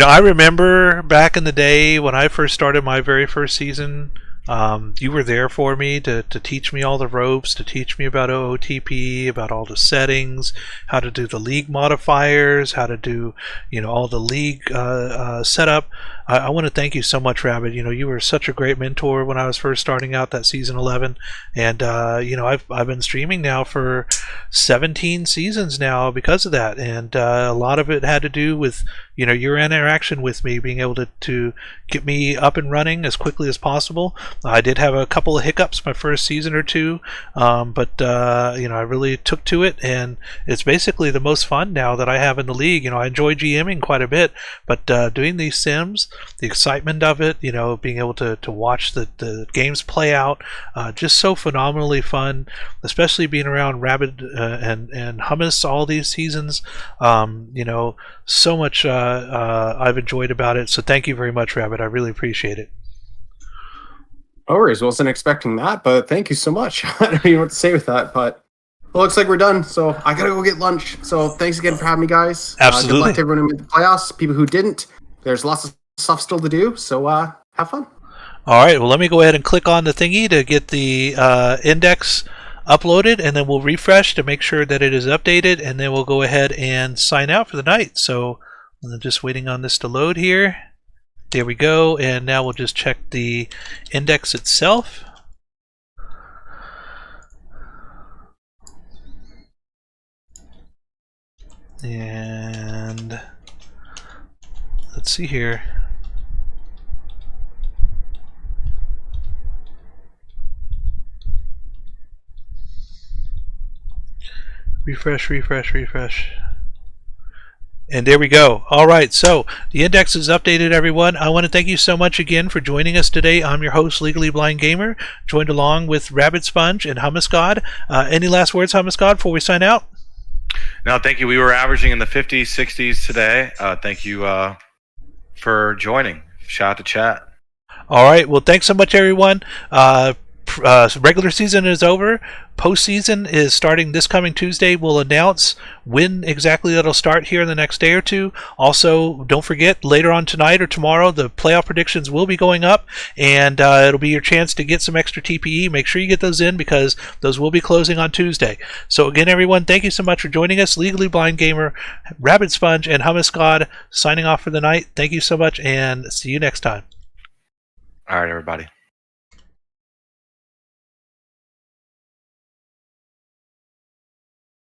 I remember back in the day when I first started my very first season, you were there for me to teach me all the ropes, to teach me about OOTP, about all the settings, how to do the league modifiers, how to do, all the league setup. I want to thank you so much, Rabbit. You were such a great mentor when I was first starting out that season 11, and I've been streaming now for 17 seasons now because of that, and a lot of it had to do with your interaction with me, being able to get me up and running as quickly as possible. I did have a couple of hiccups my first season or two, but I really took to it, and it's basically the most fun now that I have in the league. I enjoy GMing quite a bit, but doing these sims, the excitement of it, being able to watch the games play out, just so phenomenally fun, especially being around Rabbit and Hummus all these seasons. So much I've enjoyed about it. So thank you very much, Rabbit. I really appreciate it. no worries. Wasn't expecting that, but thank you so much. I don't even know what to say with that, but it looks like we're done. So I gotta go get lunch. So thanks again for having me, guys. Absolutely. Good luck to everyone who made the playoffs. People who didn't, there's lots of stuff still to do. So have fun. All right, well, let me go ahead and click on the thingy to get the index uploaded, and then we'll refresh to make sure that it is updated, and then we'll go ahead and sign out for the night. So I'm just waiting on this to load here. There we go, and now we'll just check the index itself. And let's see here. Refresh. And there we go. All right, so the index is updated, everyone. I want to thank you so much again for joining us today. I'm your host, Legally Blind Gamer, joined along with Rabbit Sponge and Hummus God. Any last words, Hummus God, before we sign out? No, thank you. We were averaging in the 50s, 60s today. Thank you for joining. Shout out to chat. All right, well, thanks so much, everyone. Regular season is over. Postseason is starting this coming Tuesday. We'll announce when exactly that'll start here in the next day or two. Also, don't forget, later on tonight or tomorrow, the playoff predictions will be going up, and it'll be your chance to get some extra TPE. Make sure you get those in because those will be closing on Tuesday. So again, everyone, thank you so much for joining us. Legally Blind Gamer, Rabbit Sponge, and Hummus God signing off for the night. Thank you so much, and see you next time. All right, everybody.